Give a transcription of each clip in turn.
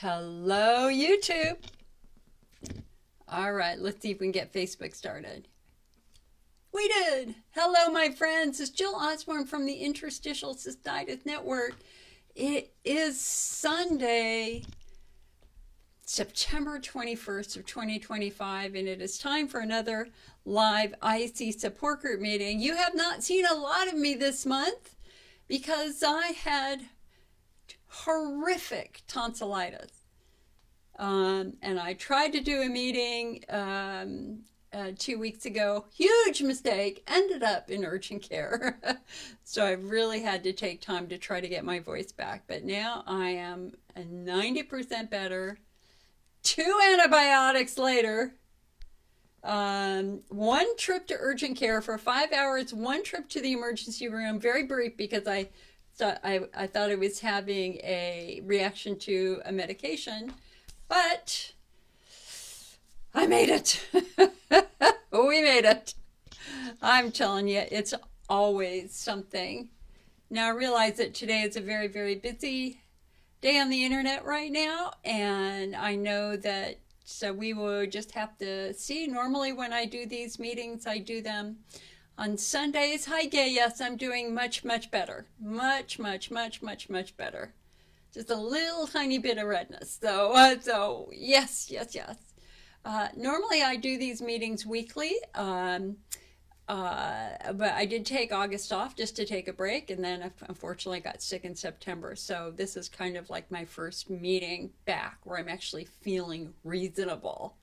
Hello, YouTube. All right, let's see if we can get Facebook started. We did. Hello, my friends. It's Jill Osborne from the Interstitial Cystitis Network. It is Sunday, September 21st of 2025, and it is time for another live IC support group meeting. You have not seen a lot of me this month because I had horrific tonsillitis. And I tried to do a meeting 2 weeks ago. Huge mistake. Ended up in urgent care. So I really had to take time to try to get my voice back. But now I am 90% better. 2 antibiotics later. 1 trip to urgent care for 5 hours. 1 trip to the emergency room. Very brief because I thought I was having a reaction to a medication. But I made it. We made it. I'm telling you, it's always something. Now I realize that today is a very, very busy day on the internet right now. And I know that, so we will just have to see. Normally when I do these meetings, I do them on Sundays. Hi, Gay. Yes, I'm doing much, much better. Much, much, much, much, much better. Just a little tiny bit of redness. So yes. Normally I do these meetings weekly, but I did take August off just to take a break, and then unfortunately got sick in September. So this is kind of like my first meeting back where I'm actually feeling reasonable.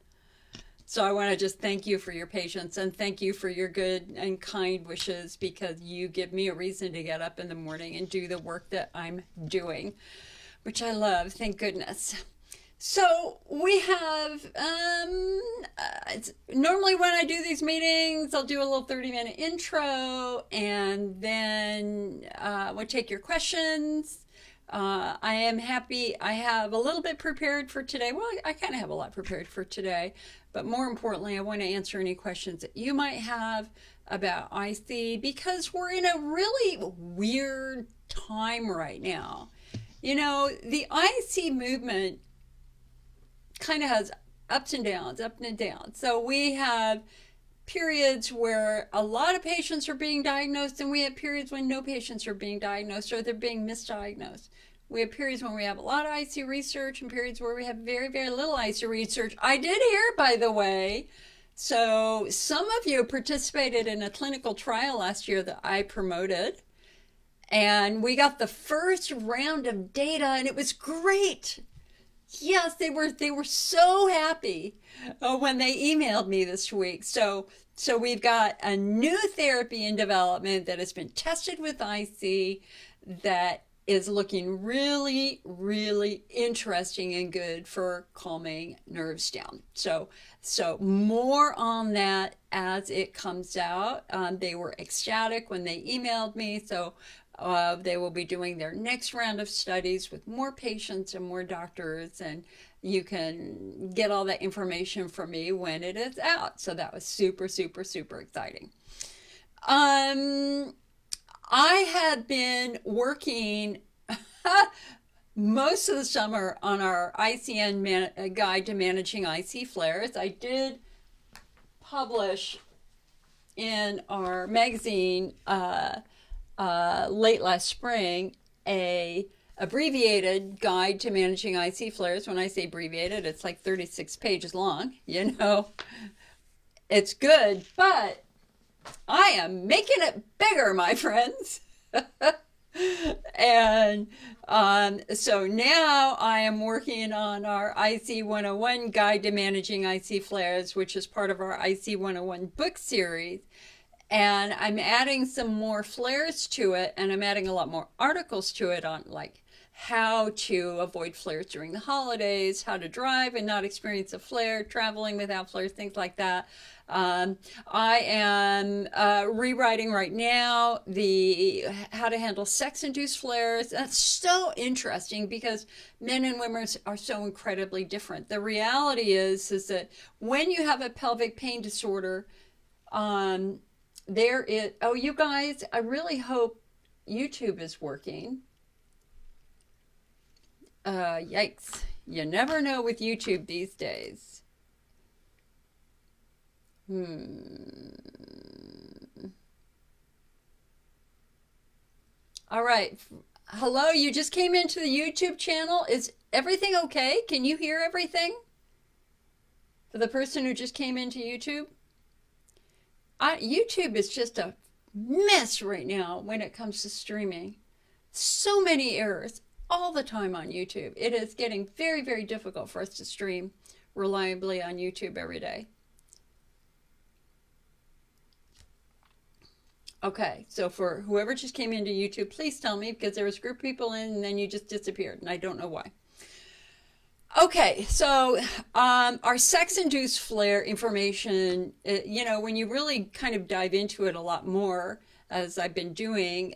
So I want to just thank you for your patience and thank you for your good and kind wishes, because you give me a reason to get up in the morning and do the work that I'm doing, which I love, thank goodness. So we have, normally when I do these meetings, I'll do a little 30-minute intro, and then we'll take your questions. I am happy I have a little bit prepared for today. Well, I kind of have a lot prepared for today, but more importantly, I want to answer any questions that you might have about IC, because we're in a really weird time right now. You know, the IC movement kind of has ups and downs, up and down. So we have periods where a lot of patients are being diagnosed, and we have periods when no patients are being diagnosed or they're being misdiagnosed. We have periods when we have a lot of IC research and periods where we have very, very little IC research. I did hear, by the way, so some of you participated in a clinical trial last year that I promoted. And we got the first round of data, and it was great. Yes, they were so happy when they emailed me this week. So we've got a new therapy in development that has been tested with IC that is looking really, really interesting and good for calming nerves down. So more on that as it comes out. They were ecstatic when they emailed me. So they will be doing their next round of studies with more patients and more doctors, and you can get all that information from me when it is out. So that was super, super, super exciting. I have been working most of the summer on our ICN guide to managing IC flares. I did publish in our magazine late last spring a abbreviated guide to managing IC flares. When I say abbreviated, it's like 36 pages long. You know, it's good, but I am making it bigger, my friends. And so now I am working on our IC 101 guide to managing IC flares, which is part of our IC 101 book series. And I'm adding some more flares to it, and I'm adding a lot more articles to it on like how to avoid flares during the holidays, how to drive and not experience a flare, traveling without flares, things like that. I am rewriting right now the how to handle sex-induced flares. That's so interesting because men and women are so incredibly different. The reality is that when you have a pelvic pain disorder, there is, oh, you guys, I really hope YouTube is working. Yikes. You never know with YouTube these days. All right. Hello, you just came into the YouTube channel. Is everything okay? Can you hear everything? For the person who just came into YouTube? YouTube is just a mess right now when it comes to streaming. So many errors all the time on YouTube. It is getting very, very difficult for us to stream reliably on YouTube every day. Okay, so for whoever just came into YouTube, please tell me, because there was a group of people in and then you just disappeared and I don't know why. Okay, so our sex-induced flare information, when you really kind of dive into it a lot more, as I've been doing,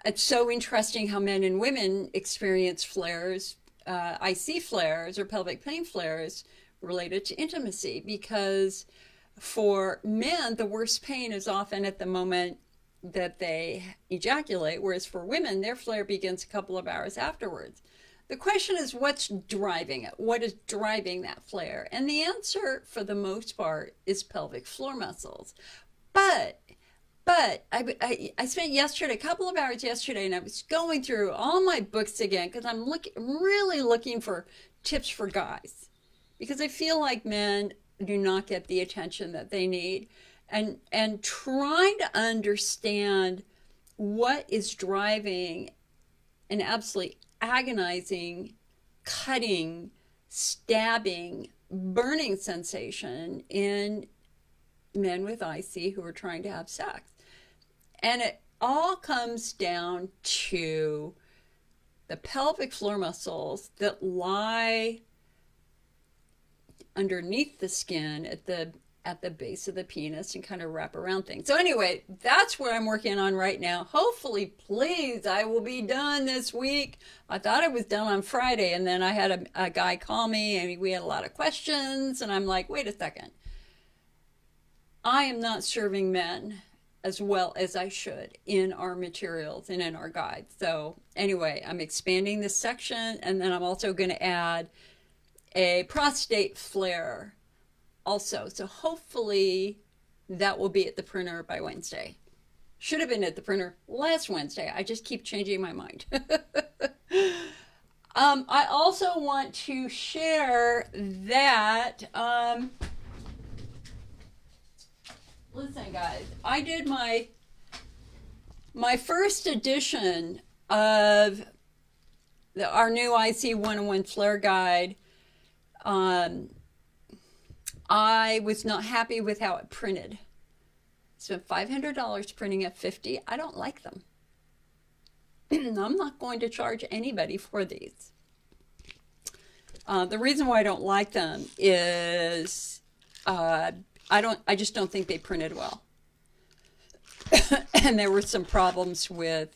it's so interesting how men and women experience flares, IC flares or pelvic pain flares related to intimacy, because for men, the worst pain is often at the moment that they ejaculate, whereas for women, their flare begins a couple of hours afterwards. The question is, what's driving it? What is driving that flare? And the answer, for the most part, is pelvic floor muscles. But I spent a couple of hours yesterday, and I was going through all my books again because I'm really looking for tips for guys, because I feel like men do not get the attention that they need, and trying to understand what is driving an absolutely agonizing, cutting, stabbing, burning sensation in men with IC who are trying to have sex. And it all comes down to the pelvic floor muscles that lie underneath the skin at the base of the penis and kind of wrap around things. So anyway, that's what I'm working on right now. Hopefully, please, I will be done this week. I thought I was done on Friday, and then I had a guy call me, and we had a lot of questions, and I'm like, wait a second. I am not serving men as well as I should in our materials and in our guides. So anyway, I'm expanding this section, and then I'm also going to add a prostate flare also. So hopefully that will be at the printer by Wednesday. Should have been at the printer last Wednesday. I just keep changing my mind. I also want to share that, listen guys, I did my first edition of our new IC 101 flare guide. I was not happy with how it printed. Spent $500 printing at 50. I don't like them. I'm not going to charge anybody for these. The reason why I don't like them is I just don't think they printed well. And there were some problems with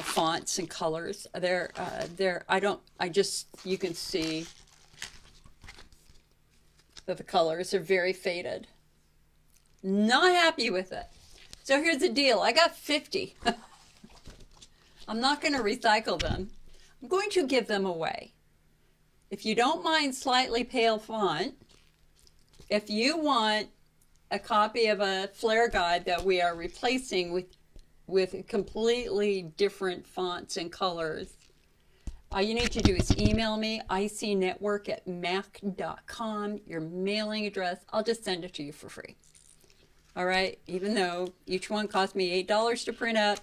fonts and colors. You can see that the colors are very faded. Not happy with it. So here's the deal. I got 50. I'm not going to recycle them. I'm going to give them away. If you don't mind slightly pale font, if you want a copy of a flare guide that we are replacing with completely different fonts and colors, all you need to do is email me, icnetwork@mac.com, your mailing address. I'll just send it to you for free. All right? Even though each one cost me $8 to print up,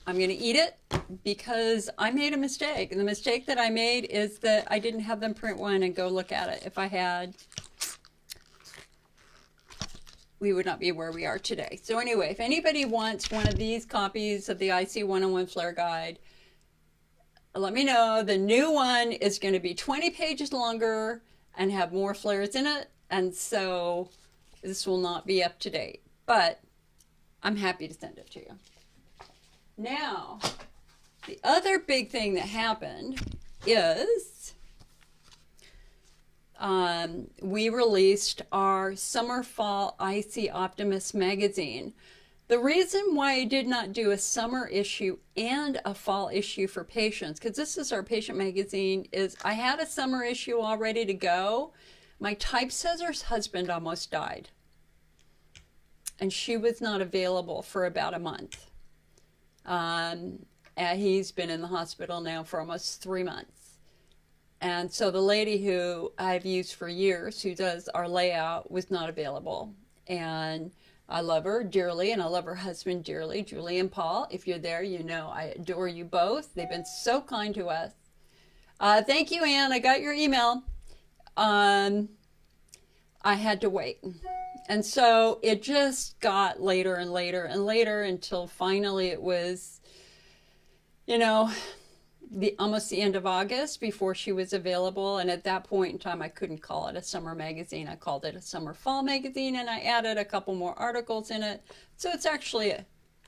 I'm going to eat it because I made a mistake. And the mistake that I made is that I didn't have them print one and go look at it. If I had, we would not be where we are today. So anyway, if anybody wants one of these copies of the IC 101 Flare Guide, let me know. The new one is going to be 20 pages longer and have more flares in it. And so this will not be up to date. But I'm happy to send it to you. Now, the other big thing that happened is we released our Summer Fall IC Optimist magazine. The reason why I did not do a summer issue and a fall issue for patients, because this is our patient magazine, is I had a summer issue all ready to go. My typesetter's husband almost died, and she was not available for about a month. And he's been in the hospital now for almost 3 months. And so the lady who I've used for years, who does our layout, was not available. And I love her dearly, and I love her husband dearly, Julie and Paul. If you're there, you know I adore you both. They've been so kind to us. Thank you, Anne. I got your email. I had to wait. And so it just got later and later and later until finally it was, you know, almost the end of August before she was available. And at that point in time, I couldn't call it a summer magazine. I called it a summer fall magazine, and I added a couple more articles in it. So it's actually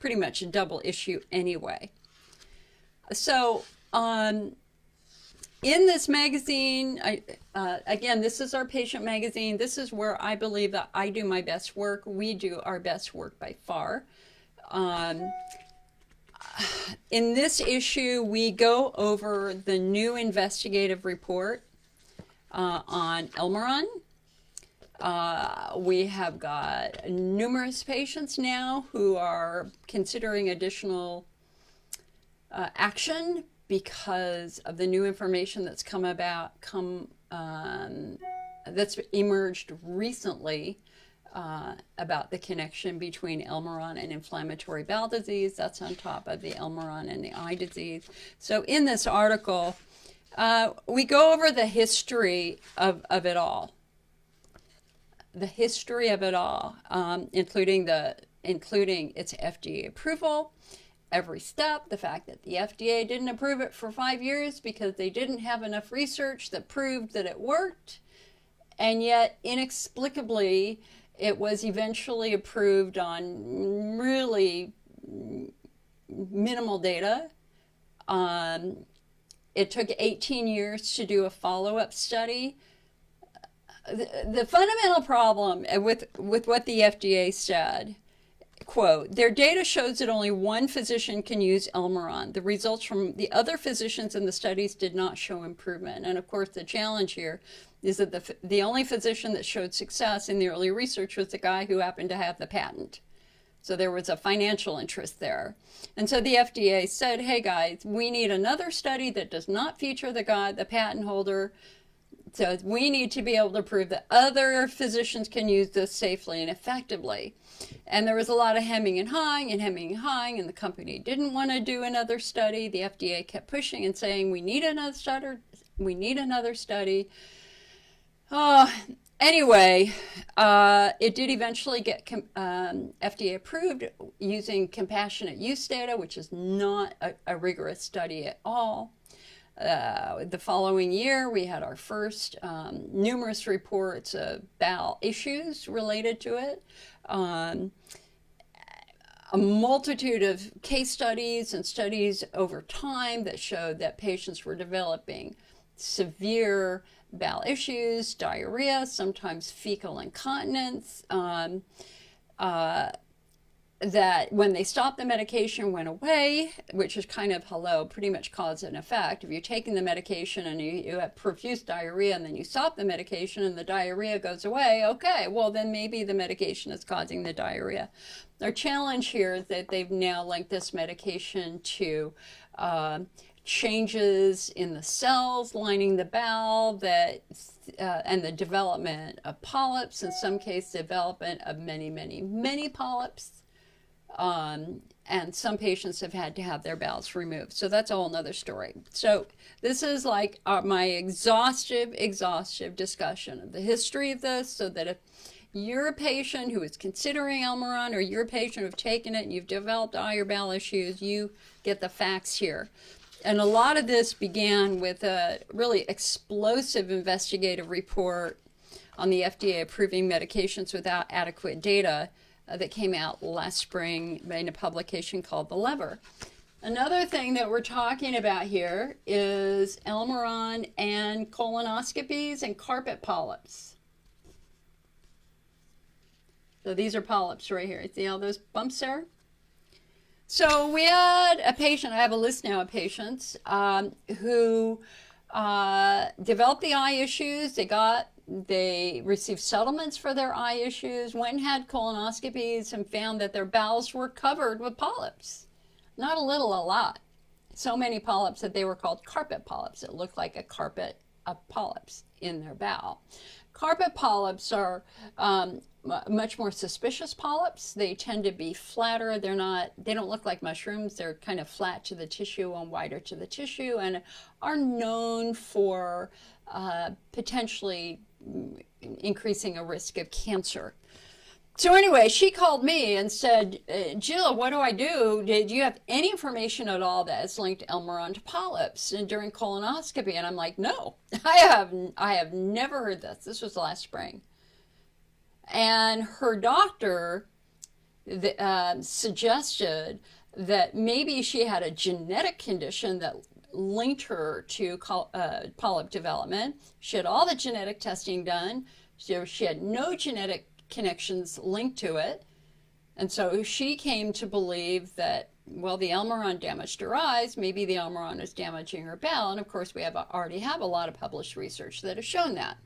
pretty much a double issue anyway. So in this magazine, again, this is our patient magazine. This is where I believe that I do my best work. We do our best work by far. In this issue, we go over the new investigative report on Elmeron. We have got numerous patients now who are considering additional action because of the new information that's that's emerged recently about the connection between Elmeron and inflammatory bowel disease. That's on top of the Elmeron and the eye disease. So in this article, we go over the history of it all. The history of it all, including its FDA approval, every step, the fact that the FDA didn't approve it for 5 years because they didn't have enough research that proved that it worked, and yet inexplicably it was eventually approved on really minimal data. It took 18 years to do a follow-up study. The fundamental problem with what the FDA said, quote, their data shows that only one physician can use Elmeron. The results from the other physicians in the studies did not show improvement. And of course, the challenge here is that the only physician that showed success in the early research was the guy who happened to have the patent. So there was a financial interest there. And so the FDA said, hey guys, we need another study that does not feature the guy, the patent holder. So we need to be able to prove that other physicians can use this safely and effectively. And there was a lot of hemming and hawing, and the company didn't want to do another study. The FDA kept pushing and saying, we need another study. Anyway, it did eventually get FDA approved using compassionate use data, which is not a rigorous study at all. The following year, we had our first numerous reports of bowel issues related to it. A multitude of case studies and studies over time that showed that patients were developing severe bowel issues, diarrhea, sometimes fecal incontinence, that when they stopped the medication went away, which is kind of pretty much cause and effect. If you're taking the medication and you have profuse diarrhea and then you stop the medication and the diarrhea goes away, okay, well then maybe the medication is causing the diarrhea. Our challenge here is that they've now linked this medication to changes in the cells lining the bowel and the development of polyps, in some cases development of many polyps. And some patients have had to have their bowels removed. So that's a whole nother story. So this is like my exhaustive discussion of the history of this, so that if you're a patient who is considering Elmeron, or you're a patient who've taken it and you've developed eye or bowel issues, you get the facts here. And a lot of this began with a really explosive investigative report on the FDA approving medications without adequate data that came out last spring in a publication called The Lever. Another thing that we're talking about here is Elmeron and colonoscopies and carpet polyps. So these are polyps right here. See all those bumps there? So we had a patient, I have a list now of patients who developed the eye issues. They received settlements for their eye issues, went and had colonoscopies, and found that their bowels were covered with polyps. Not a little, a lot. So many polyps that they were called carpet polyps. It looked like a carpet of polyps in their bowel. Carpet polyps are much more suspicious polyps. They tend to be flatter. They don't look like mushrooms. They're kind of flat to the tissue and wider to the tissue, and are known for potentially increasing a risk of cancer. So anyway, she called me and said, Jill, what do I do? Did you have any information at all that is linked Elmeron polyps and during colonoscopy? And I'm like, no, I have never heard this. This was last spring. And her doctor suggested that maybe she had a genetic condition that linked her to polyp development. She had all the genetic testing done. She had no genetic connections linked to it. And so she came to believe that, well, the Elmeron damaged her eyes, maybe the Elmeron is damaging her bowel. And of course, we already have a lot of published research that has shown that.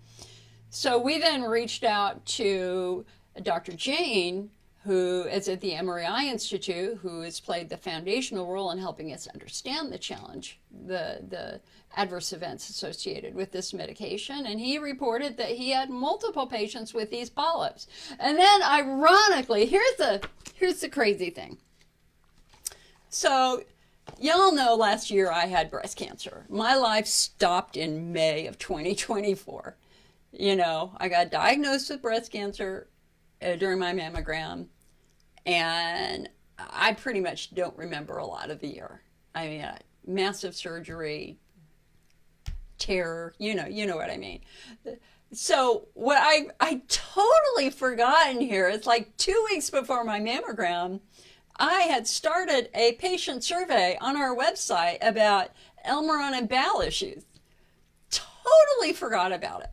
So we then reached out to Dr. Jane, who is at the Emory Eye Institute, who has played the foundational role in helping us understand the challenge, the adverse events associated with this medication. And he reported that he had multiple patients with these polyps. And then ironically, here's the crazy thing. So y'all know last year I had breast cancer. My life stopped in May of 2024. You know, I got diagnosed with breast cancer during my mammogram, and I pretty much don't remember a lot of the year. I mean, massive surgery, terror, you know what I mean. So what I totally forgot in here is like 2 weeks before my mammogram, I had started a patient survey on our website about Elmeron and bowel issues. Totally forgot about it.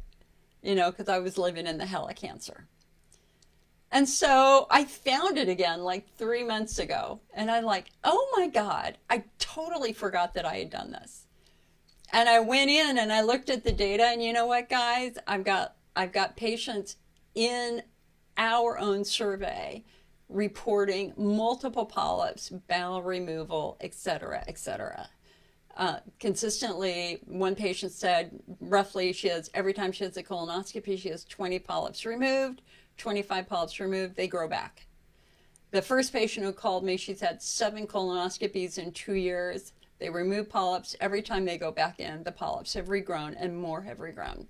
You know, because I was living in the hell of cancer. And so I found it again like 3 months ago. And I'm like, oh my God, I totally forgot that I had done this. And I went in and I looked at the data, and you know what, guys? I've got patients in our own survey reporting multiple polyps, bowel removal, et cetera, et cetera. Consistently, one patient said roughly every time she has a colonoscopy, she has 20 polyps removed, 25 polyps removed, they grow back. The first patient who called me, she's had 7 colonoscopies in 2 years. They remove polyps. Every time they go back in, the polyps have regrown and more have regrown.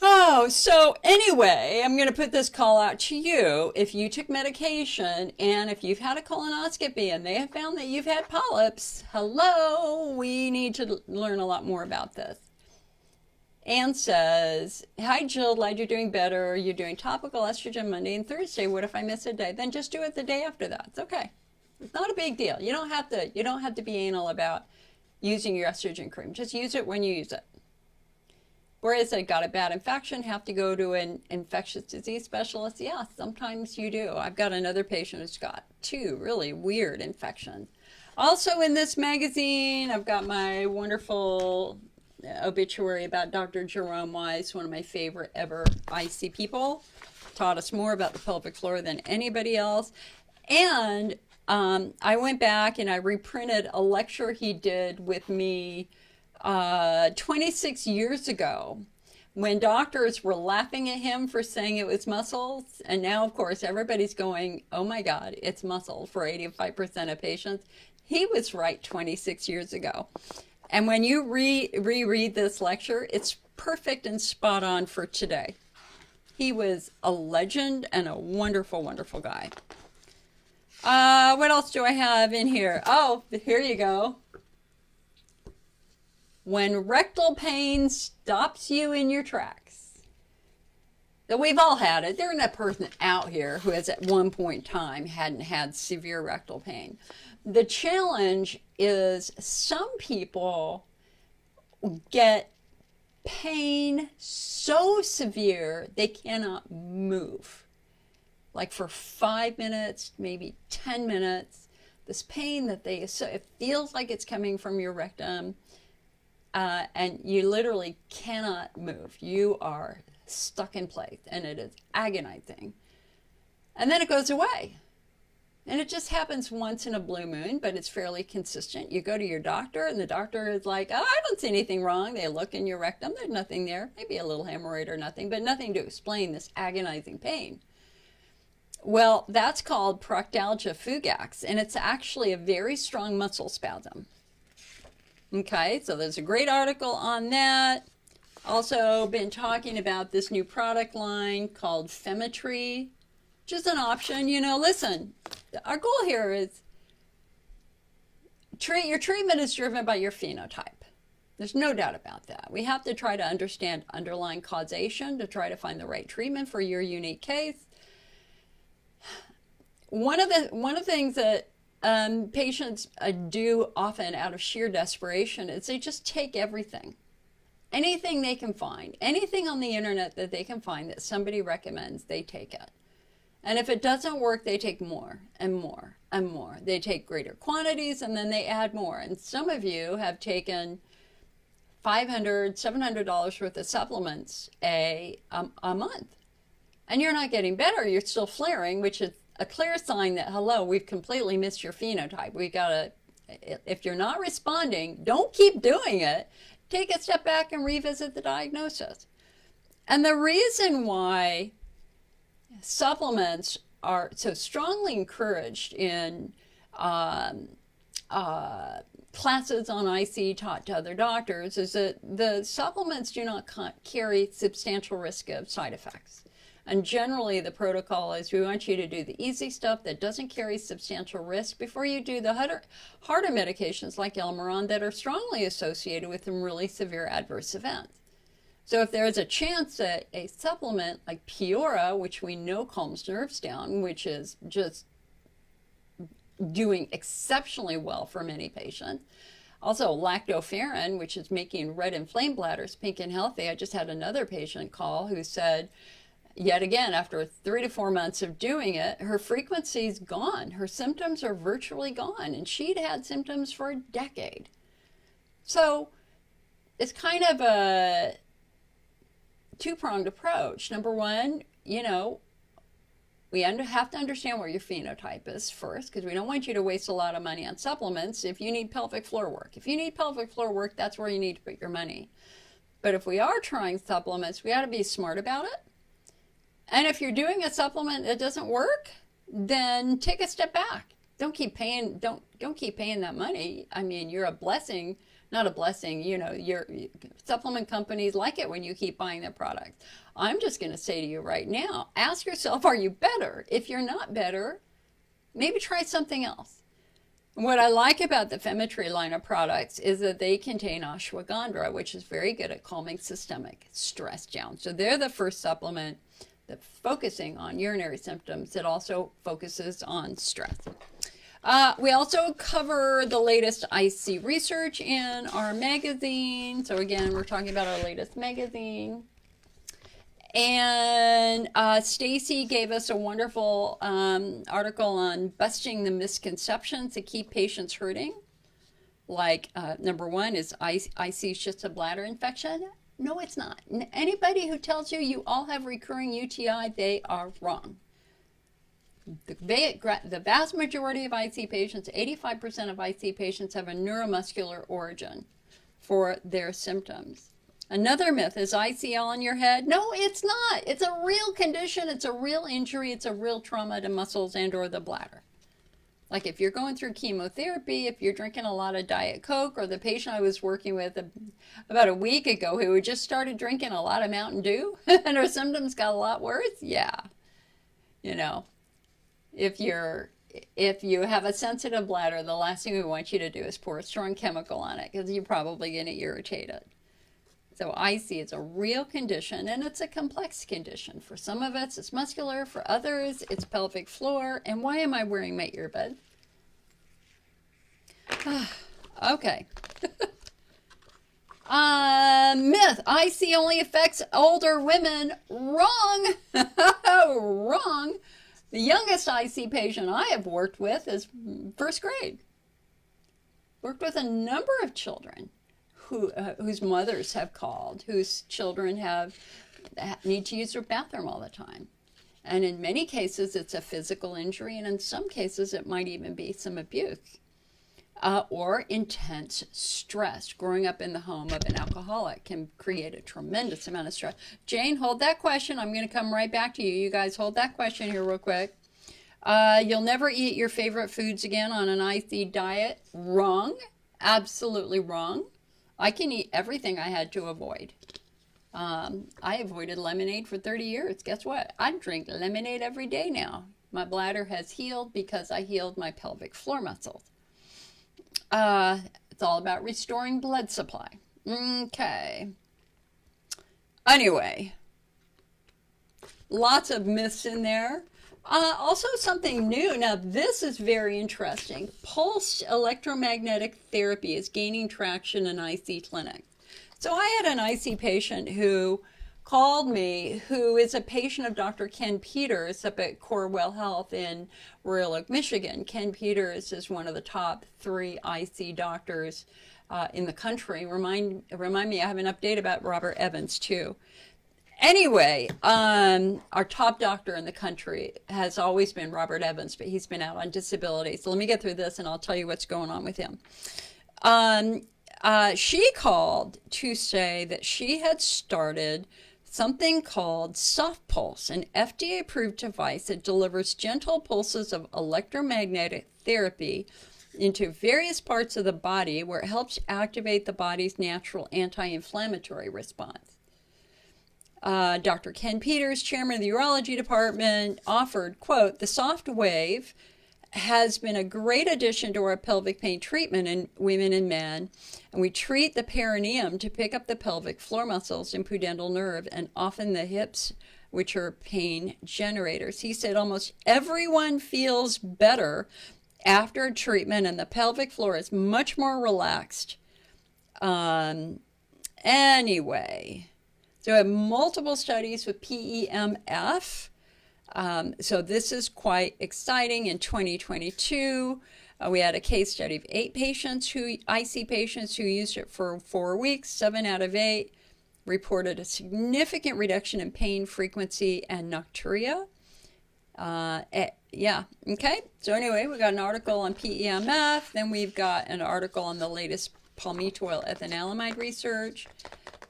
Oh, so anyway, I'm going to put this call out to you. If you took medication and if you've had a colonoscopy and they have found that you've had polyps, hello, we need to learn a lot more about this. Anne says, hi, Jill, glad you're doing better. You're doing topical estrogen Monday and Thursday. What if I miss a day? Then just do it the day after that. It's okay. It's not a big deal. You don't have to be anal about using your estrogen cream. Just use it when you use it. Whereas I got a bad infection, have to go to an infectious disease specialist. Yeah, sometimes you do. I've got another patient who's got 2 really weird infections. Also in this magazine, I've got my wonderful obituary about Dr. Jerome Wise, one of my favorite ever IC people. Taught us more about the pelvic floor than anybody else. And I went back and I reprinted a lecture he did with me 26 years ago, when doctors were laughing at him for saying it was muscles. And now, of course, everybody's going, oh my God, it's muscle for 85% of patients. He was right 26 years ago. And when you reread this lecture, it's perfect and spot on for today. He was a legend and a wonderful, wonderful guy. What else do I have in here? Oh, here you go. When rectal pain stops you in your tracks. So we've all had it. There isn't a person out here who has at one point in time hadn't had severe rectal pain. The challenge is some people get pain so severe they cannot move. like for 5 minutes, maybe 10 minutes. This pain that it feels like it's coming from your rectum, and you literally cannot move. You are stuck in place, and it is agonizing. And then it goes away. And it just happens once in a blue moon, but it's fairly consistent. You go to your doctor, and the doctor is like, oh, I don't see anything wrong. They look in your rectum. There's nothing there. Maybe a little hemorrhoid or nothing, but nothing to explain this agonizing pain. Well, that's called proctalgia fugax, and it's actually a very strong muscle spasm. Okay, so there's a great article on that. Also been talking about this new product line called Femetry, which is an option. You know, listen, our goal here is your treatment is driven by your phenotype. There's no doubt about that. We have to try to understand underlying causation to try to find the right treatment for your unique case. One of the things that patients do often out of sheer desperation is they just take everything. Anything they can find, anything on the internet that they can find that somebody recommends, they take it. And if it doesn't work, they take more and more and more. They take greater quantities and then they add more. And some of you have taken $500, $700 worth of supplements a month. And you're not getting better. You're still flaring, which is a clear sign that, hello, we've completely missed your phenotype. We gotta, if you're not responding, don't keep doing it. Take a step back and revisit the diagnosis. And the reason why supplements are so strongly encouraged in classes on IC taught to other doctors is that the supplements do not carry substantial risk of side effects. And generally the protocol is we want you to do the easy stuff that doesn't carry substantial risk before you do the harder medications like Elmeron that are strongly associated with some really severe adverse events. So if there is a chance that a supplement like Peora, which we know calms nerves down, which is just doing exceptionally well for many patients. Also lactoferrin, which is making red inflamed bladders pink and healthy. I just had another patient call who said, yet again, after 3 to 4 months of doing it, her frequency's gone. Her symptoms are virtually gone, and she'd had symptoms for a decade. So it's kind of a two-pronged approach. Number one, you know, we have to understand what your phenotype is first, because we don't want you to waste a lot of money on supplements if you need pelvic floor work. If you need pelvic floor work, that's where you need to put your money. But if we are trying supplements, we got to be smart about it. And if you're doing a supplement that doesn't work, then take a step back. Don't keep paying that money. I mean, you're a blessing, not a blessing, you know, your supplement companies like it when you keep buying their products. I'm just going to say to you right now, ask yourself, are you better? If you're not better, maybe try something else. What I like about the Femetry line of products is that they contain ashwagandha, which is very good at calming systemic stress down. So they're the first supplement that focusing on urinary symptoms that also focuses on stress. We also cover the latest IC research in our magazine. So again, we're talking about our latest magazine. And Stacy gave us a wonderful article on busting the misconceptions that keep patients hurting. Like number one is IC is just a bladder infection. No, it's not. Anybody who tells you you all have recurring UTI, they are wrong. The vast majority of IC patients, 85% of IC patients, have a neuromuscular origin for their symptoms. Another myth is ICL on your head. No, it's not. It's a real condition. It's a real injury. It's a real trauma to muscles and or the bladder. Like if you're going through chemotherapy, if you're drinking a lot of Diet Coke, or the patient I was working with about a week ago who had just started drinking a lot of Mountain Dew and her symptoms got a lot worse. Yeah. You know, if you have a sensitive bladder, the last thing we want you to do is pour a strong chemical on it because you're probably going to irritate it. So IC is a real condition, and it's a complex condition. For some of us, it's muscular. For others, it's pelvic floor. And why am I wearing my earbud? Okay. Myth, IC only affects older women. Wrong. Wrong. The youngest IC patient I have worked with is first grade. Worked with a number of children whose mothers have called, whose children need to use their bathroom all the time. And in many cases, it's a physical injury, and in some cases, it might even be some abuse or intense stress. Growing up in the home of an alcoholic can create a tremendous amount of stress. Jane, hold that question. I'm going to come right back to you. You guys hold that question here real quick. You'll never eat your favorite foods again on an IC diet. Wrong. Absolutely wrong. I can eat everything I had to avoid. I avoided lemonade for 30 years. Guess what? I drink lemonade every day now. My bladder has healed because I healed my pelvic floor muscles. It's all about restoring blood supply. Okay. Anyway, lots of myths in there. Also something new. Now this is very interesting. Pulsed electromagnetic therapy is gaining traction in IC clinics. So I had an IC patient who called me, who is a patient of Dr. Ken Peters up at Corewell Health in Royal Oak, Michigan. Ken Peters is one of the top 3 IC doctors in the country. Remind me, I have an update about Robert Evans too. Anyway, our top doctor in the country has always been Robert Evans, but he's been out on disability. So let me get through this and I'll tell you what's going on with him. She called to say that she had started something called Soft Pulse, an FDA-approved device that delivers gentle pulses of electromagnetic therapy into various parts of the body where it helps activate the body's natural anti-inflammatory response. Dr. Ken Peters, chairman of the urology department, offered, quote, "The soft wave has been a great addition to our pelvic pain treatment in women and men, and we treat the perineum to pick up the pelvic floor muscles and pudendal nerve and often the hips, which are pain generators." He said almost everyone feels better after treatment and the pelvic floor is much more relaxed. Anyway, so I have multiple studies with PEMF. So this is quite exciting. In 2022, we had a case study of 8 patients IC patients who used it for 4 weeks. 7 out of 8 reported a significant reduction in pain frequency and nocturia. Yeah, okay. So anyway, we got an article on PEMF. Then we've got an article on the latest palmitoyl ethanolamide research,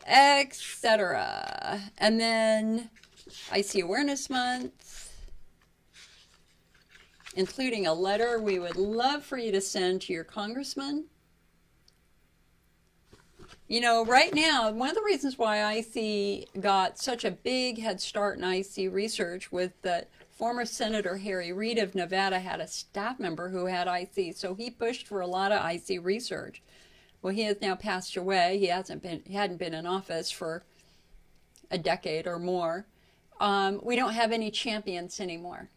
etc. And then IC Awareness Month, including a letter we would love for you to send to your congressman. You know, right now, one of the reasons why IC got such a big head start in IC research was that former Senator Harry Reid of Nevada had a staff member who had IC, so he pushed for a lot of IC research. Well, he has now passed away. He hadn't been in office for a decade or more. We don't have any champions anymore.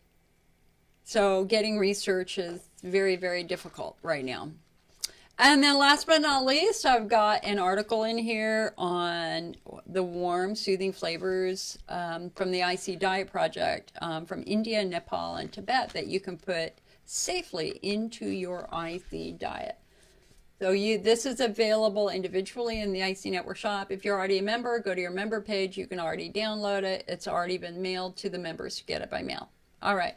So getting research is very, very difficult right now. And then last but not least, I've got an article in here on the warm, soothing flavors from the IC Diet Project from India, Nepal, and Tibet that you can put safely into your IC diet. So this is available individually in the IC Network shop. If you're already a member, go to your member page. You can already download it. It's already been mailed to the members who get it by mail. All right.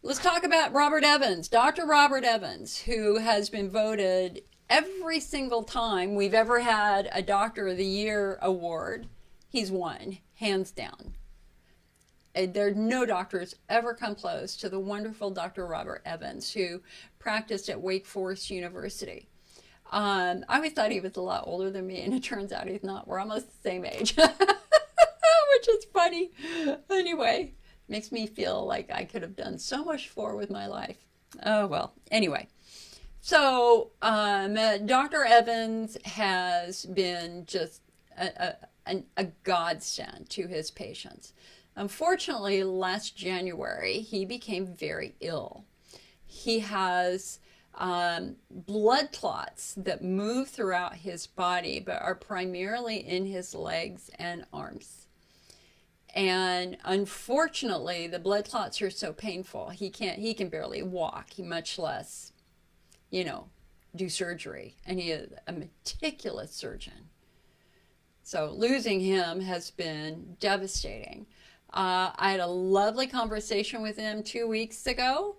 Let's talk about Robert Evans, Dr. Robert Evans, who has been voted every single time we've ever had a Doctor of the Year award. He's won, hands down. There are no doctors ever come close to the wonderful Dr. Robert Evans, who practiced at Wake Forest University. I always thought he was a lot older than me, and it turns out he's not. We're almost the same age, which is funny. Anyway, makes me feel like I could have done so much more with my life. Oh, well, anyway. So Dr. Evans has been just a godsend to his patients. Unfortunately, last January, he became very ill. He has blood clots that move throughout his body, but are primarily in his legs and arms. And unfortunately, the blood clots are so painful. He can barely walk, he much less, you know, do surgery. And he is a meticulous surgeon. So losing him has been devastating. I had a lovely conversation with him 2 weeks ago.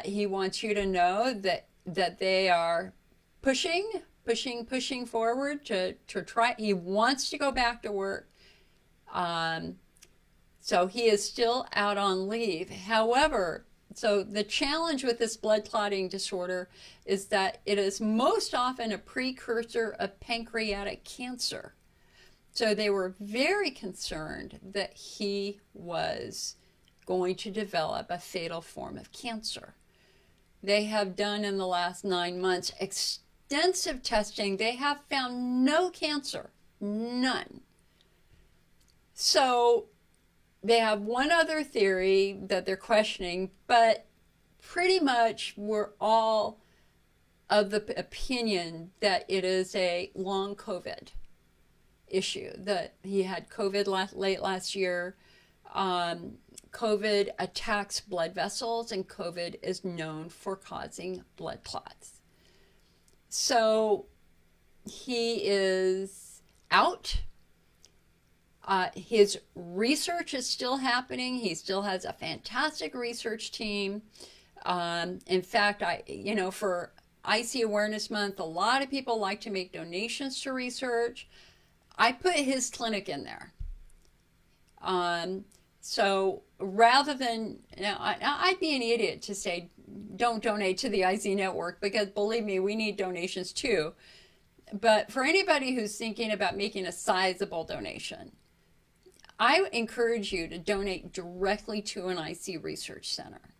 He wants you to know that they are pushing forward to try. He wants to go back to work. So he is still out on leave. However, so the challenge with this blood clotting disorder is that it is most often a precursor of pancreatic cancer. So they were very concerned that he was going to develop a fatal form of cancer. They have done in the last 9 months extensive testing. They have found no cancer, none. So they have one other theory that they're questioning, but pretty much we're all of the opinion that it is a long COVID issue, that he had COVID late last year. COVID attacks blood vessels, and COVID is known for causing blood clots. So he is out. His research is still happening. He still has a fantastic research team. In fact, for IC Awareness Month, a lot of people like to make donations to research. I put his clinic in there. So rather than, I'd be an idiot to say don't donate to the IC network, because believe me, we need donations too. But for anybody who's thinking about making a sizable donation, I encourage you to donate directly to an IC research center.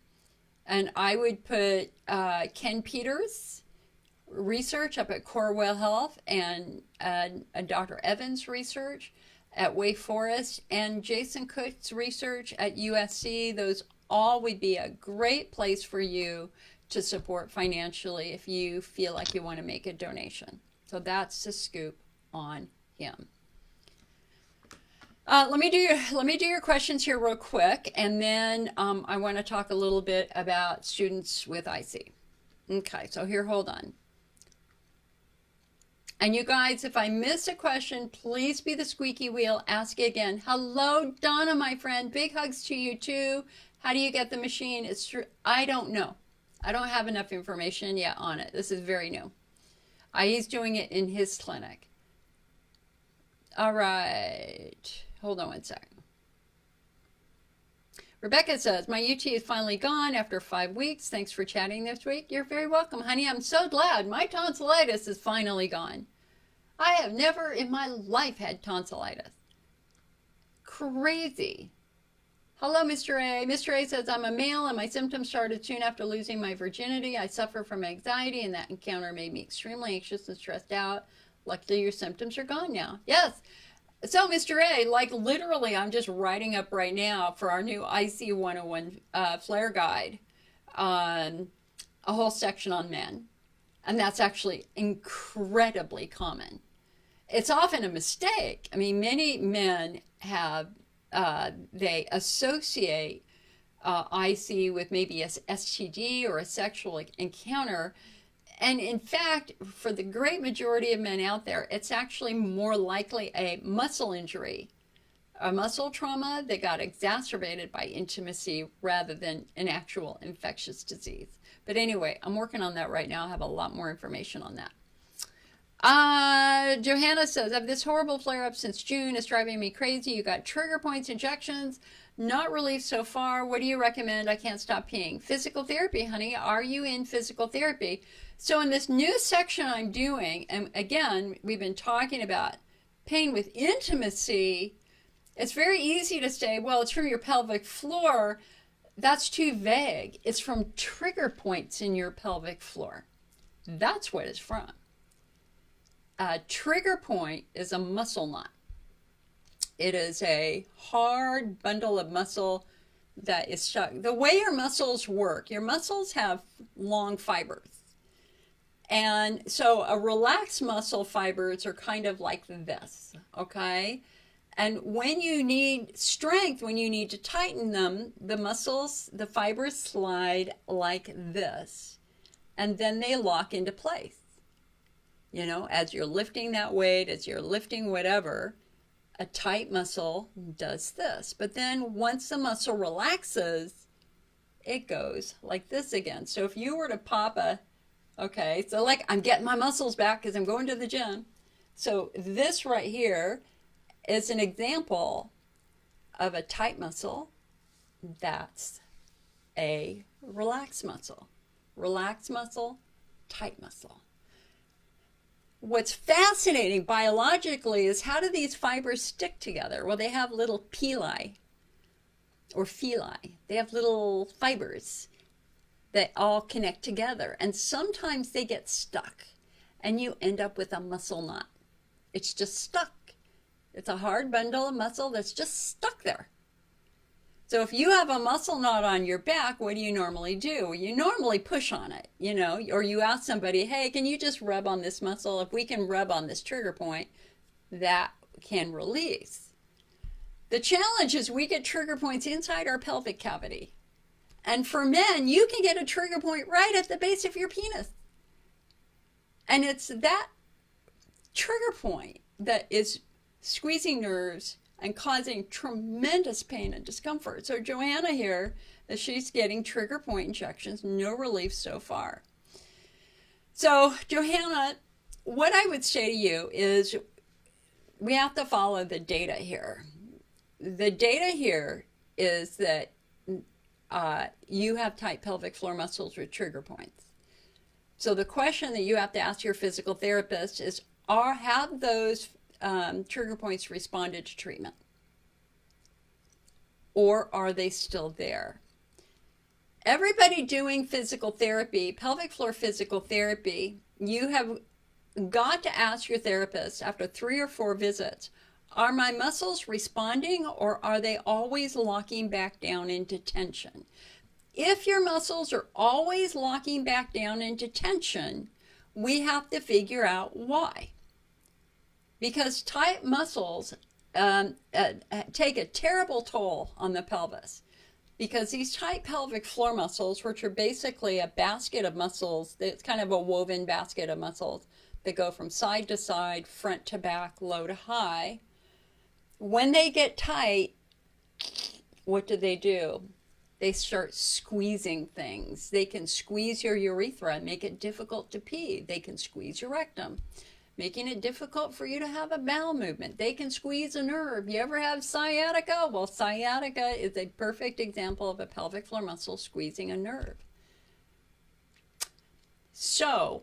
And I would put Ken Peters' research up at Corewell Health, and Dr. Evans' research at Wake Forest, and Jason Cook's research at USC. Those all would be a great place for you to support financially if you feel like you want to make a donation. So that's the scoop on him. Let me do your questions here real quick, and then I want to talk a little bit about students with IC. Okay, so here, hold on. And you guys, if I miss a question, please be the squeaky wheel. Ask it again. Hello, Donna, my friend. Big hugs to you too. How do you get the machine? It's true. I don't know. I don't have enough information yet on it. This is very new. He's doing it in his clinic. All right. Hold on one second. Rebecca says, my UT is finally gone after 5 weeks. Thanks for chatting this week. You're very welcome, honey. I'm so glad my tonsillitis is finally gone. I have never in my life had tonsillitis. Crazy. Hello, Mr. A. Mr. A says, I'm a male and my symptoms started soon after losing my virginity. I suffer from anxiety, and that encounter made me extremely anxious and stressed out. Luckily, your symptoms are gone now. Yes. So, Mr. A, like literally, I'm just writing up right now for our new IC 101 flare guide, a whole section on men. And that's actually incredibly common. It's often a mistake. I mean, many men have, they associate IC with maybe a STD or a sexual encounter. And in fact, for the great majority of men out there, it's actually more likely a muscle injury, a muscle trauma that got exacerbated by intimacy rather than an actual infectious disease. But anyway, I'm working on that right now. I have a lot more information on that. Johanna says, I have this horrible flare-up since June. It's driving me crazy. You got trigger points, injections, not relief so far. What do you recommend? I can't stop peeing. Physical therapy, honey. Are you in physical therapy? So in this new section I'm doing, and again, we've been talking about pain with intimacy. It's very easy to say, well, it's from your pelvic floor. That's too vague. It's from trigger points in your pelvic floor. That's what it's from. A trigger point is a muscle knot. It is a hard bundle of muscle that is stuck. The way your muscles work, your muscles have long fibers. And so a relaxed muscle fibers are kind of like this, okay? And when you need strength, when you need to tighten them, the muscles, the fibers slide like this, and then they lock into place. You know, as you're lifting that weight, as you're lifting whatever, a tight muscle does this. But then once the muscle relaxes, it goes like this again. So if you were to pop okay, so like I'm getting my muscles back because I'm going to the gym. So this right here is an example of a tight muscle. That's a relaxed muscle. Relaxed muscle, tight muscle. What's fascinating biologically is how do these fibers stick together? Well, they have little pili or fili. They have little fibers that all connect together. And sometimes they get stuck and you end up with a muscle knot. It's just stuck. It's a hard bundle of muscle that's just stuck there. So if you have a muscle knot on your back, what do you normally do? You normally push on it, you know, or you ask somebody, hey, can you just rub on this muscle? If we can rub on this trigger point, that can release. The challenge is we get trigger points inside our pelvic cavity. And for men, you can get a trigger point right at the base of your penis. And it's that trigger point that is squeezing nerves and causing tremendous pain and discomfort. So Joanna here, she's getting trigger point injections, no relief so far. So Johanna, what I would say to you is we have to follow the data here. The data here is that you have tight pelvic floor muscles with trigger points. So the question that you have to ask your physical therapist is, have those trigger points responded to treatment? Or are they still there? Everybody doing physical therapy, pelvic floor physical therapy, you have got to ask your therapist after 3 or 4 visits, are my muscles responding or are they always locking back down into tension? If your muscles are always locking back down into tension, we have to figure out why. Because tight muscles take a terrible toll on the pelvis. Because these tight pelvic floor muscles, which are basically a basket of muscles, it's kind of a woven basket of muscles that go from side to side, front to back, low to high. When they get tight, what do? They start squeezing things. They can squeeze your urethra and make it difficult to pee. They can squeeze your rectum, making it difficult for you to have a bowel movement. They can squeeze a nerve. You ever have sciatica? Well, sciatica is a perfect example of a pelvic floor muscle squeezing a nerve. So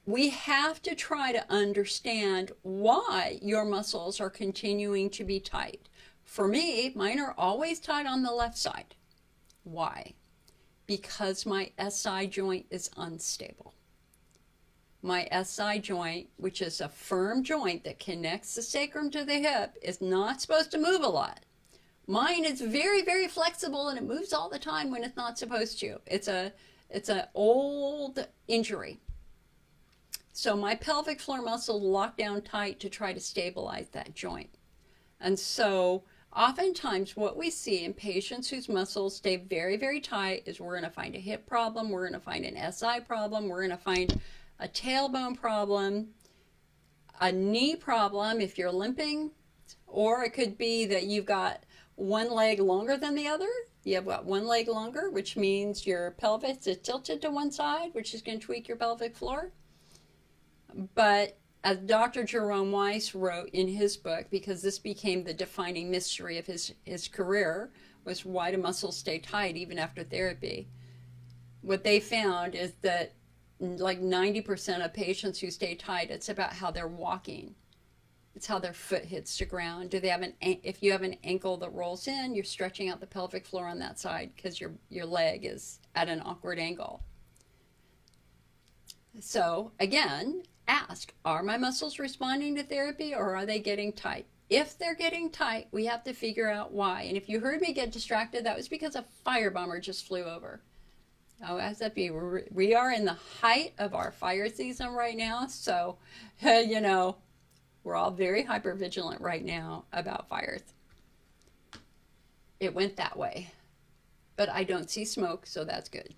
we have to try to understand why your muscles are continuing to be tight. For me, mine are always tight on the left side. Why? Because my SI joint is unstable. My SI joint, which is a firm joint that connects the sacrum to the hip, is not supposed to move a lot. Mine is very, very flexible and it moves all the time when it's not supposed to. It's an old injury. So my pelvic floor muscles lock down tight to try to stabilize that joint. And so oftentimes what we see in patients whose muscles stay very, very tight is we're going to find a hip problem, we're going to find an SI problem, we're going to find a tailbone problem, a knee problem if you're limping, or it could be that you've got one leg longer than the other. You have got one leg longer, which means your pelvis is tilted to one side, which is going to tweak your pelvic floor. But as Dr. Jerome Weiss wrote in his book, because this became the defining mystery of his career, was why do muscles stay tight even after therapy? What they found is that like 90% of patients who stay tight, it's about how they're walking. It's how their foot hits the ground. Do they have if you have an ankle that rolls in, you're stretching out the pelvic floor on that side because your leg is at an awkward angle. So again, ask, are my muscles responding to therapy or are they getting tight? If they're getting tight, we have to figure out why. And if you heard me get distracted, that was because a fire bomber just flew over. Oh, as that be, we are in the height of our fire season right now. So, you know, We're all very hypervigilant right now about fires. It went that way. But I don't see smoke, so that's good.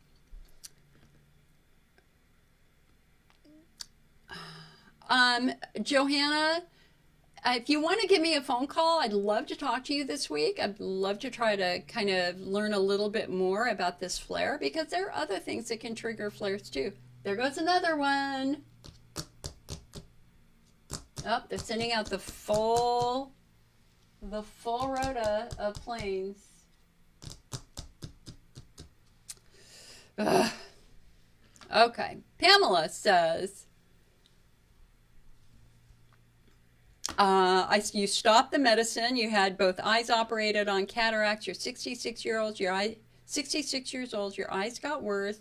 Johanna, if you want to give me a phone call, I'd love to talk to you this week. I'd love to try to kind of learn a little bit more about this flare, because there are other things that can trigger flares too. There goes another one. Oh, they're sending out the full rota of planes. Ugh. Okay. Pamela says, you stopped the medicine. You had both eyes operated on cataracts. You're 66 years old. Your eyes got worse.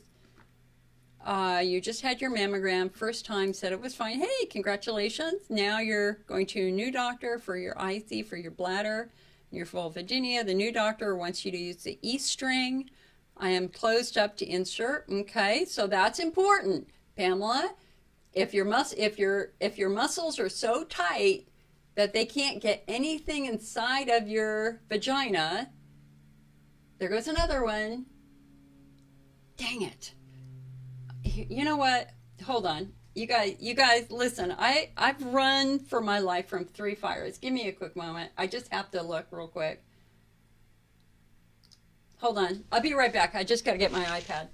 You just had your mammogram. First time, said it was fine. Hey, congratulations. Now you're going to a new doctor for your IC, for your bladder, your vulvodynia. The new doctor wants you to use the E string. I am closed up to insert. Okay, so that's important, Pamela. If your muscles are so tight that they can't get anything inside of your vagina, there goes another one. Dang it. You know what? Hold on. You guys, listen. I've run for my life from 3 fires. Give me a quick moment. I just have to look real quick. Hold on. I'll be right back. I just got to get my iPad.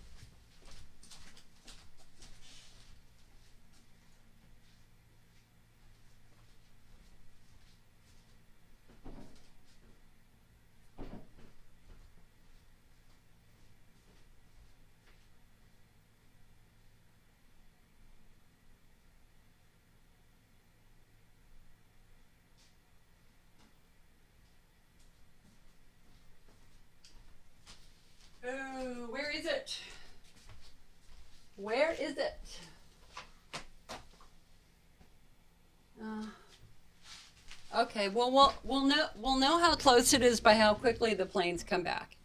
Oh, where is it? Where is it? Okay, well, we'll know how close it is by how quickly the planes come back.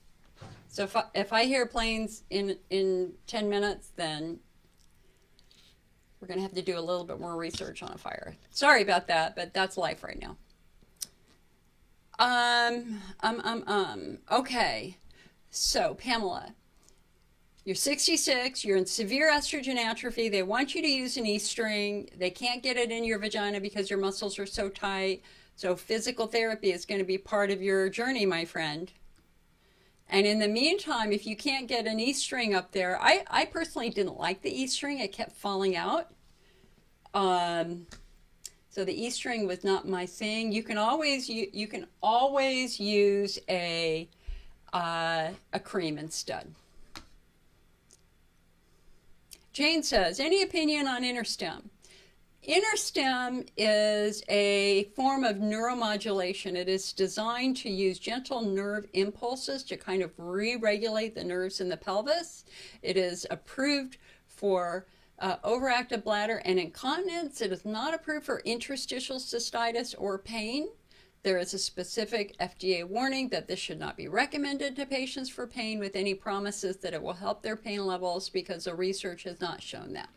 So if I hear planes in 10 minutes, then we're gonna have to do a little bit more research on a fire. Sorry about that, but that's life right now. Okay. So, Pamela, you're 66, you're in severe estrogen atrophy. They want you to use an E string. They can't get it in your vagina because your muscles are so tight. So, physical therapy is going to be part of your journey, my friend. And in the meantime, if you can't get an E string up there, I personally didn't like the E string. It kept falling out. So the E string was not my thing. You can always use a cream instead. Jane says, any opinion on InterStim? InterStim is a form of neuromodulation. It is designed to use gentle nerve impulses to kind of re-regulate the nerves in the pelvis. It is approved for overactive bladder and incontinence. It is not approved for interstitial cystitis or pain. There is a specific FDA warning that this should not be recommended to patients for pain with any promises that it will help their pain levels, because the research has not shown that.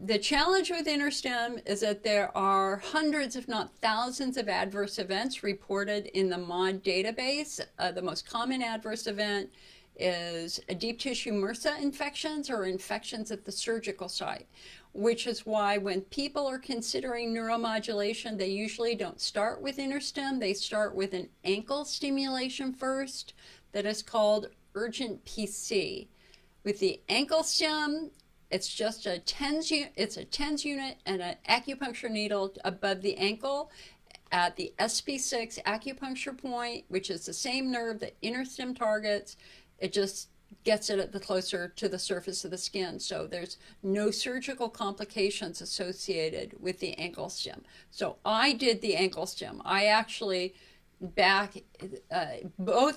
The challenge with InterStim is that there are hundreds, if not thousands, of adverse events reported in the MOD database. The most common adverse event is a deep tissue MRSA infections or infections at the surgical site, which is why when people are considering neuromodulation, they usually don't start with InterStim. They start with an ankle stimulation first that is called urgent PC. With the ankle stim, it's just a TENS unit and an acupuncture needle above the ankle at the SP6 acupuncture point, which is the same nerve that InterStim targets. It just gets it at the closer to the surface of the skin. So there's no surgical complications associated with the ankle stim. So I did the ankle stim. I actually both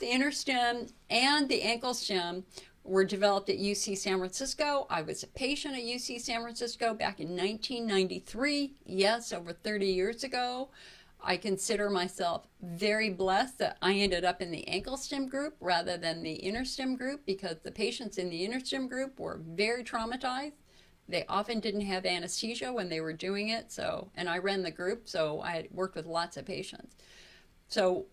InterStim and the ankle stim were developed at UC San Francisco. I was a patient at UC San Francisco back in 1993. Yes, over 30 years ago. I consider myself very blessed that I ended up in the ankle stim group rather than the InterStim group, because the patients in the InterStim group were very traumatized They often didn't have anesthesia when they were doing it. So, and I ran the group, so I worked with lots of patients. So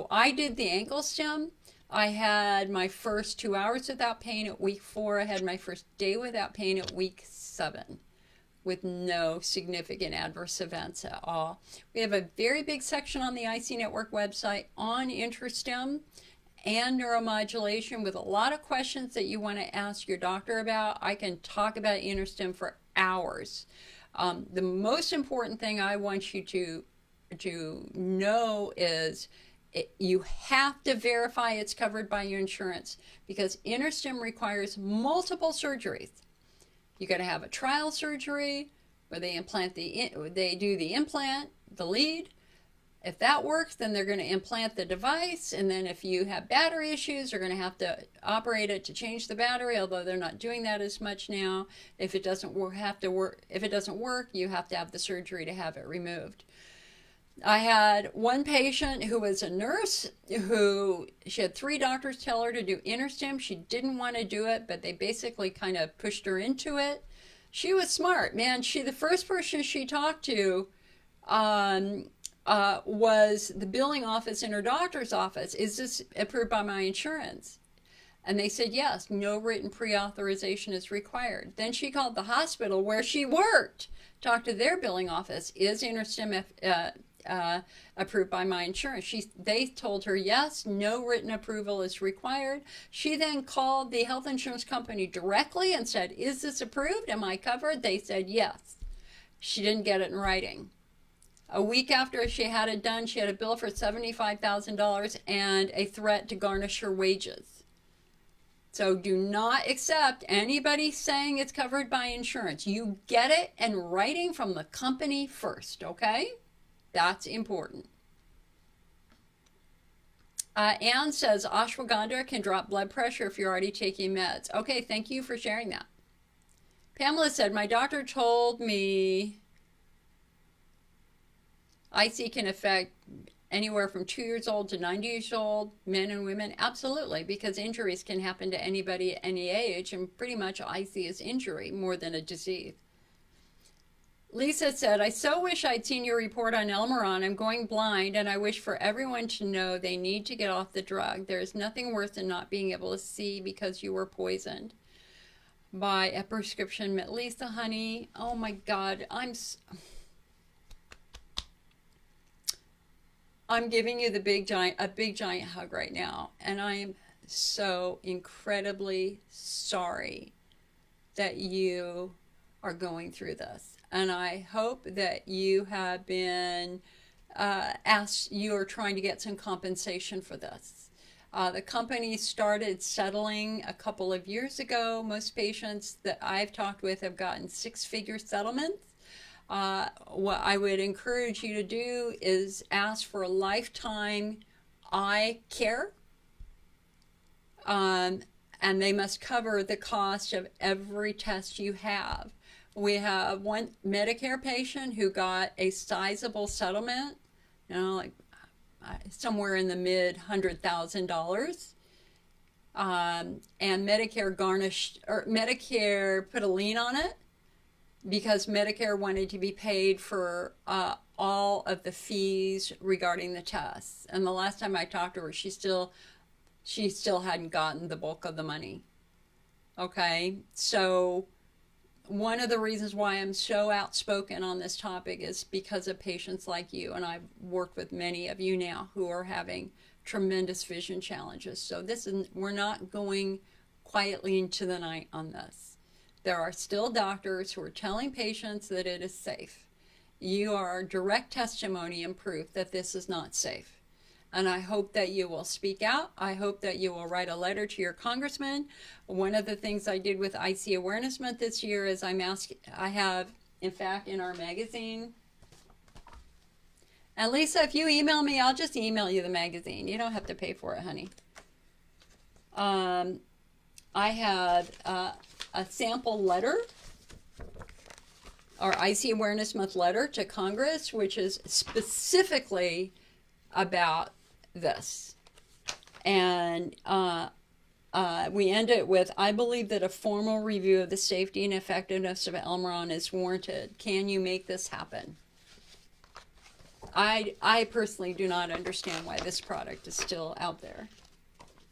I did the ankle stem. I had my first 2 hours without pain at week 4. I had my first day without pain at week 7 with no significant adverse events at all. We have a very big section on the IC Network website on InterStim and neuromodulation with a lot of questions that you want to ask your doctor about. I can talk about InterStim for hours. The most important thing I want you to know is you have to verify it's covered by your insurance, because InterStim requires multiple surgeries. You got to have a trial surgery where they do the implant, the lead. If that works, then they're going to implant the device, and then if you have battery issues, they're going to have to operate it to change the battery, although they're not doing that as much now. If it doesn't work, you have to have the surgery to have it removed. I had one patient who was a nurse who she had 3 doctors tell her to do InterStim. She didn't want to do it, but they basically kind of pushed her into it. She was smart, man. The first person she talked to was the billing office in her doctor's office. Is this approved by my insurance? And they said yes, no written pre-authorization is required. Then she called the hospital where she worked, talked to their billing office. Is InterStim approved by my insurance? They told her yes, no written approval is required. She then called the health insurance company directly and said, is this approved? Am I covered? They said yes. She didn't get it in writing. A week after she had it done, she had a bill for $75,000 and a threat to garnish her wages. So do not accept anybody saying it's covered by insurance. You get it in writing from the company first, okay? That's important. Anne says ashwagandha can drop blood pressure if you're already taking meds. Okay, thank you for sharing that. Pamela said, my doctor told me IC can affect anywhere from 2 years old to 90 years old, men and women. Absolutely, because injuries can happen to anybody at any age, and pretty much IC is injury more than a disease. Lisa said, I so wish I'd seen your report on Elmeron. I'm going blind, and I wish for everyone to know they need to get off the drug. There is nothing worse than not being able to see because you were poisoned by a prescription. Lisa, honey, oh my God, I'm giving you a big giant hug right now, and I am so incredibly sorry that you are going through this. And I hope that you have been you are trying to get some compensation for this. The company started settling a couple of years ago. Most patients that I've talked with have gotten 6-figure settlements. What I would encourage you to do is ask for a lifetime eye care. And they must cover the cost of every test you have. We have one Medicare patient who got a sizable settlement, like somewhere in the mid $100,000. And Medicare put a lien on it because Medicare wanted to be paid for all of the fees regarding the tests. And the last time I talked to her, she still hadn't gotten the bulk of the money. Okay, so one of the reasons why I'm so outspoken on this topic is because of patients like you, and I've worked with many of you now who are having tremendous vision challenges. So we're not going quietly into the night on this. There are still doctors who are telling patients that it is safe. You are direct testimony and proof that this is not safe. And I hope that you will speak out. I hope that you will write a letter to your congressman. One of the things I did with IC Awareness Month this year is I have, in fact, in our magazine. And Lisa, if you email me, I'll just email you the magazine. You don't have to pay for it, honey. I had a sample letter, our IC Awareness Month letter to Congress, which is specifically about this. And We end it with, I believe that a formal review of the safety and effectiveness of Elmeron is warranted. Can you make this happen? I personally do not understand why this product is still out there.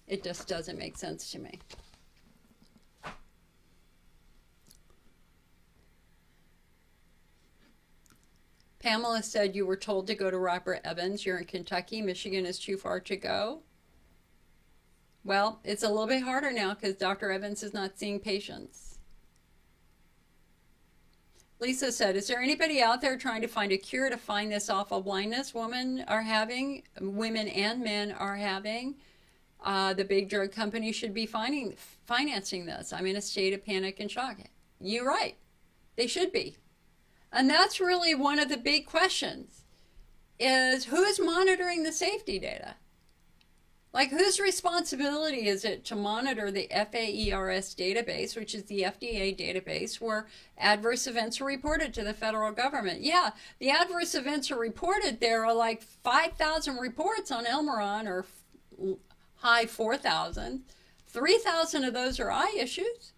It just doesn't make sense to me. Pamela said you were told to go to Robert Evans. You're in Kentucky. Michigan is too far to go. Well, it's a little bit harder now because Dr. Evans is not seeing patients. Lisa said, is there anybody out there trying to find a cure to find this awful blindness women and men are having? The big drug companies should be financing this. I'm in a state of panic and shock. You're right. They should be. And that's really one of the big questions, is who's monitoring the safety data? Like, whose responsibility is it to monitor the FAERS database, which is the FDA database where adverse events are reported to the federal government? Yeah, the adverse events are reported. There are like 5,000 reports on Elmeron, or high 4,000. 3,000 of those are eye issues,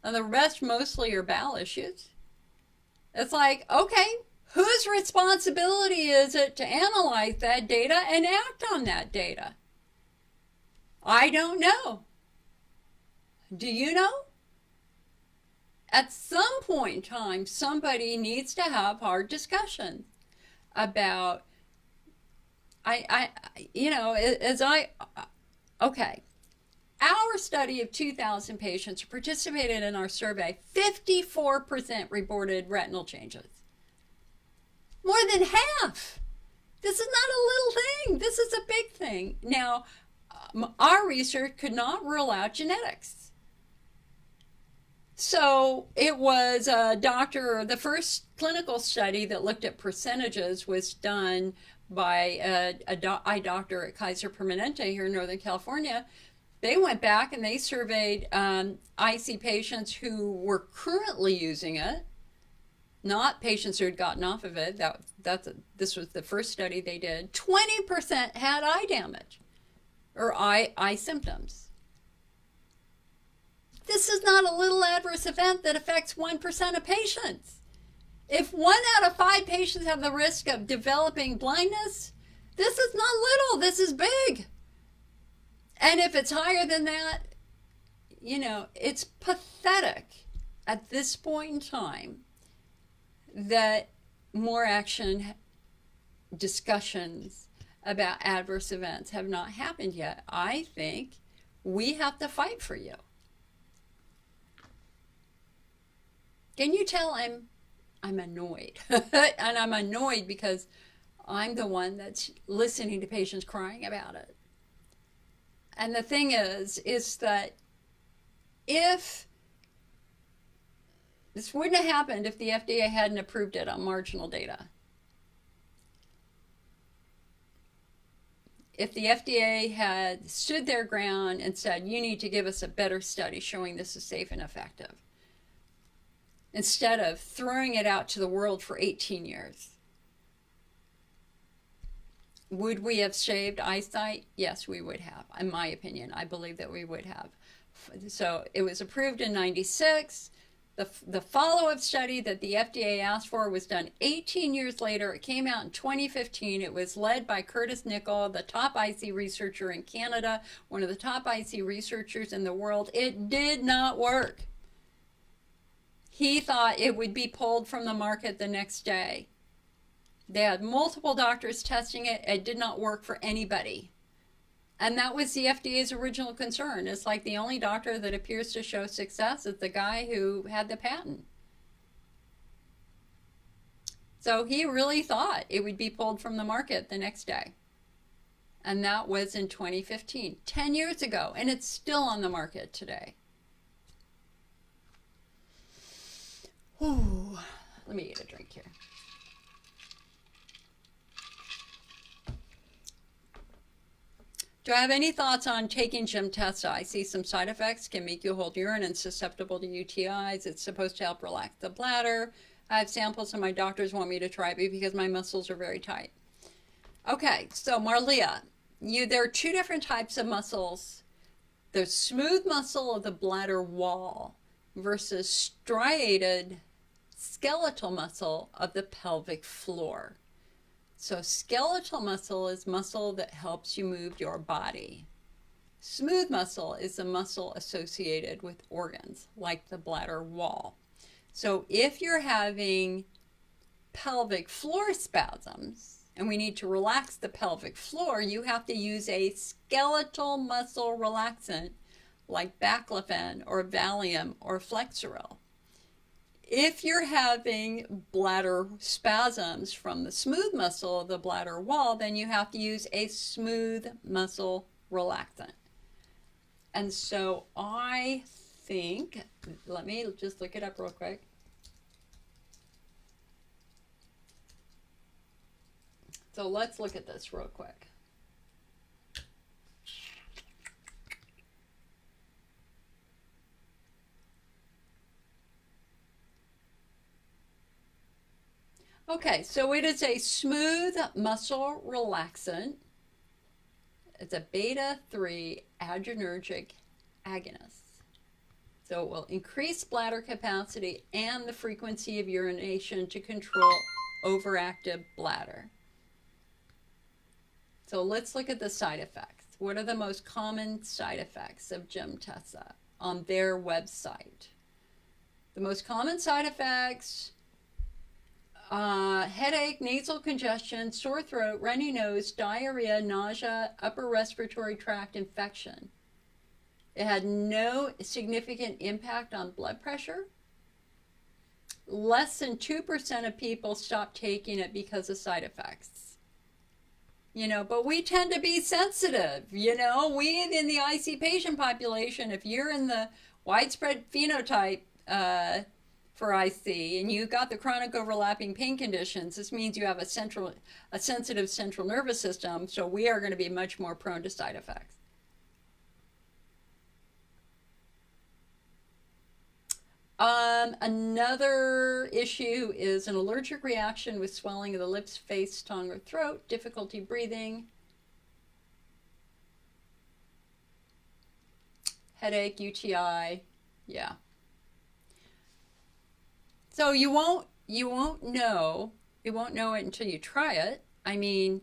and the rest mostly are bowel issues. It's like, okay, whose responsibility is it to analyze that data and act on that data? I don't know. Do you know? At some point in time, somebody needs to have hard discussions about, okay. Our study of 2,000 patients who participated in our survey, 54% reported retinal changes. More than half. This is not a little thing. This is a big thing. Now, our research could not rule out genetics. So it was the first clinical study that looked at percentages was done by an eye doctor at Kaiser Permanente here in Northern California. They went back and they surveyed IC patients who were currently using it, not patients who had gotten off of it. This was the first study they did. 20% had eye damage or eye symptoms. This is not a little adverse event that affects 1% of patients. If 1 out of 5 patients have the risk of developing blindness, this is not little, this is big. And if it's higher than that, it's pathetic at this point in time that more action discussions about adverse events have not happened yet. I think we have to fight for you. Can you tell I'm annoyed? And I'm annoyed because I'm the one that's listening to patients crying about it. And the thing is that if this wouldn't have happened if the FDA hadn't approved it on marginal data. If the FDA had stood their ground and said, you need to give us a better study showing this is safe and effective, instead of throwing it out to the world for 18 years. Would we have saved eyesight? Yes, we would have. In my opinion, I believe that we would have. So it was approved in 96. The follow-up study that the FDA asked for was done 18 years later. It came out in 2015. It was led by Curtis Nichol, the top IC researcher in Canada, one of the top IC researchers in the world. It did not work. He thought it would be pulled from the market the next day. They had multiple doctors testing it. It did not work for anybody. And that was the FDA's original concern. It's like the only doctor that appears to show success is the guy who had the patent. So he really thought it would be pulled from the market the next day. And that was in 2015, 10 years ago, and it's still on the market today. Ooh, let me get a drink here. Do I have any thoughts on taking Gemtesa? I see some side effects, can make you hold urine and susceptible to UTIs. It's supposed to help relax the bladder. I have samples and my doctors want me to try it because my muscles are very tight. Okay, so Marlia, there are 2 different types of muscles the smooth muscle of the bladder wall versus striated skeletal muscle of the pelvic floor. So skeletal muscle is muscle that helps you move your body. Smooth muscle is the muscle associated with organs, like the bladder wall. So if you're having pelvic floor spasms, and we need to relax the pelvic floor, you have to use a skeletal muscle relaxant like baclofen or Valium or Flexeril. If you're having bladder spasms from the smooth muscle of the bladder wall, then you have to use a smooth muscle relaxant. And so I think, let me just look it up real quick. So let's look at this real quick. Okay, so it is a smooth muscle relaxant. It's a beta-3 adrenergic agonist. So it will increase bladder capacity and the frequency of urination to control overactive bladder. So let's look at the side effects. What are the most common side effects of Gemtesa on their website? The most common side effects: headache, nasal congestion, sore throat, runny nose, diarrhea, nausea, upper respiratory tract infection. It had no significant impact on blood pressure. Less than 2% of people stopped taking it because of side effects. You know, but we tend to be sensitive. You know, we in the IC patient population, if you're in the widespread phenotype for IC and you got the chronic overlapping pain conditions, this means you have a sensitive central nervous system, so we are going to be much more prone to side effects. Another issue is an allergic reaction with swelling of the lips, face, tongue, or throat, difficulty breathing, headache, UTI, yeah. So you won't know it until you try it. I mean,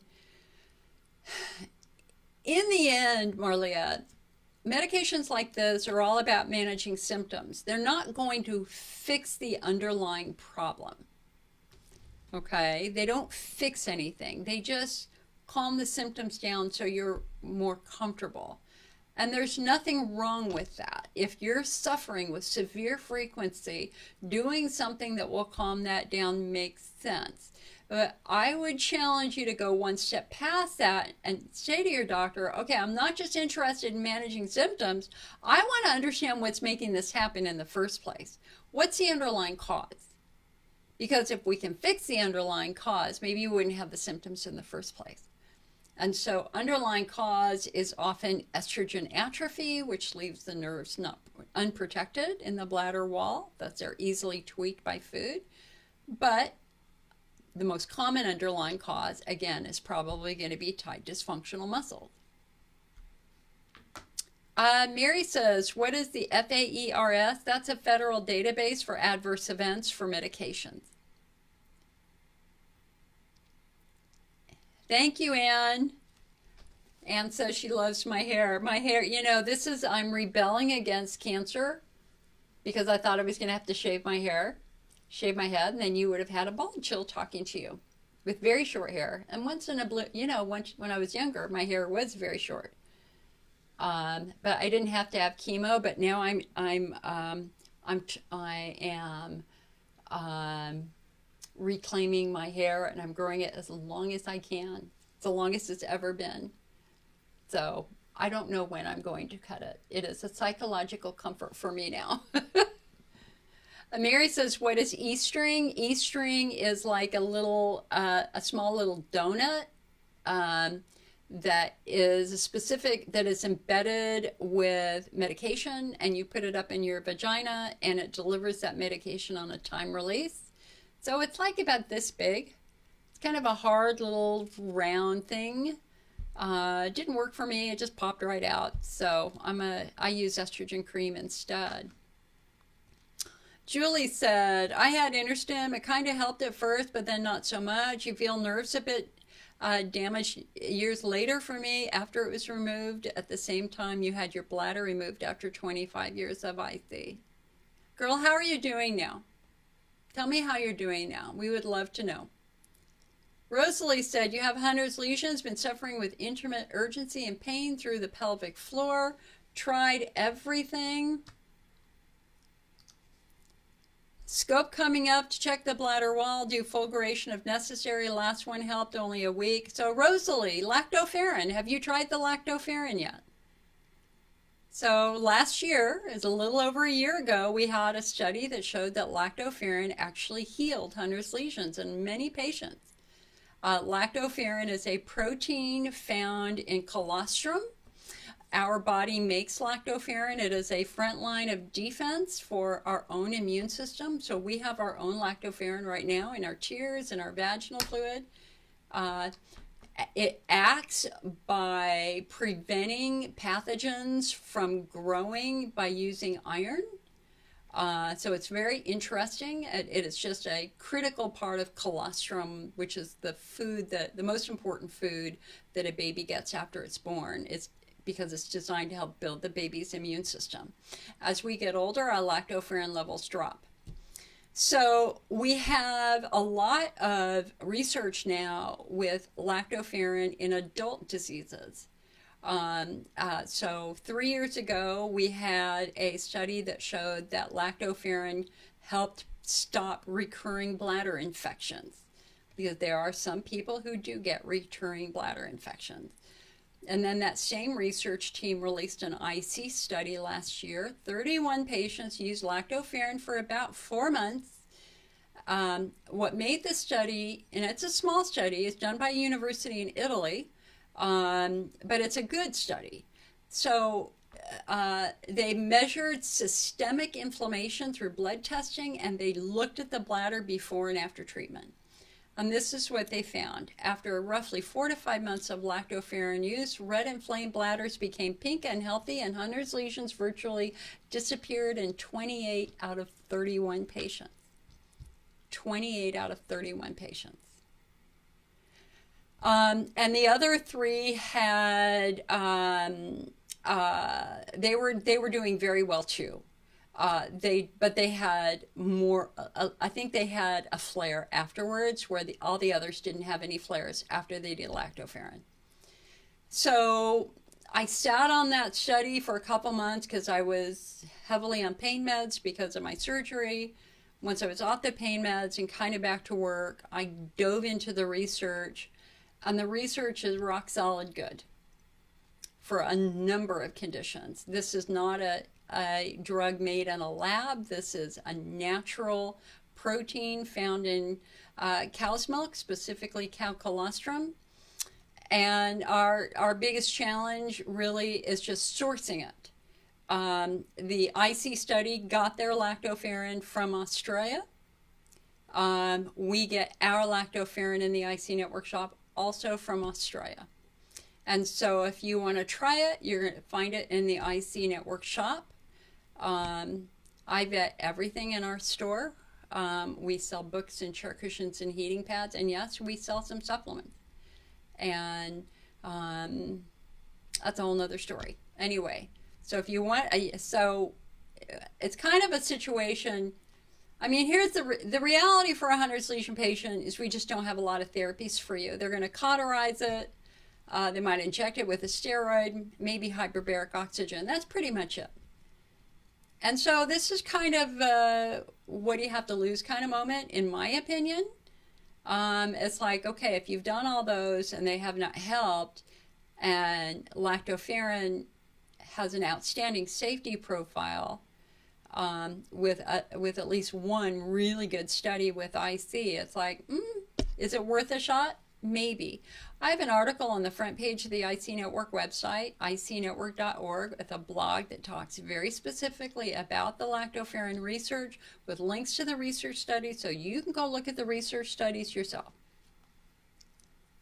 in the end, Marliette, medications like this are all about managing symptoms. They're not going to fix the underlying problem. Okay? They don't fix anything. They just calm the symptoms down so you're more comfortable. And there's nothing wrong with that. If you're suffering with severe frequency, doing something that will calm that down makes sense. But I would challenge you to go one step past that and say to your doctor, okay, I'm not just interested in managing symptoms. I want to understand what's making this happen in the first place. What's the underlying cause? Because if we can fix the underlying cause, maybe you wouldn't have the symptoms in the first place. And so underlying cause is often estrogen atrophy, which leaves the nerves not unprotected in the bladder wall. They're easily tweaked by food. But the most common underlying cause, again, is probably going to be tight dysfunctional muscle. Mary says, what is the FAERS? That's a federal database for adverse events for medications. Thank you, Anne. Anne says she loves my hair. My hair, you know, I'm rebelling against cancer because I thought I was going to have to shave my hair. Shave my head, and then you would have had a bald chill talking to you with very short hair. And once in a blue, you know, when I was younger, my hair was very short. But I didn't have to have chemo. But now I am reclaiming my hair, and I'm growing it as long as I can. It's the longest it's ever been. So I don't know when I'm going to cut it. It is a psychological comfort for me now. Mary says, what is E-string? E-string is like a small little donut that is embedded with medication, and you put it up in your vagina and it delivers that medication on a time release. So it's like about this big. It's kind of a hard little round thing It didn't work for me. It just popped right out. So I use estrogen cream instead. Julie said, I had InterStim. It kind of helped at first, but then not so much. You feel nerves a bit damaged years later for me after it was removed. At the same time, you had your bladder removed after 25 years of IC. Girl, how are you doing now? Tell me how you're doing now. We would love to know. Rosalie said, you have Hunter's lesions, been suffering with intermittent urgency and pain through the pelvic floor. Tried everything. Scope coming up to check the bladder wall, do fulguration if necessary. Last one helped only a week. So Rosalie, lactoferrin. Have you tried the lactoferrin yet? So last year, is a little over a year ago, we had a study that showed that lactoferrin actually healed Hunter's lesions in many patients. Lactoferrin is a protein found in colostrum. Our body makes lactoferrin. It is a front line of defense for our own immune system. So we have our own lactoferrin right now in our tears and our vaginal fluid. It acts by preventing pathogens from growing by using iron. So it's very interesting. It is just a critical part of colostrum, which is the food the most important food that a baby gets after it's born. It's because it's designed to help build the baby's immune system. As we get older, our lactoferrin levels drop. So we have a lot of research now with lactoferrin in adult diseases. So 3 years ago, we had a study that showed that lactoferrin helped stop recurring bladder infections, because there are some people who do get recurring bladder infections. And then that same research team released an IC study last year. 31 patients used lactoferrin for about 4 months. What made this study, and it's a small study, it's done by a university in Italy, but it's a good study. So they measured systemic inflammation through blood testing, and they looked at the bladder before and after treatment. And this is what they found. After roughly 4 to 5 months of lactoferrin use, red inflamed bladders became pink and healthy, and Hunter's lesions virtually disappeared in 28 out of 31 patients. 28 out of 31 patients. And the other 3 had, they were doing very well too. But they had more, I think they had a flare afterwards, where all the others didn't have any flares after they did lactoferrin. So I sat on that study for a couple months because I was heavily on pain meds because of my surgery. Once I was off the pain meds and kind of back to work, I dove into the research, and the research is rock solid good for a number of conditions. This is not a drug made in a lab. This is a natural protein found in cow's milk, specifically cow colostrum. And our biggest challenge really is just sourcing it. The IC study got their lactoferrin from Australia. We get our lactoferrin in the IC Network shop also from Australia. And so if you want to try it, you're going to find it in the IC Network shop. I vet everything in our store. We sell books and chair cushions and heating pads, and yes, we sell some supplements. And that's a whole nother story. Anyway, so if you want, so it's kind of a situation. I mean, here's the reality for a Hunter's lesion patient is we just don't have a lot of therapies for you. They're going to cauterize it. They might inject it with a steroid, maybe hyperbaric oxygen. That's pretty much it. And so this is kind of what do you have to lose kind of moment, in my opinion. It's like, okay, if you've done all those and they have not helped, and lactoferrin has an outstanding safety profile, with at least one really good study with IC, it's like, is it worth a shot? Maybe. I have an article on the front page of the IC Network website, icnetwork.org, with a blog that talks very specifically about the lactoferrin research with links to the research studies, so you can go look at the research studies yourself.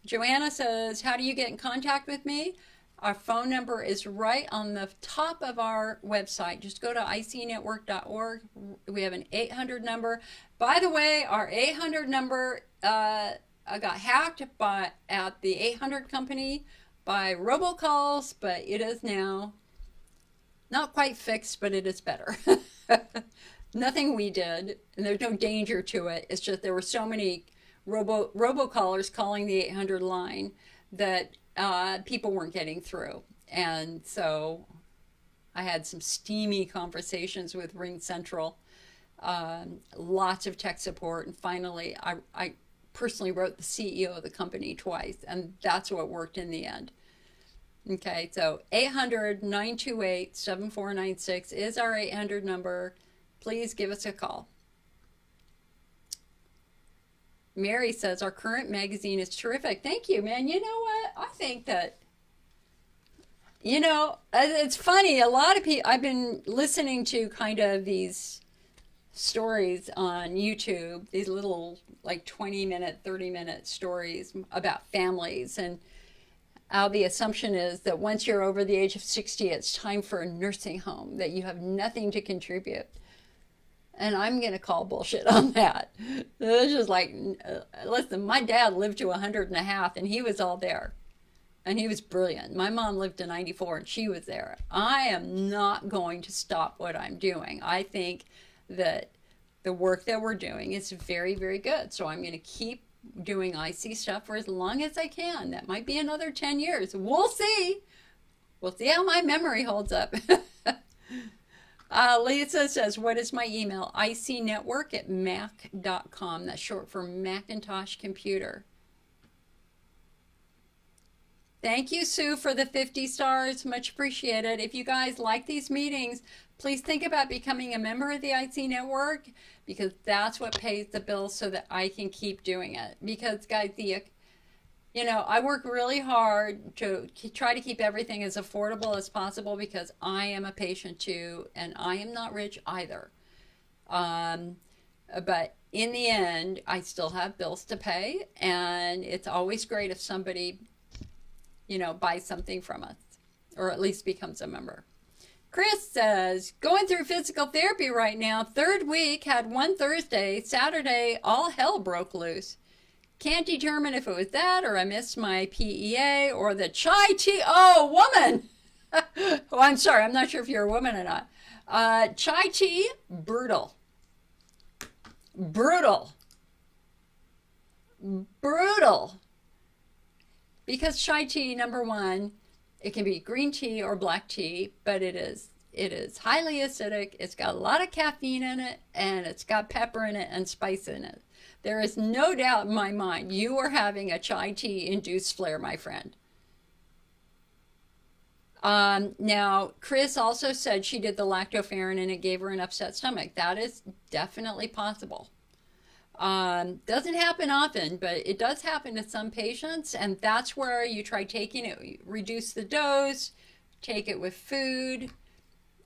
Joanna says, how do you get in contact with me? Our phone number is right on the top of our website. Just go to icnetwork.org. We have an 800 number. By the way, our 800 number got hacked at the 800 company by robocalls, but it is now not quite fixed, but it is better. Nothing we did, and there's no danger to it. It's just there were so many robocallers calling the 800 line that people weren't getting through. And so I had some steamy conversations with Ring Central, lots of tech support, and finally I personally wrote the CEO of the company twice, and that's what worked in the end. Okay, so 800-928-7496 is our 800 number. Please give us a call. Mary says, our current magazine is terrific. Thank you, man. You know what? I think that, it's funny. A lot of people, I've been listening to kind of these stories on YouTube, these little like 20-minute, 30-minute stories about families, and how the assumption is that once you're over the age of 60, it's time for a nursing home, that you have nothing to contribute. And I'm going to call bullshit on that. It's just like, listen, my dad lived to 100 and a half, and he was all there. And he was brilliant. My mom lived to 94, and she was there. I am not going to stop what I'm doing. I think that the work that we're doing is very, very good. So I'm going to keep doing IC stuff for as long as I can. That might be another 10 years. We'll see. We'll see how my memory holds up. Lisa says, what is my email? icnetwork@mac.com. That's short for Macintosh Computer. Thank you, Sue, for the 50 stars. Much appreciated. If you guys like these meetings, please think about becoming a member of the IC Network, because that's what pays the bills so that I can keep doing it. Because, guys, I work really hard to try to keep everything as affordable as possible, because I am a patient too, and I am not rich either. But in the end, I still have bills to pay, and it's always great if somebody, buys something from us, or at least becomes a member. Chris says, going through physical therapy right now, 3rd week, had one Thursday, Saturday, all hell broke loose. Can't determine if it was that, or I missed my PEA, or the chai tea. Oh, woman! Oh, I'm sorry. I'm not sure if you're a woman or not. Chai tea, brutal. Brutal. Brutal. Because chai tea, number one, it can be green tea or black tea, but it is highly acidic. It's got a lot of caffeine in it, and it's got pepper in it and spice in it. There is no doubt in my mind you are having a chai tea induced flare, my friend. Now, Chris also said she did the lactoferrin and it gave her an upset stomach. That is definitely possible. Doesn't happen often, but it does happen to some patients, and that's where you try taking it, reduce the dose, take it with food,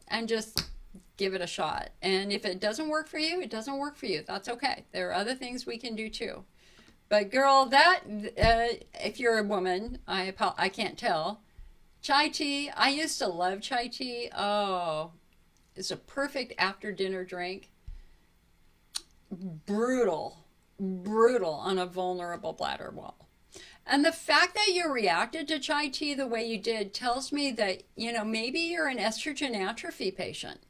and just give it a shot. And if it doesn't work for you, it doesn't work for you. That's okay. There are other things we can do too. But girl, if you're a woman, I can't tell. Chai tea, I used to love chai tea. Oh, it's a perfect after dinner drink. Brutal on a vulnerable bladder wall. And the fact that you reacted to chai tea the way you did tells me that, maybe you're an estrogen atrophy patient.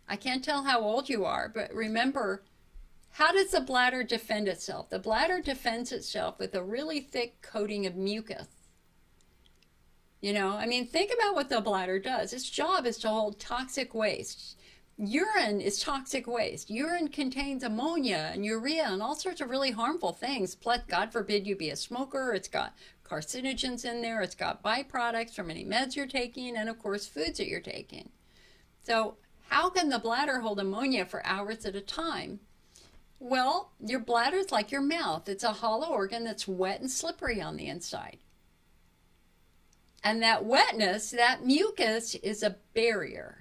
I can't tell how old you are, but remember, how does the bladder defend itself? The bladder defends itself with a really thick coating of mucus. Think about what the bladder does. Its job is to hold toxic waste. Urine is toxic waste. Urine contains ammonia and urea and all sorts of really harmful things. Plus, God forbid you be a smoker. It's got carcinogens in there. It's got byproducts from any meds you're taking, and of course, foods that you're taking. So how can the bladder hold ammonia for hours at a time? Well, your bladder is like your mouth. It's a hollow organ that's wet and slippery on the inside. And that wetness, that mucus, is a barrier.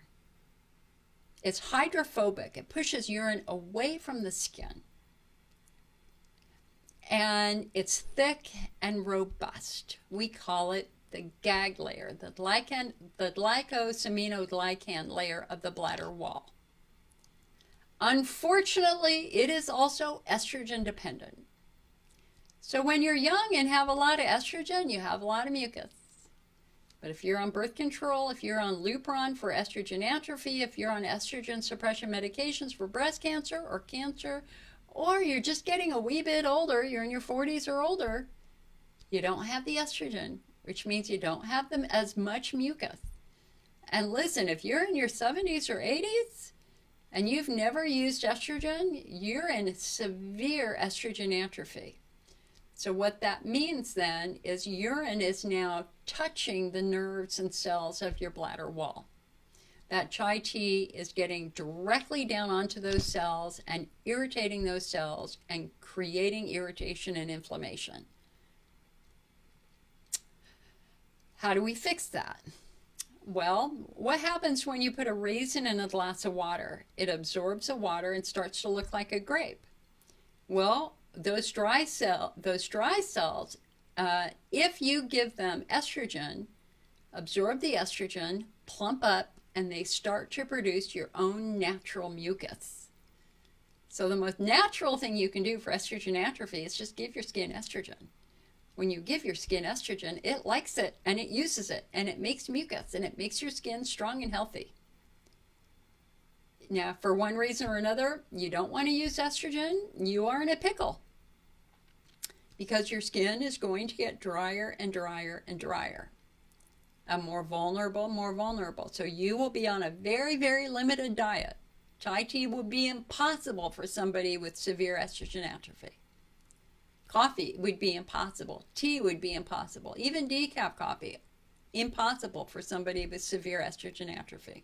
It's hydrophobic. It pushes urine away from the skin. and it's thick and robust. We call it the gag layer, the glycosaminoglycan layer of the bladder wall. Unfortunately, it is also estrogen dependent. So when you're young and have a lot of estrogen, you have a lot of mucus. But if you're on birth control, if you're on Lupron for estrogen atrophy, if you're on estrogen suppression medications for breast cancer, or you're just getting a wee bit older, you're in your 40s or older, you don't have the estrogen, which means you don't have them as much mucus. And listen, if you're in your 70s or 80s and you've never used estrogen, you're in severe estrogen atrophy. So what that means then is urine is now touching the nerves and cells of your bladder wall. That chai tea is getting directly down onto those cells and irritating those cells and creating irritation and inflammation. How do we fix that? Well, what happens when you put a raisin in a glass of water? It absorbs the water and starts to look like a grape. Well, those dry cells, if you give them estrogen, absorb the estrogen, plump up, and they start to produce your own natural mucus. So the most natural thing you can do for estrogen atrophy is just give your skin estrogen. When you give your skin estrogen, it likes it and it uses it and it makes mucus and it makes your skin strong and healthy. Now, for one reason or another, you don't want to use estrogen, you are in a pickle. Because your skin is going to get drier and drier and drier. And more vulnerable. So you will be on a very, very limited diet. Chai tea will be impossible for somebody with severe estrogen atrophy. Coffee would be impossible. Tea would be impossible. Even decaf coffee, impossible for somebody with severe estrogen atrophy.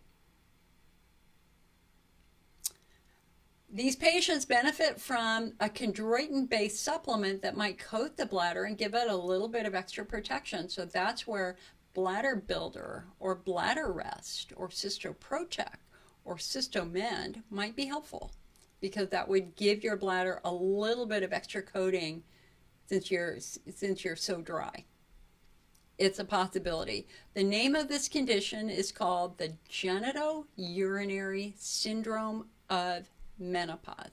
These patients benefit from a chondroitin-based supplement that might coat the bladder and give it a little bit of extra protection. So that's where Bladder Builder or Bladder Rest or Cystoprotect or Cystomend might be helpful, because that would give your bladder a little bit of extra coating since you're so dry. It's a possibility. The name of this condition is called the genitourinary syndrome of menopause.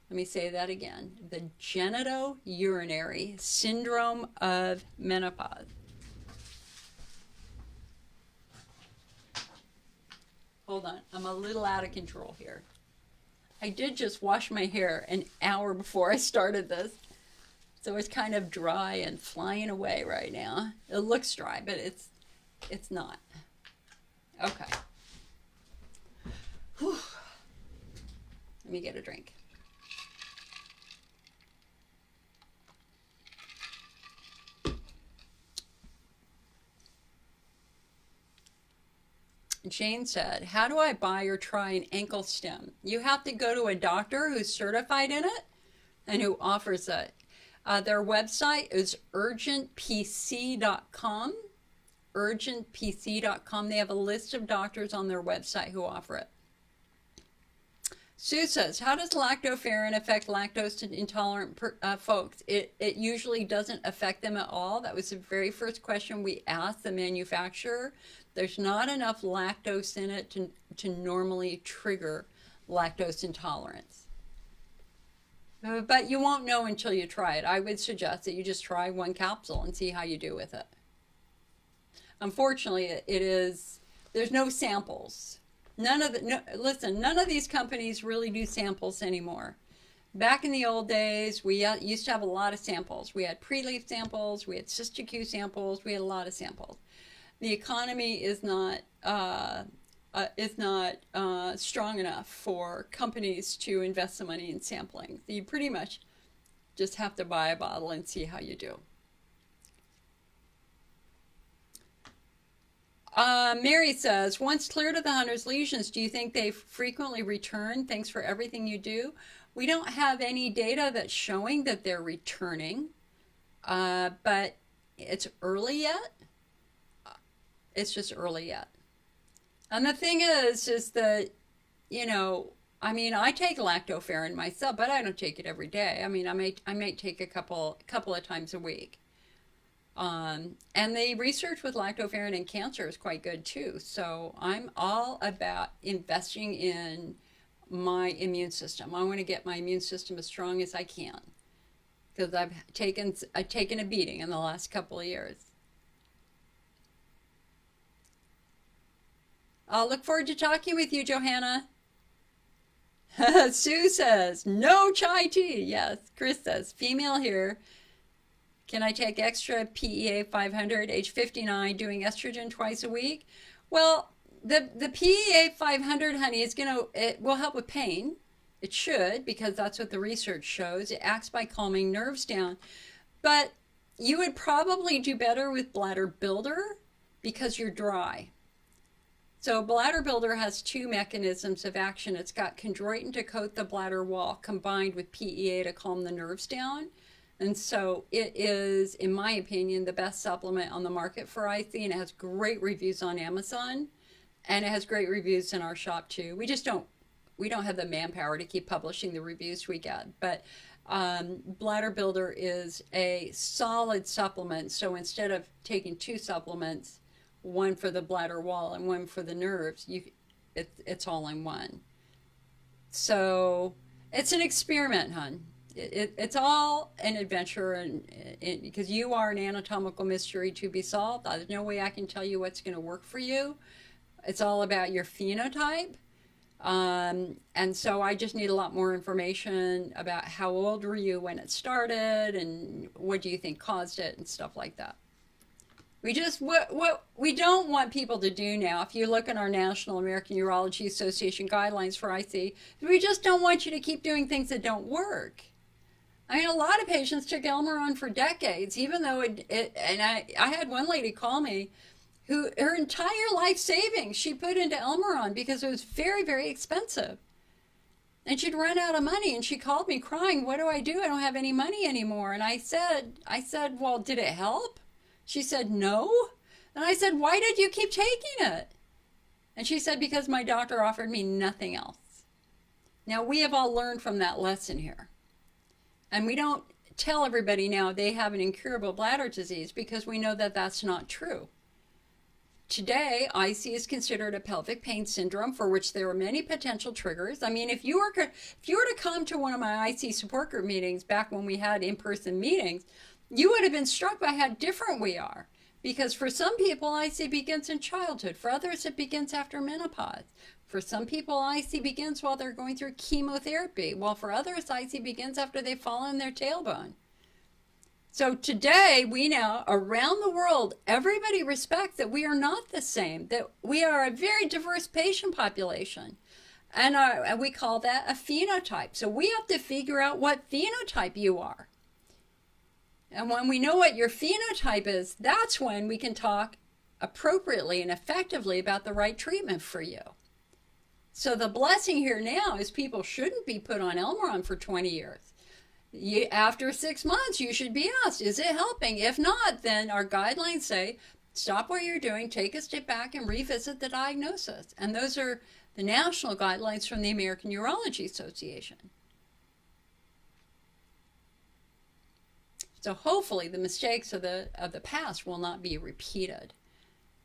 Let me say that again. The genitourinary syndrome of menopause. Hold on, I'm a little out of control here. I did just wash my hair an hour before I started this, so it's kind of dry and flying away right now. It looks dry, but it's not. Okay. Whew. Let me get a drink. Jane said, how do I buy or try an ankle stem? You have to go to a doctor who's certified in it and who offers it. Their website is urgentpc.com. Urgentpc.com. They have a list of doctors on their website who offer it. Sue says, how does lactoferrin affect lactose intolerant folks? It usually doesn't affect them at all. That was the very first question we asked the manufacturer. There's not enough lactose in it to normally trigger lactose intolerance. But you won't know until you try it. I would suggest that you just try one capsule and see how you do with it. Unfortunately, there's no samples. None of these companies really do samples anymore. Back in the old days, we used to have a lot of samples. We had pre-leaf samples, we had Cyst-Q samples, we had a lot of samples. The economy is not strong enough for companies to invest the money in sampling. So you pretty much just have to buy a bottle and see how you do. Mary says, once cleared of the Hunter's lesions, do you think they frequently return? Thanks for everything you do. We don't have any data that's showing that they're returning, but it's early yet. It's just early yet. And the thing is that, I mean, I take lactoferrin myself, but I don't take it every day. I mean, I may take a couple of times a week. And the research with lactoferrin in cancer is quite good too. So I'm all about investing in my immune system. I want to get my immune system as strong as I can because I've taken a beating in the last couple of years. I'll look forward to talking with you, Johanna. Sue says, no chai tea. Yes. Chris says, female here. Can I take extra PEA 500, age 59, doing estrogen twice a week? Well, the PEA 500, honey, it will help with pain. It should, because that's what the research shows. It acts by calming nerves down. But you would probably do better with bladder builder because you're dry. So bladder builder has two mechanisms of action. It's got chondroitin to coat the bladder wall combined with PEA to calm the nerves down. And so it is, in my opinion, the best supplement on the market for IC, and it has great reviews on Amazon, and it has great reviews in our shop too. We don't have the manpower to keep publishing the reviews we get, but Bladder Builder is a solid supplement. So instead of taking two supplements, one for the bladder wall and one for the nerves, it's all in one. So it's an experiment, hon. It's all an adventure, and because you are an anatomical mystery to be solved. There's no way I can tell you what's going to work for you. It's all about your phenotype. And so I just need a lot more information about how old were you when it started and what do you think caused it and stuff like that. What we don't want people to do now, if you look at our National American Urology Association guidelines for IC, we just don't want you to keep doing things that don't work. I mean, a lot of patients took Elmeron for decades, even though and I had one lady call me who her entire life savings she put into Elmeron because it was very, very expensive. And she'd run out of money, and she called me crying, what do? I don't have any money anymore. And I said, well, did it help? She said, no. And I said, why did you keep taking it? And she said, because my doctor offered me nothing else. Now, we have all learned from that lesson here. And we don't tell everybody now they have an incurable bladder disease because we know that that's not true. Today, IC is considered a pelvic pain syndrome for which there are many potential triggers. I mean, if you were to come to one of my IC support group meetings back when we had in-person meetings, you would have been struck by how different we are. Because for some people, IC begins in childhood. For others, it begins after menopause. For some people, IC begins while they're going through chemotherapy, while for others, IC begins after they've fallen their tailbone. So today, we now, around the world, everybody respects that we are not the same, that we are a very diverse patient population. And we call that a phenotype. So we have to figure out what phenotype you are. And when we know what your phenotype is, that's when we can talk appropriately and effectively about the right treatment for you. So the blessing here now is people shouldn't be put on Elmeron for 20 years. After 6 months, you should be asked, is it helping? If not, then our guidelines say, stop what you're doing, take a step back, and revisit the diagnosis. And those are the national guidelines from the American Urology Association. So hopefully the mistakes of the past will not be repeated.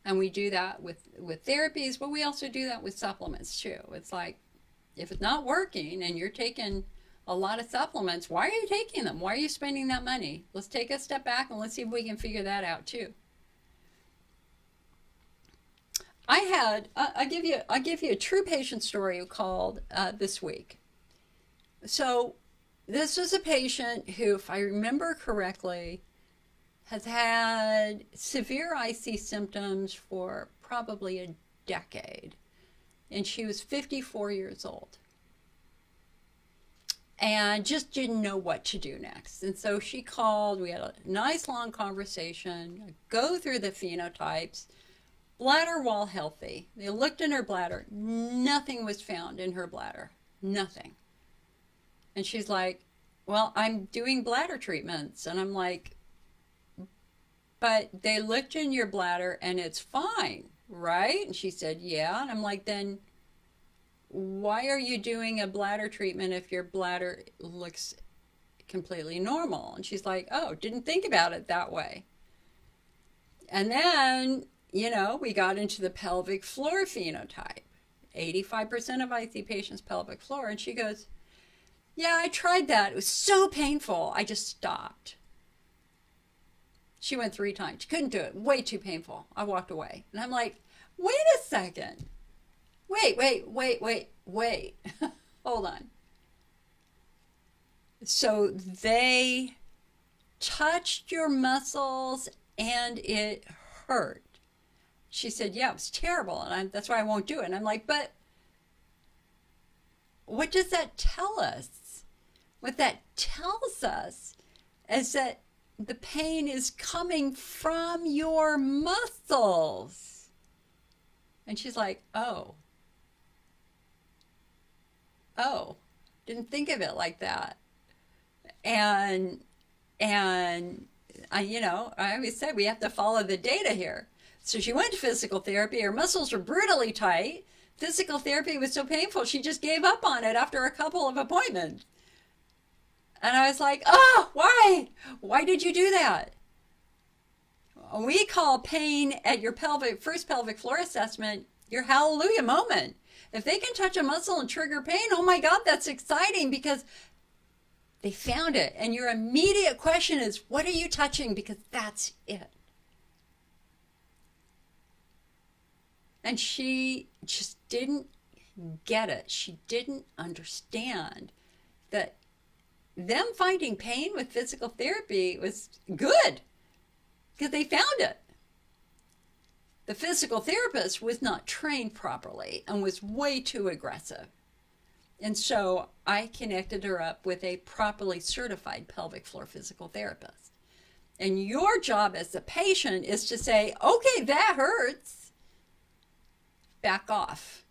And we do that with therapies, but we also do that with supplements too. It's like, if it's not working and you're taking a lot of supplements, why are you taking them? Why are you spending that money? Let's take a step back and let's see if we can figure that out too. I'll give you a true patient story called this week. So this is a patient who, if I remember correctly, has had severe IC symptoms for probably a decade. And she was 54 years old. And just didn't know what to do next. And so she called, we had a nice long conversation, go through the phenotypes, bladder wall healthy. They looked in her bladder, nothing was found in her bladder, nothing. And she's like, well, I'm doing bladder treatments. And I'm like, but they looked in your bladder and it's fine, right? And she said, yeah. And I'm like, then why are you doing a bladder treatment if your bladder looks completely normal? And she's like, oh, didn't think about it that way. And then, we got into the pelvic floor phenotype. 85% of IC patients pelvic floor. And she goes, yeah, I tried that. It was so painful. I just stopped. She went 3 times. She couldn't do it. Way too painful. I walked away. And I'm like, wait a second. Wait. Hold on. So they touched your muscles and it hurt. She said, yeah, it was terrible. And that's why I won't do it. And I'm like, but what does that tell us? What that tells us is that the pain is coming from your muscles. And she's like, oh, didn't think of it like that. And I always say we have to follow the data here. So she went to physical therapy. Her muscles were brutally tight. Physical therapy was so painful, she just gave up on it after a couple of appointments. And I was like, oh, why? Why did you do that? We call pain at your first pelvic floor assessment your hallelujah moment. If they can touch a muscle and trigger pain, oh my God, that's exciting because they found it. And your immediate question is, what are you touching? Because that's it. And she just didn't get it. She didn't understand that them finding pain with physical therapy was good because they found it. The physical therapist was not trained properly and was way too aggressive. And so I connected her up with a properly certified pelvic floor physical therapist. And your job as the patient is to say, okay, that hurts. Back off.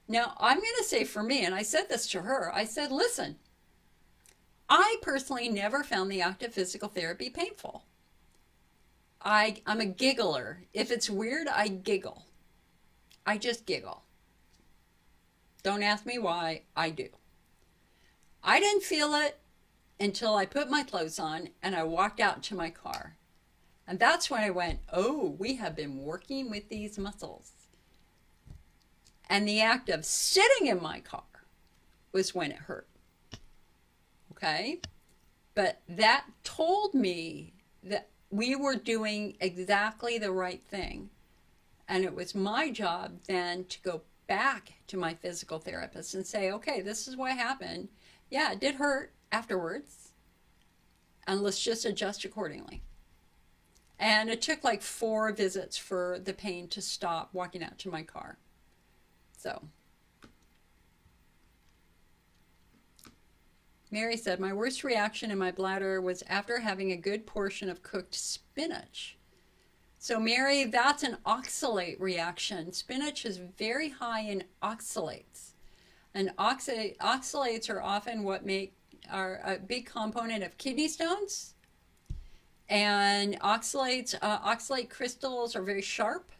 Now, I'm going to say for me, and I said this to her, I said, listen, I personally never found the active physical therapy painful. I'm a giggler. If it's weird, I giggle. I just giggle. Don't ask me why, I do. I didn't feel it until I put my clothes on and I walked out to my car. And that's when I went, oh, we have been working with these muscles. And the act of sitting in my car was when it hurt. Okay? But that told me that we were doing exactly the right thing. And it was my job then to go back to my physical therapist and say, okay, this is what happened. Yeah, it did hurt afterwards. And let's just adjust accordingly. And it took like 4 visits for the pain to stop walking out to my car. So, Mary said, my worst reaction in my bladder was after having a good portion of cooked spinach. So, Mary, that's an oxalate reaction. Spinach is very high in oxalates. And oxalates are often what are a big component of kidney stones. And oxalate crystals are very sharp.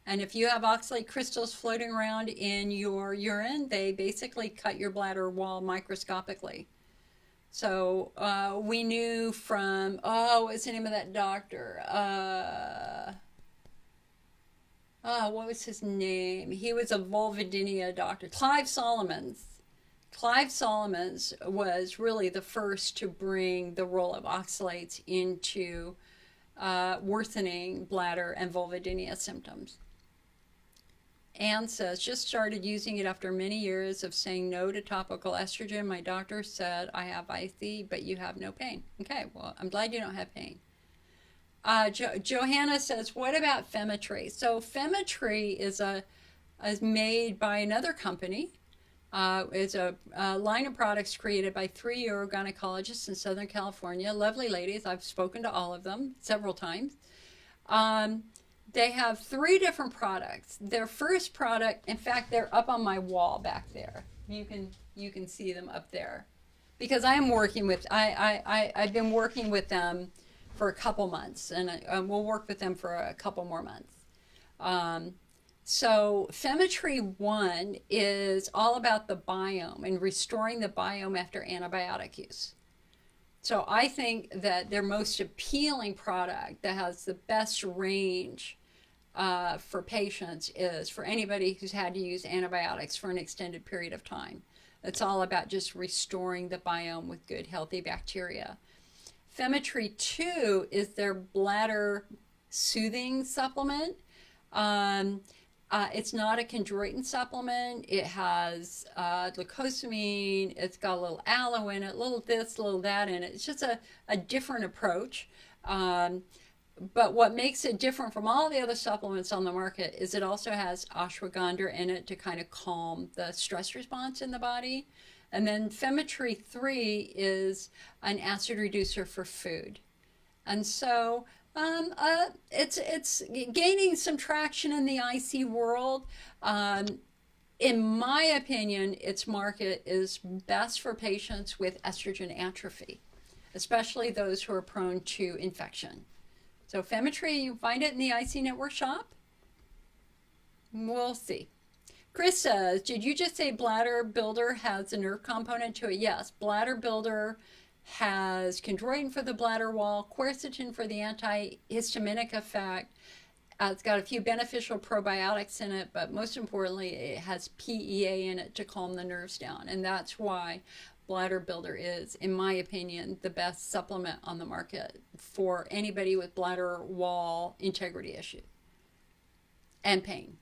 And if you have oxalate crystals floating around in your urine, they basically cut your bladder wall microscopically. So we knew from, what's the name of that doctor? What was his name? He was a vulvodynia doctor, Clive Solomons. Clive Solomons was really the first to bring the role of oxalates into worsening bladder and vulvodynia symptoms. Anne says, just started using it after many years of saying no to topical estrogen. My doctor said I have IC, but you have no pain. Okay, well, I'm glad you don't have pain. Johanna says, what about Femitry? So Femitry is made by another company. It's a line of products created by 3 urogynecologists in Southern California. Lovely ladies. I've spoken to all of them several times. They have 3 different products. Their first product, in fact, they're up on my wall back there. You can see them up there, because I am working with. I've been working with them for a couple months, and we'll work with them for a couple more months. So Femetry 1 is all about the biome and restoring the biome after antibiotic use. So I think that their most appealing product that has the best range for patients is for anybody who's had to use antibiotics for an extended period of time. It's all about just restoring the biome with good, healthy bacteria. Femetry 2 is their bladder soothing supplement. It's not a chondroitin supplement. It has glucosamine. It's got a little aloe in it, a little this, a little that in it. It's just a different approach. But what makes it different from all the other supplements on the market is it also has ashwagandha in it to kind of calm the stress response in the body. And then Femetry 3 is an acid reducer for food. And so it's gaining some traction in the IC world. In my opinion, its market is best for patients with estrogen atrophy, especially those who are prone to infection. So Femetry, you find it in the IC Network shop? We'll see. Chris says, did you just say Bladder Builder has a nerve component to it? Yes, Bladder Builder has chondroitin for the bladder wall, quercetin for the antihistaminic effect. It's got a few beneficial probiotics in it, but most importantly, it has PEA in it to calm the nerves down. And that's why Bladder Builder is, in my opinion, the best supplement on the market for anybody with bladder wall integrity issues and pain.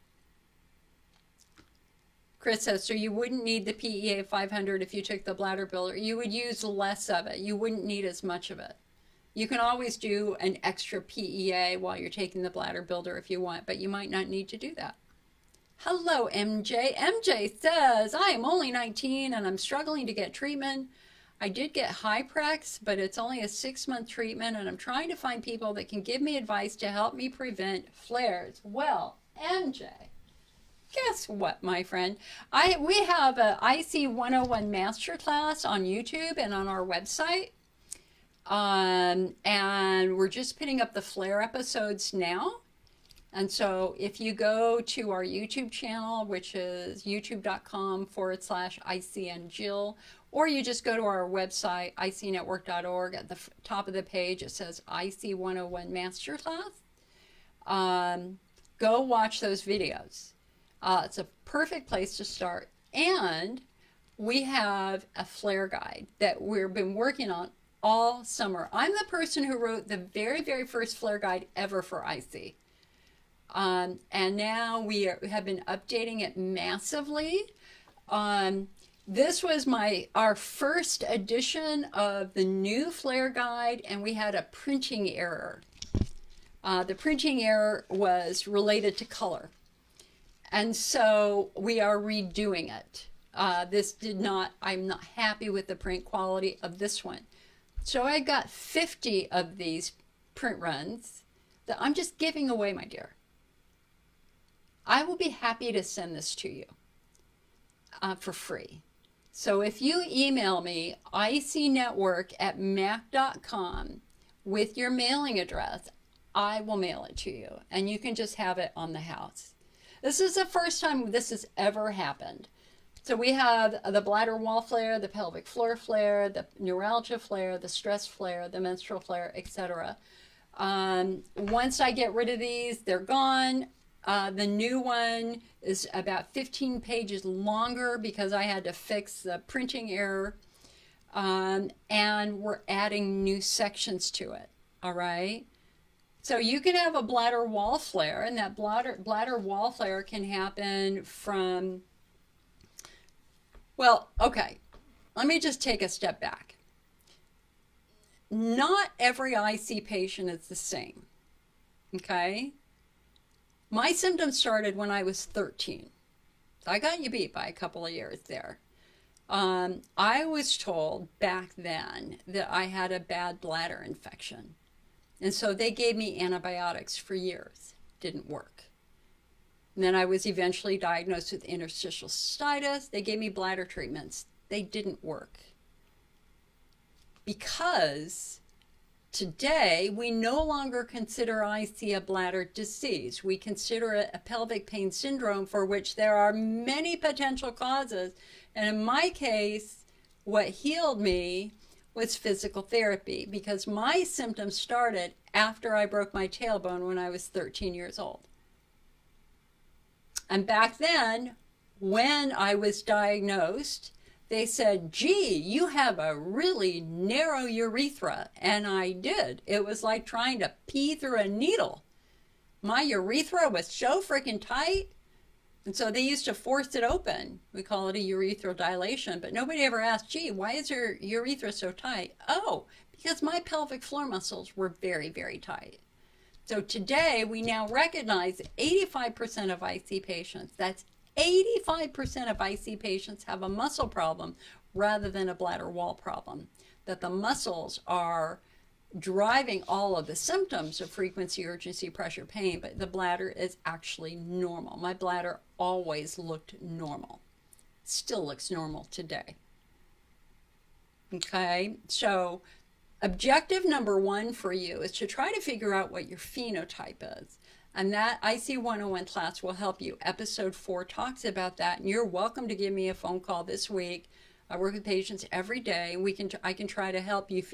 Chris says, so you wouldn't need the PEA 500 if you took the Bladder Builder. You would use less of it. You wouldn't need as much of it. You can always do an extra PEA while you're taking the Bladder Builder if you want, but you might not need to do that. Hello, MJ. MJ says, I am only 19 and I'm struggling to get treatment. I did get Hyprex, but it's only a 6-month treatment, and I'm trying to find people that can give me advice to help me prevent flares. Well, MJ, guess what, my friend? We have a IC 101 masterclass on YouTube and on our website. And we're just putting up the flare episodes now. And so if you go to our YouTube channel, which is youtube.com/ICNJill, or you just go to our website, icnetwork.org, at the top of the page, it says IC 101 Masterclass. Go watch those videos. It's a perfect place to start. And we have a flare guide that we've been working on all summer. I'm the person who wrote the very, very first flare guide ever for IC. And now we have been updating it massively. This was our first edition of the new flare guide, and we had a printing error. The printing error was related to color. And so we are redoing it. I'm not happy with the print quality of this one. So I got 50 of these print runs that I'm just giving away, my dear. I will be happy to send this to you for free. So if you email me, icnetwork@mac.com, with your mailing address, I will mail it to you, and you can just have it on the house. This is the first time this has ever happened. So we have the bladder wall flare, the pelvic floor flare, the neuralgia flare, the stress flare, the menstrual flare, etc. Once I get rid of these, they're gone. The new one is about 15 pages longer because I had to fix the printing error. And we're adding new sections to it. All right. So you can have a bladder wall flare, and that bladder wall flare can happen from, well, okay, let me just take a step back. Not every IC patient is the same, okay? My symptoms started when I was 13. I got you beat by a couple of years there. I was told back then that I had a bad bladder infection. And so they gave me antibiotics for years. Didn't work. And then I was eventually diagnosed with interstitial cystitis. They gave me bladder treatments. They didn't work. Because Today, we no longer consider IC a bladder disease. We consider it a pelvic pain syndrome for which there are many potential causes. And in my case, what healed me was physical therapy, because my symptoms started after I broke my tailbone when I was 13 years old. And back then, when I was diagnosed, they said, gee, you have a really narrow urethra. And I did. It was like trying to pee through a needle. My urethra was so freaking tight. And so they used to force it open. We call it a urethral dilation. But nobody ever asked, gee, why is your urethra so tight? Oh, because my pelvic floor muscles were very, very tight. So today, we now recognize 85% of IC patients, that's 85% of IC patients, have a muscle problem rather than a bladder wall problem. That the muscles are driving all of the symptoms of frequency, urgency, pressure, pain, but the bladder is actually normal. My bladder always looked normal. Still looks normal today. Okay, so objective number one for you is to try to figure out what your phenotype is. And that IC 101 class will help you. Episode 4 talks about that. And you're welcome to give me a phone call this week. I work with patients every day. I can try to help you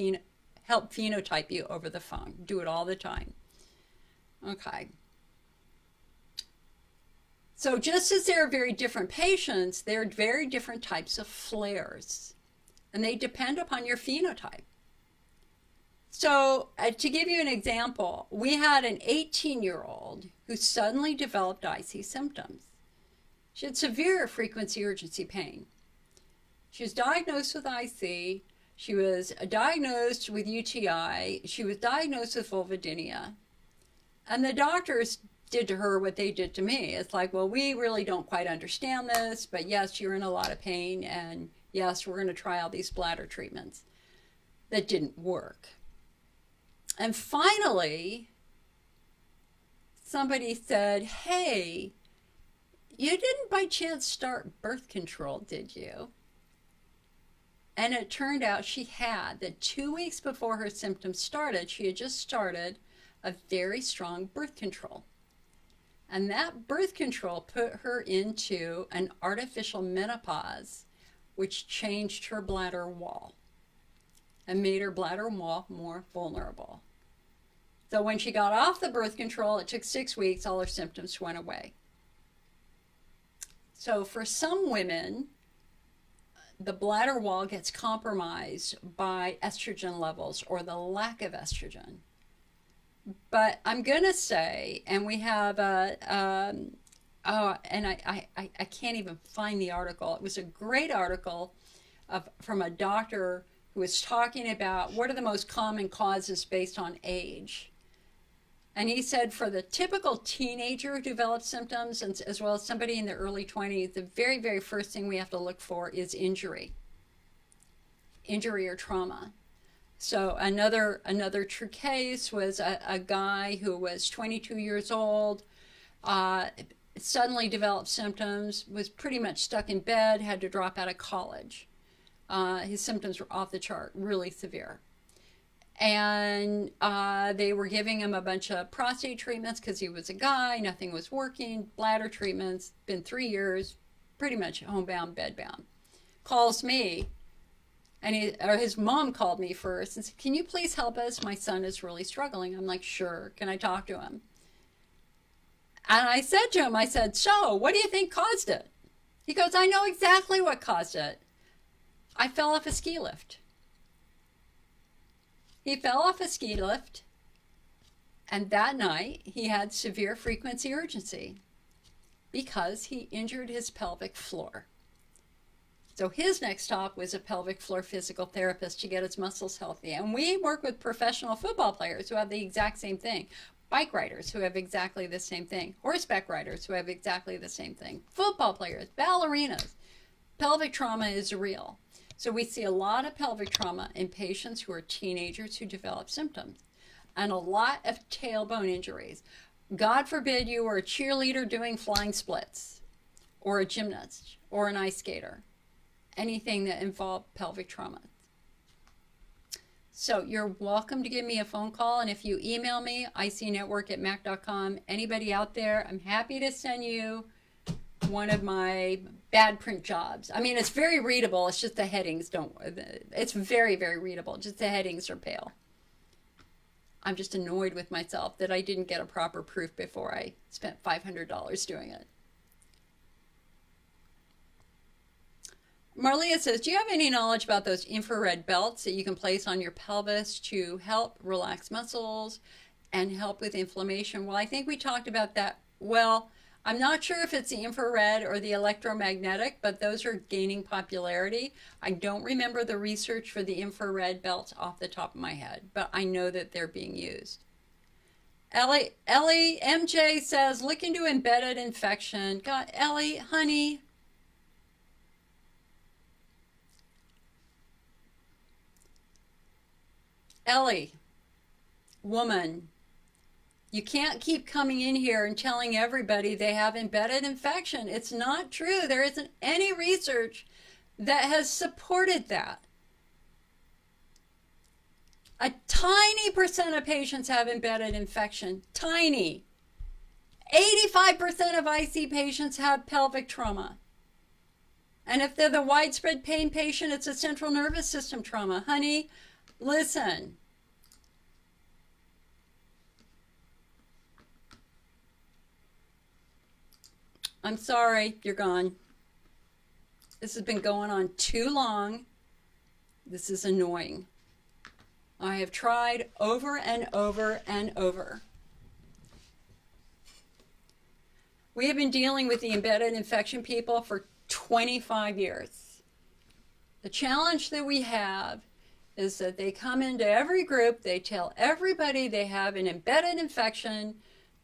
help phenotype you over the phone. Do it all the time. Okay. So just as there are very different patients, there are very different types of flares. And they depend upon your phenotype. So to give you an example, we had an 18-year-old who suddenly developed IC symptoms. She had severe frequency urgency pain. She was diagnosed with IC. She was diagnosed with UTI. She was diagnosed with vulvodynia. And the doctors did to her what they did to me. It's like, well, we really don't quite understand this, but yes, you're in a lot of pain, and yes, we're going to try all these bladder treatments. That didn't work. And finally, somebody said, hey, you didn't by chance start birth control, did you? And it turned out she had. That 2 weeks before her symptoms started, she had just started a very strong birth control. And that birth control put her into an artificial menopause, which changed her bladder wall and made her bladder wall more vulnerable. So when she got off the birth control, it took 6 weeks, all her symptoms went away. So for some women, the bladder wall gets compromised by estrogen levels or the lack of estrogen. But I'm going to say, and we have I can't even find the article. It was a great article from a doctor who was talking about what are the most common causes based on age. And he said for the typical teenager who develops symptoms, and as well as somebody in the early 20s, the very, very first thing we have to look for is injury or trauma. So another true case was a guy who was 22 years old, suddenly developed symptoms, was pretty much stuck in bed, had to drop out of college. His symptoms were off the chart, really severe. And they were giving him a bunch of prostate treatments because he was a guy, nothing was working, bladder treatments, been 3 years, pretty much homebound, bedbound. Calls me, and his mom called me first and said, can you please help us? My son is really struggling. I'm like, sure, can I talk to him? And I said to him, I said, so what do you think caused it? He goes, I know exactly what caused it. I fell off a ski lift. He fell off a ski lift, and that night he had severe frequency urgency because he injured his pelvic floor. So his next stop was a pelvic floor physical therapist to get his muscles healthy. And we work with professional football players who have the exact same thing, bike riders who have exactly the same thing, horseback riders who have exactly the same thing, football players, ballerinas. Pelvic trauma is real. So we see a lot of pelvic trauma in patients who are teenagers who develop symptoms, and a lot of tailbone injuries. God forbid you were a cheerleader doing flying splits, or a gymnast, or an ice skater. Anything that involved pelvic trauma. So you're welcome to give me a phone call. And if you email me, icnetwork@mac.com, anybody out there, I'm happy to send you one of my bad print jobs. I mean, it's very readable. It's just the headings don't, it's very, very readable. Just the headings are pale. I'm just annoyed with myself that I didn't get a proper proof before I spent $500 doing it. Marlia says, do you have any knowledge about those infrared belts that you can place on your pelvis to help relax muscles and help with inflammation? Well, I think we talked about that. Well, I'm not sure if it's the infrared or the electromagnetic, but those are gaining popularity. I don't remember the research for the infrared belts off the top of my head, but I know that they're being used. Ellie MJ says, look into embedded infection. God, Ellie, honey. Ellie, woman, you can't keep coming in here and telling everybody they have embedded infection. It's not true. There isn't any research that has supported that. A tiny percent of patients have embedded infection. Tiny. 85% of IC patients have pelvic trauma. And if they're the widespread pain patient, it's a central nervous system trauma. Honey, listen. I'm sorry, you're gone. This has been going on too long. This is annoying. I have tried over and over and over. We have been dealing with the embedded infection people for 25 years. The challenge that we have is that they come into every group, they tell everybody they have an embedded infection,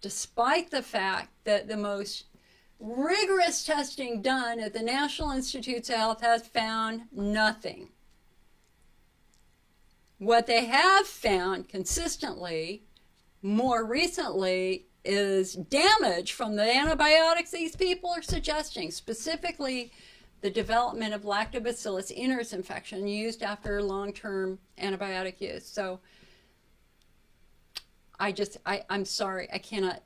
despite the fact that the most rigorous testing done at the National Institutes of Health has found nothing. What they have found consistently, more recently, is damage from the antibiotics these people are suggesting, specifically the development of lactobacillus iners infection used after long-term antibiotic use. So I'm sorry, I cannot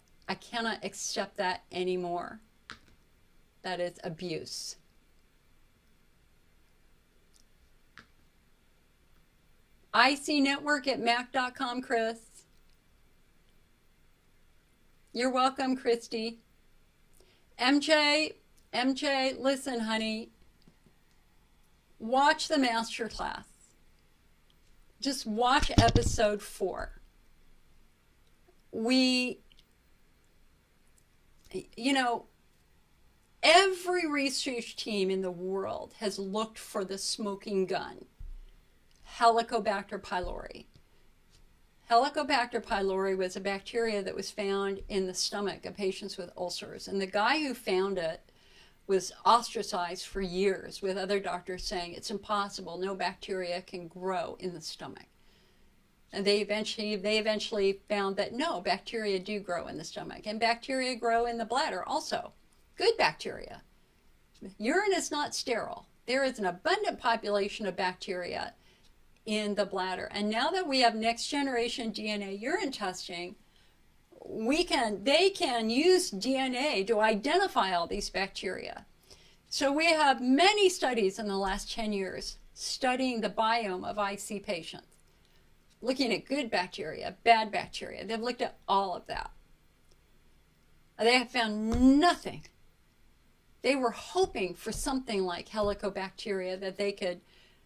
accept that anymore. That is abuse. icnetwork@mac.com, Chris. You're welcome, Christy. MJ, listen, honey. Watch the master class. Just watch episode 4. Every research team in the world has looked for the smoking gun, Helicobacter pylori. Helicobacter pylori was a bacteria that was found in the stomach of patients with ulcers. And the guy who found it was ostracized for years with other doctors saying it's impossible, no bacteria can grow in the stomach. And they eventually found that no, bacteria do grow in the stomach, and bacteria grow in the bladder also. Good bacteria. Urine is not sterile. There is an abundant population of bacteria in the bladder. And now that we have next generation DNA urine testing, they can use DNA to identify all these bacteria. So we have many studies in the last 10 years studying the biome of IC patients, looking at good bacteria, bad bacteria. They've looked at all of that. They have found nothing. They were hoping for something like Helicobacter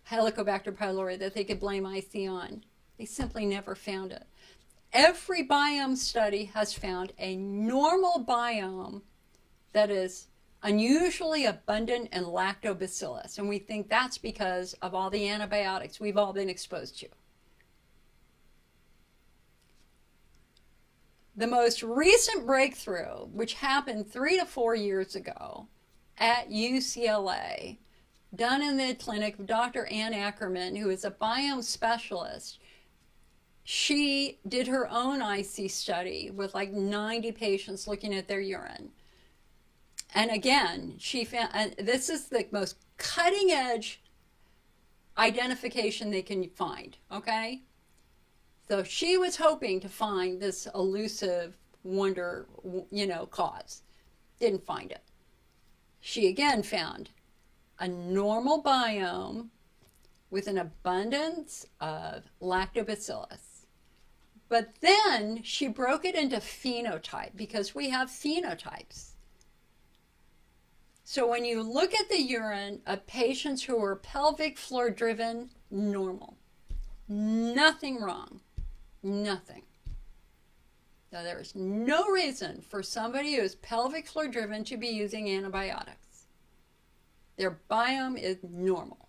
pylori that they could blame IC on. They simply never found it. Every biome study has found a normal biome that is unusually abundant in lactobacillus, and we think that's because of all the antibiotics we've all been exposed to. The most recent breakthrough, which happened 3 to 4 years ago at UCLA, done in the clinic of Dr. Ann Ackerman, who is a biome specialist. She did her own IC study with like 90 patients looking at their urine. And again, she found, and this is the most cutting edge identification they can find, okay? So she was hoping to find this elusive wonder, cause. Didn't find it. She again found a normal biome with an abundance of lactobacillus. But then she broke it into phenotype, because we have phenotypes. So when you look at the urine of patients who are pelvic floor driven, normal. Nothing wrong. Nothing. Now, there is no reason for somebody who is pelvic floor driven to be using antibiotics. Their biome is normal.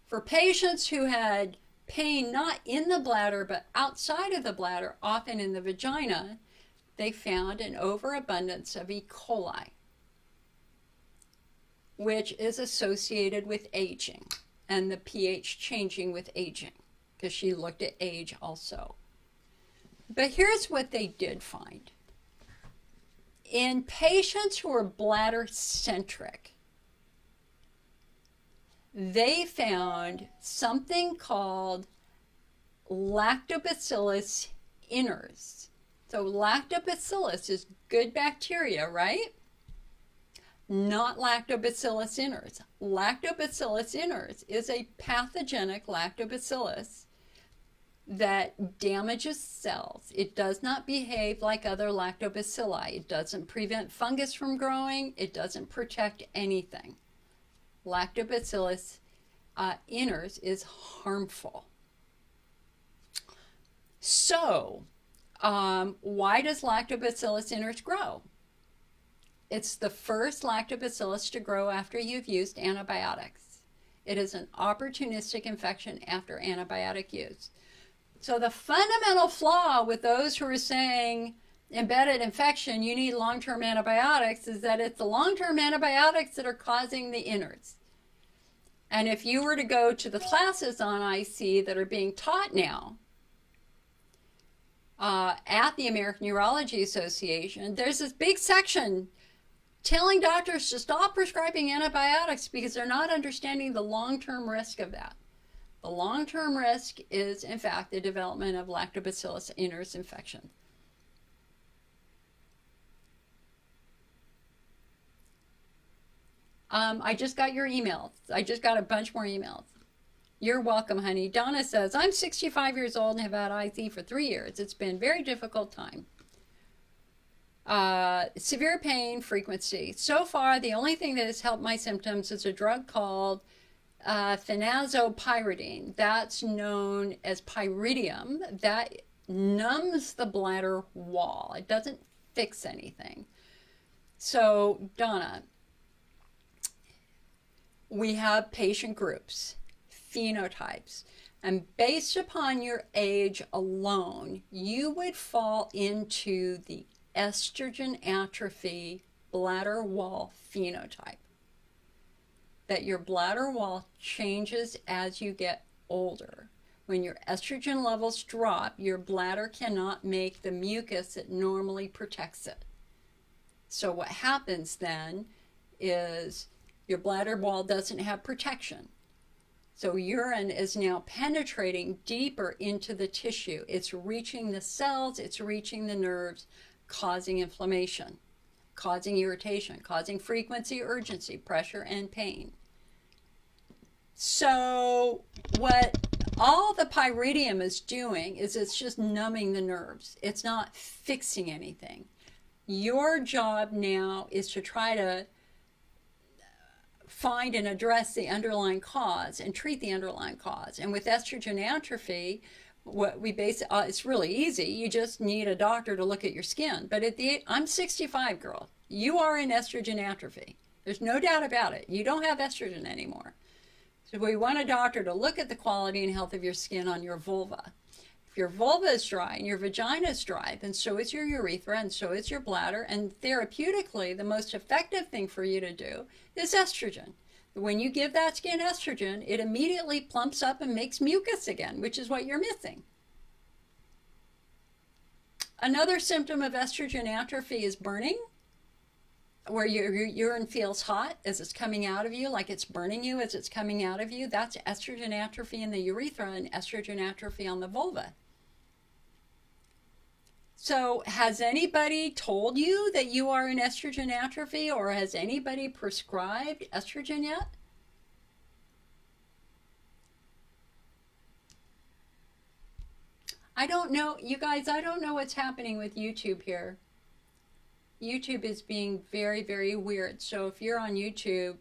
For patients who had pain not in the bladder but outside of the bladder, often in the vagina, they found an overabundance of E. coli, which is associated with aging and the pH changing with aging, because she looked at age also. But here's what they did find. In patients who are bladder centric, they found something called lactobacillus inners. So lactobacillus is good bacteria, right? Not lactobacillus inners. Lactobacillus inners is a pathogenic lactobacillus that damages cells. It does not behave like other lactobacilli. It doesn't prevent fungus from growing. It doesn't protect anything. Lactobacillus inners is harmful. So, why does lactobacillus inners grow? It's the first lactobacillus to grow after you've used antibiotics. It is an opportunistic infection after antibiotic use. So the fundamental flaw with those who are saying embedded infection, you need long-term antibiotics, is that it's the long-term antibiotics that are causing the innards. And if you were to go to the classes on IC that are being taught now at the American Urology Association, there's this big section telling doctors to stop prescribing antibiotics because they're not understanding the long-term risk of that. The long-term risk is, in fact, the development of lactobacillus inners infection. I just got your emails. I just got a bunch more emails. You're welcome, honey. Donna says, I'm 65 years old and have had IC for 3 years. It's been a very difficult time. Severe pain frequency. So far, the only thing that has helped my symptoms is a drug called phenazopyridine. That's known as pyridium. That numbs the bladder wall. It doesn't fix anything. So, Donna, we have patient groups, phenotypes, and based upon your age alone, you would fall into the estrogen atrophy bladder wall phenotype. That your bladder wall changes as you get older. When your estrogen levels drop, your bladder cannot make the mucus that normally protects it. So what happens then is your bladder wall doesn't have protection. So urine is now penetrating deeper into the tissue. It's reaching the cells, it's reaching the nerves, causing inflammation, causing irritation, causing frequency, urgency, pressure, and pain. So what all the pyridium is doing is it's just numbing the nerves. It's not fixing anything. Your job now is to try to find and address the underlying cause and treat the underlying cause. And with estrogen atrophy, what we base it's really easy. You just need a doctor to look at your skin. But I'm 65, girl. You are in estrogen atrophy. There's no doubt about it. You don't have estrogen anymore. So we want a doctor to look at the quality and health of your skin on your vulva. If your vulva is dry and your vagina is dry, then so is your urethra and so is your bladder. And therapeutically, the most effective thing for you to do is estrogen. When you give that skin estrogen, it immediately plumps up and makes mucus again, which is what you're missing. Another symptom of estrogen atrophy is burning. where your urine feels hot as it's coming out of you, like it's burning you as it's coming out of you, that's estrogen atrophy in the urethra and estrogen atrophy on the vulva. So has anybody told you that you are in estrogen atrophy, or has anybody prescribed estrogen yet? I don't know, you guys, I don't know what's happening with YouTube here. YouTube is being very, very weird. So if you're on YouTube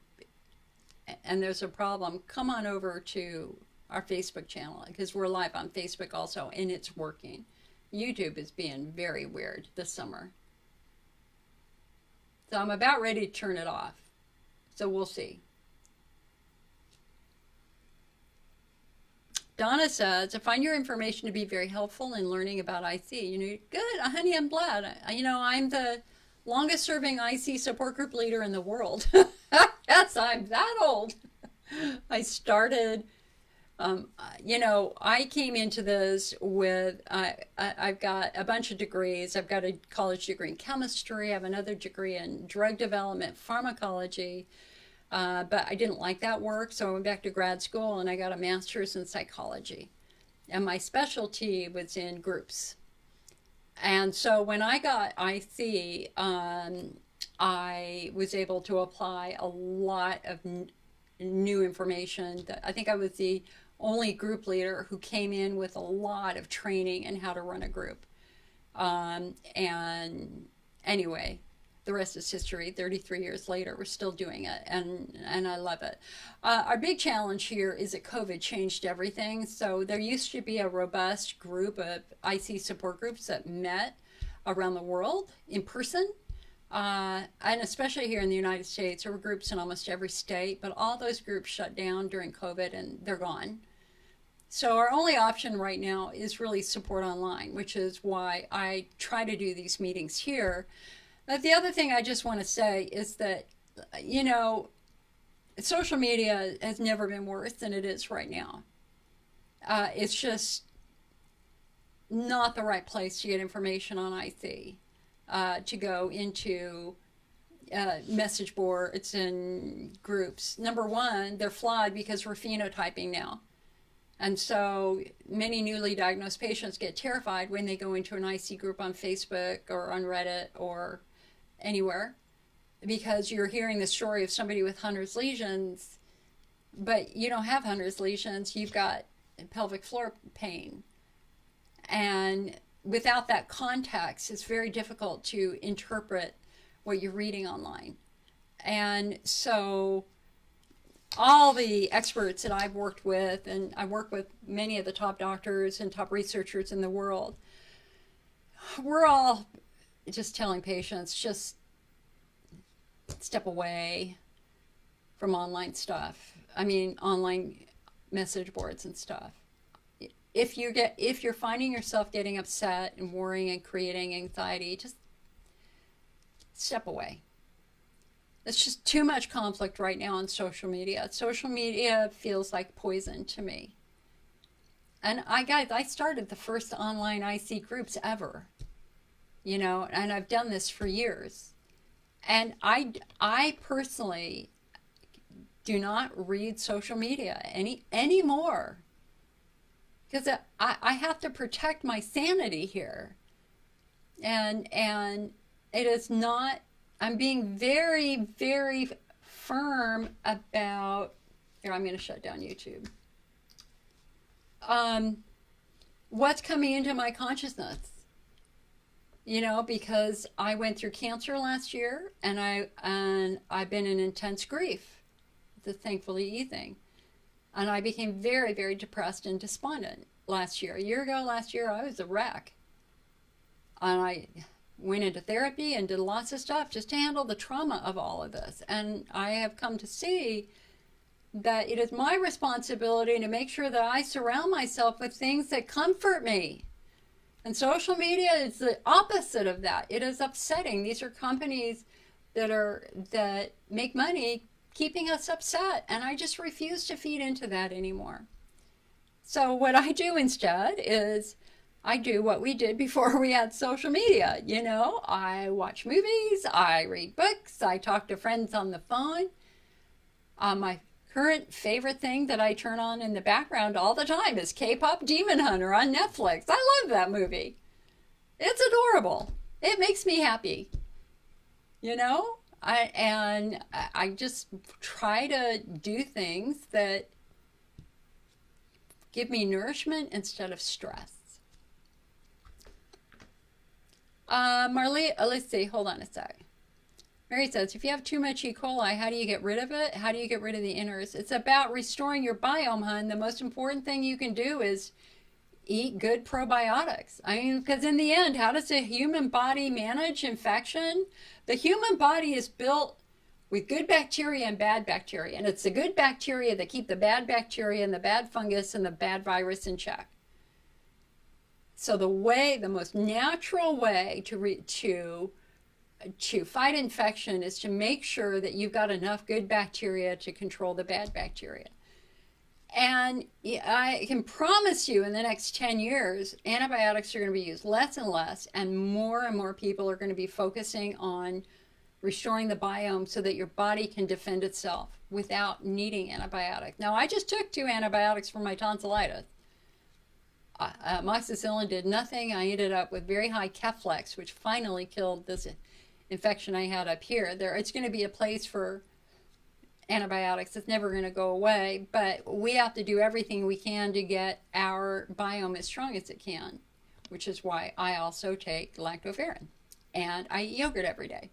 and there's a problem, come on over to our Facebook channel, because we're live on Facebook also, and it's working. YouTube is being very weird this summer. So I'm about ready to turn it off. So we'll see. Donna says, I find your information to be very helpful in learning about IC. You know, good, honey, I'm glad. You know, I'm the longest serving IC support group leader in the world. Yes, I'm that old. I started, you know, I came into this with, I've got a bunch of degrees. I've got a college degree in chemistry. I have another degree in drug development, pharmacology. But I didn't like that work, so I went back to grad school and I got a master's in psychology. And my specialty was in groups. And so when I got IC, I was able to apply a lot of new information. I think I was the only group leader who came in with a lot of training in how to run a group. And anyway, the rest is history. 33 years later, we're still doing it, and I love it. Our big challenge here is that COVID changed everything. So there used to be a robust group of IC support groups that met around the world in person. And especially here in the United States, there were groups in almost every state, but all those groups shut down during COVID and they're gone. So our only option right now is really support online, which is why I try to do these meetings here. But the other thing I just want to say is that, you know, social media has never been worse than it is right now. It's just not the right place to get information on IC, to go into message boards and groups. Number one, they're flawed because we're phenotyping now. And so many newly diagnosed patients get terrified when they go into an IC group on Facebook or on Reddit or anywhere, because you're hearing the story of somebody with Hunner's lesions, but you don't have Hunner's lesions, you've got pelvic floor pain. And without that context, it's very difficult to interpret what you're reading online. And so all the experts that I've worked with, and I work with many of the top doctors and top researchers in the world, we're all just telling patients, just step away from online stuff. I mean, online message boards and stuff. If you're finding yourself getting upset and worrying and creating anxiety, just step away. It's just too much conflict right now on social media. Social media feels like poison to me. And I started the first online IC groups ever. You know, and I've done this for years. And I personally do not read social media anymore, because I have to protect my sanity here. And it is not, I'm being very, very firm about, here, I'm going to shut down YouTube. What's coming into my consciousness? You know, because I went through cancer last year, and I've been in intense grief, the thankfully E thing. And I became very, very depressed and despondent last year. A year ago last year, I was a wreck. And I went into therapy and did lots of stuff just to handle the trauma of all of this. And I have come to see that it is my responsibility to make sure that I surround myself with things that comfort me. And social media is the opposite of that. It is upsetting. These are companies that make money keeping us upset, and I just refuse to feed into that anymore. So what I do instead is I do what we did before we had social media. You know, I watch movies, I read books, I talk to friends on the phone. My current favorite thing that I turn on in the background all the time is K-pop Demon Hunter on Netflix. I love that movie. It's adorable. It makes me happy. You know? I just try to do things that give me nourishment instead of stress. Marley, let's see, hold on a sec. Mary says, if you have too much E. coli, how do you get rid of it? How do you get rid of the inners? It's about restoring your biome, hun. The most important thing you can do is eat good probiotics. I mean, because in the end, how does the human body manage infection? The human body is built with good bacteria and bad bacteria. And it's the good bacteria that keep the bad bacteria and the bad fungus and the bad virus in check. So the most natural way to fight infection is to make sure that you've got enough good bacteria to control the bad bacteria. And I can promise you in the next 10 years, antibiotics are going to be used less and more people are going to be focusing on restoring the biome so that your body can defend itself without needing antibiotics. Now, I just took 2 antibiotics for my tonsillitis. Amoxicillin did nothing. I ended up with very high Keflex, which finally killed this infection I had up here. It's going to be a place for antibiotics. It's never going to go away, but we have to do everything we can to get our biome as strong as it can, which is why I also take lactoferrin. And I eat yogurt every day.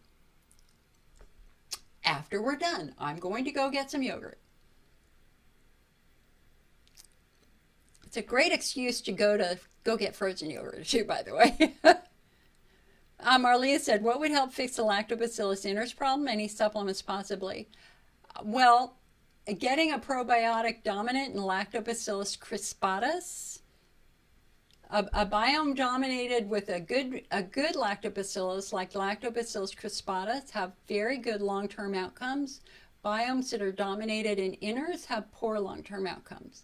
After we're done, I'm going to go get some yogurt. It's a great excuse to go get frozen yogurt too, by the way. Marlia said, what would help fix the lactobacillus inners problem? Any supplements possibly? Well, getting a probiotic dominant in lactobacillus crispatus, a biome dominated with a good lactobacillus like lactobacillus crispatus have very good long-term outcomes. Biomes that are dominated in inners have poor long-term outcomes.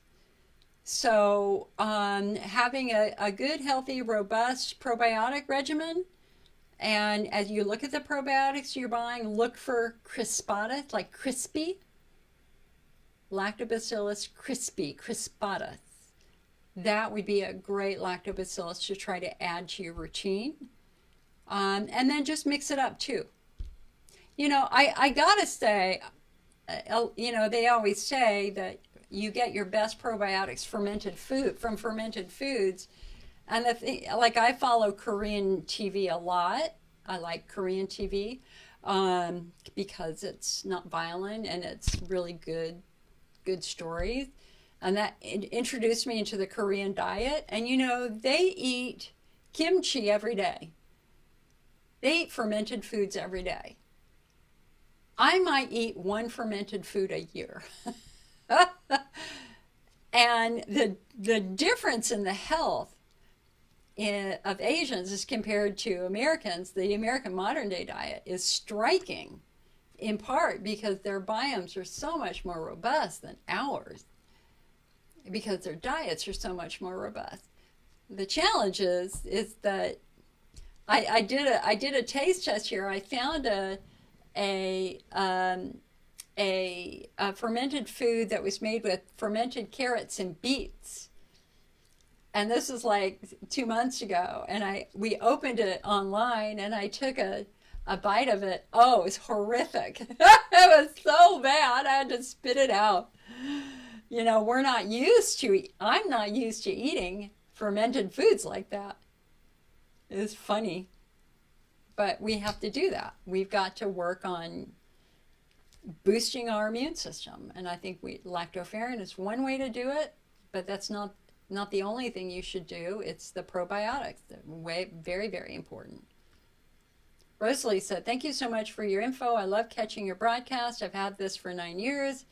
So having a good, healthy, robust probiotic regimen, and as you look at the probiotics you're buying, look for crispatus, like crispy, lactobacillus crispatus. That would be a great lactobacillus to try to add to your routine. And then just mix it up too. You know, I gotta say, you know, they always say that you get your best probiotics from fermented foods. And the thing, like, I follow Korean TV a lot. I like Korean TV because it's not violent and it's really good stories. And that introduced me into the Korean diet. And you know, they eat kimchi every day. They eat fermented foods every day. I might eat 1 fermented food a year. And the difference in the health of Asians as compared to Americans, the American modern day diet, is striking, in part because their biomes are so much more robust than ours, because their diets are so much more robust. The challenge is that I did a taste test here. I found a fermented food that was made with fermented carrots and beets. And this was like 2 months ago. And we opened it online and I took a bite of it. Oh, it was horrific. It was so bad. I had to spit it out. You know, I'm not used to eating fermented foods like that. It's funny. But we have to do that. We've got to work on boosting our immune system. And I think lactoferrin is one way to do it, but that's not the only thing you should do. It's the probiotics. Very, very important. Rosalie said, thank you so much for your info. I love catching your broadcast. I've had this for 9 years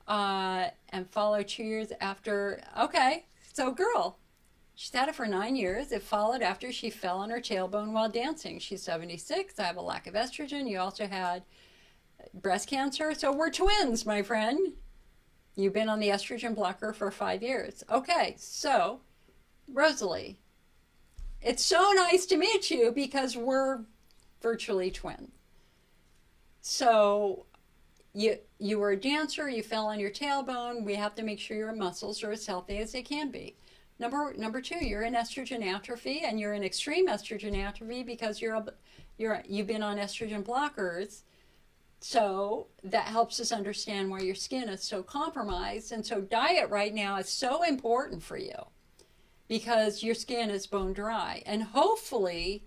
and follow 2 years after. Okay, so girl, she's had it for 9 years. It followed after she fell on her tailbone while dancing. She's 76. I have a lack of estrogen. You also had breast cancer. So we're twins, my friend. You've been on the estrogen blocker for 5 years. Okay, so Rosalie, it's so nice to meet you because we're virtually twins. So you were a dancer, you fell on your tailbone. We have to make sure your muscles are as healthy as they can be. Number two, you're in estrogen atrophy, and you're in extreme estrogen atrophy because you've been on estrogen blockers. So that helps us understand why your skin is so compromised. And so diet right now is so important for you because your skin is bone dry. And hopefully,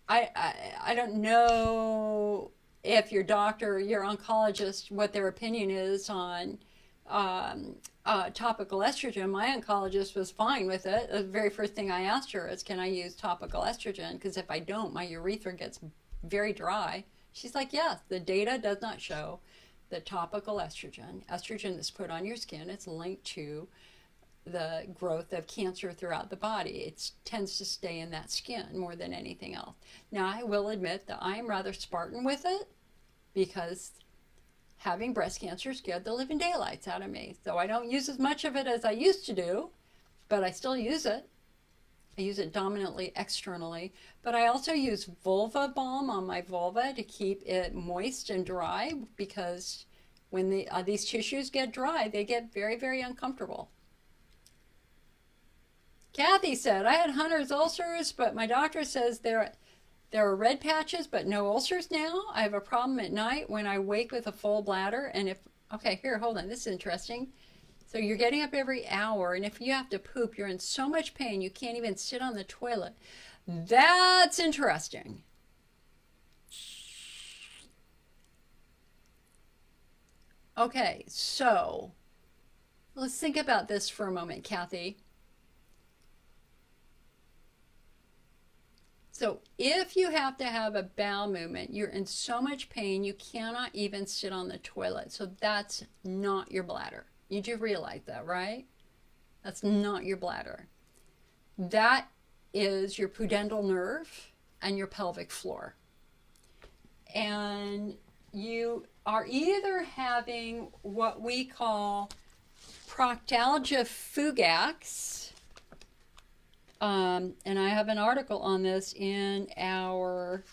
I don't know if your doctor, your oncologist, what their opinion is on topical estrogen. My oncologist was fine with it. The very first thing I asked her is, can I use topical estrogen? Because if I don't, my urethra gets very dry. She's like, yes, the data does not show that topical estrogen is put on your skin, it's linked to the growth of cancer throughout the body. It tends to stay in that skin more than anything else. Now, I will admit that I'm rather Spartan with it because having breast cancer scared the living daylights out of me. So I don't use as much of it as I used to do, but I still use it. I use it dominantly externally, but I also use vulva balm on my vulva to keep it moist and dry because when these tissues get dry, they get very, very uncomfortable. Kathy said, I had Hunter's ulcers, but my doctor says there are red patches, but no ulcers now. I have a problem at night when I wake with a full bladder. And okay, here, hold on. This is interesting. So you're getting up every hour, and if you have to poop, you're in so much pain you can't even sit on the toilet. That's interesting. Okay, so let's think about this for a moment, Kathy. So if you have to have a bowel movement, you're in so much pain you cannot even sit on the toilet. So that's not your bladder. You do realize that, right? That's not your bladder. That is your pudendal nerve and your pelvic floor. And you are either having what we call proctalgia fugax, and I have an article on this in our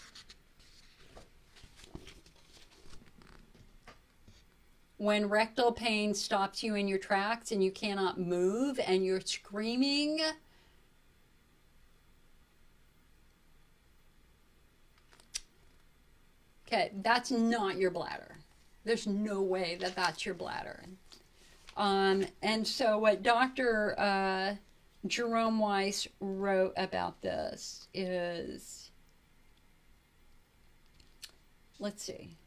when rectal pain stops you in your tracks and you cannot move and you're screaming. Okay, that's not your bladder. There's no way that that's your bladder. And so what Dr. Jerome Weiss wrote about this is, let's see.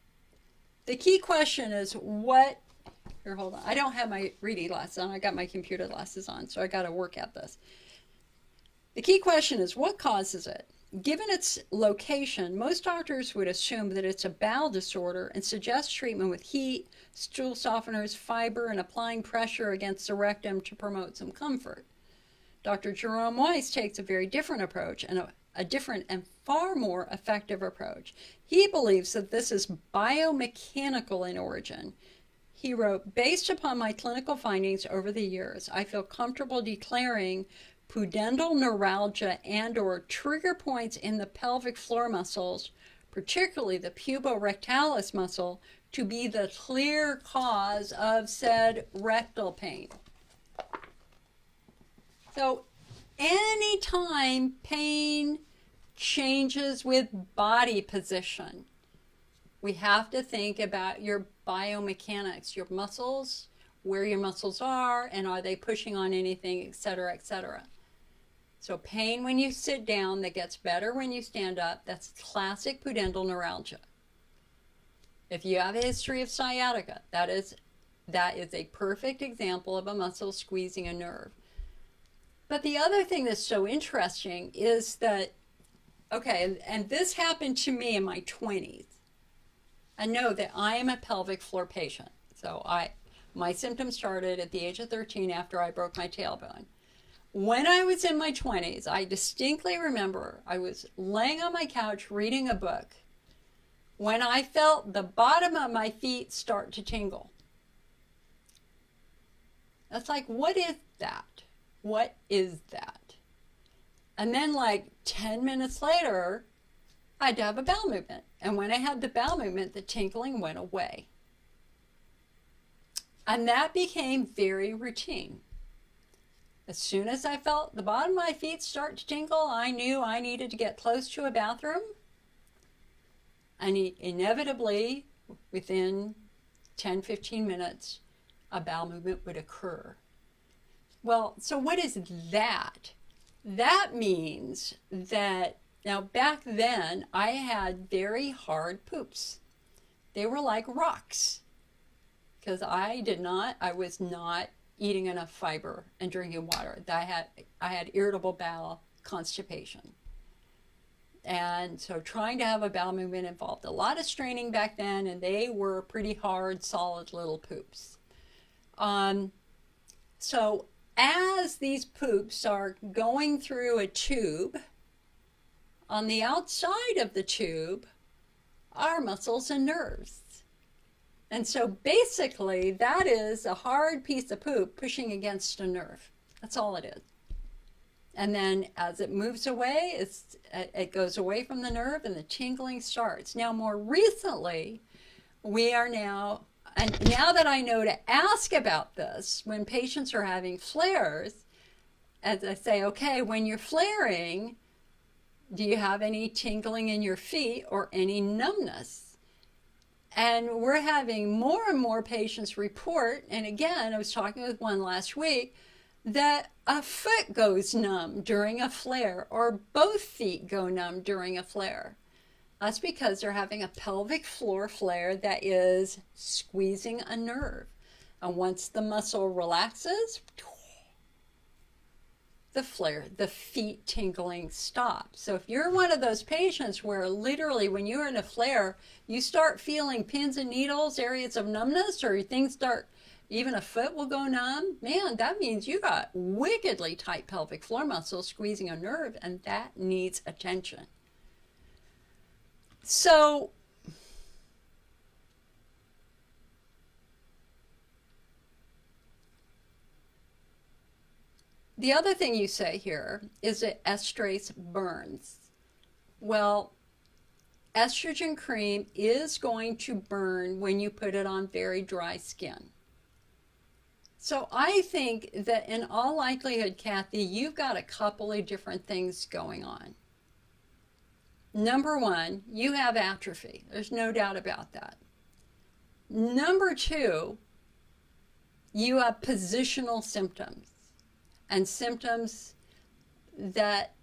The key question is here, hold on. I don't have my reading glasses on. I got my computer glasses on, so I got to work at this. The key question is, what causes it? Given its location, most doctors would assume that it's a bowel disorder and suggest treatment with heat, stool softeners, fiber, and applying pressure against the rectum to promote some comfort. Dr. Jerome Weiss takes a very different approach and a different and far more effective approach. He believes that this is biomechanical in origin. He wrote, based upon my clinical findings over the years, I feel comfortable declaring pudendal neuralgia and/or trigger points in the pelvic floor muscles, particularly the puborectalis muscle, to be the clear cause of said rectal pain. So anytime pain changes with body position, we have to think about your biomechanics, your muscles, where your muscles are, and are they pushing on anything, etc., etc. So pain when you sit down that gets better when you stand up, that's classic pudendal neuralgia. If you have a history of sciatica, that is a perfect example of a muscle squeezing a nerve. But the other thing that's so interesting is that, okay, and this happened to me in my 20s. I know that I am a pelvic floor patient. So my symptoms started at the age of 13 after I broke my tailbone. When I was in my 20s, I distinctly remember I was laying on my couch reading a book when I felt the bottom of my feet start to tingle. That's like, what is that? what is that? And then like 10 minutes later, I had to have a bowel movement. And when I had the bowel movement, the tingling went away. And that became very routine. As soon as I felt the bottom of my feet start to tingle, I knew I needed to get close to a bathroom. And inevitably, within 10, 15 minutes, a bowel movement would occur. Well, so what is that? That means that, now back then, I had very hard poops. They were like rocks. Because I was not eating enough fiber and drinking water. I had irritable bowel constipation. And so trying to have a bowel movement involved a lot of straining back then, and they were pretty hard, solid little poops. So as these poops are going through a tube, on the outside of the tube are muscles and nerves. And so basically that is a hard piece of poop pushing against a nerve. That's all it is. And then as it moves away, it goes away from the nerve and the tingling starts. Now more recently, and now that I know to ask about this, when patients are having flares, as I say, okay, when you're flaring, do you have any tingling in your feet or any numbness? And we're having more and more patients report, and again, I was talking with one last week, that a foot goes numb during a flare, or both feet go numb during a flare. That's because they're having a pelvic floor flare that is squeezing a nerve. And once the muscle relaxes, the feet tingling stops. So if you're one of those patients where literally when you're in a flare, you start feeling pins and needles, areas of numbness, or things start, even a foot will go numb, man, that means you got wickedly tight pelvic floor muscles squeezing a nerve, and that needs attention. So the other thing you say here is that estrase burns. Well, estrogen cream is going to burn when you put it on very dry skin. So I think that in all likelihood, Kathy, you've got a couple of different things going on. Number one, you have atrophy. There's no doubt about that. Number two, you have positional symptoms, and symptoms that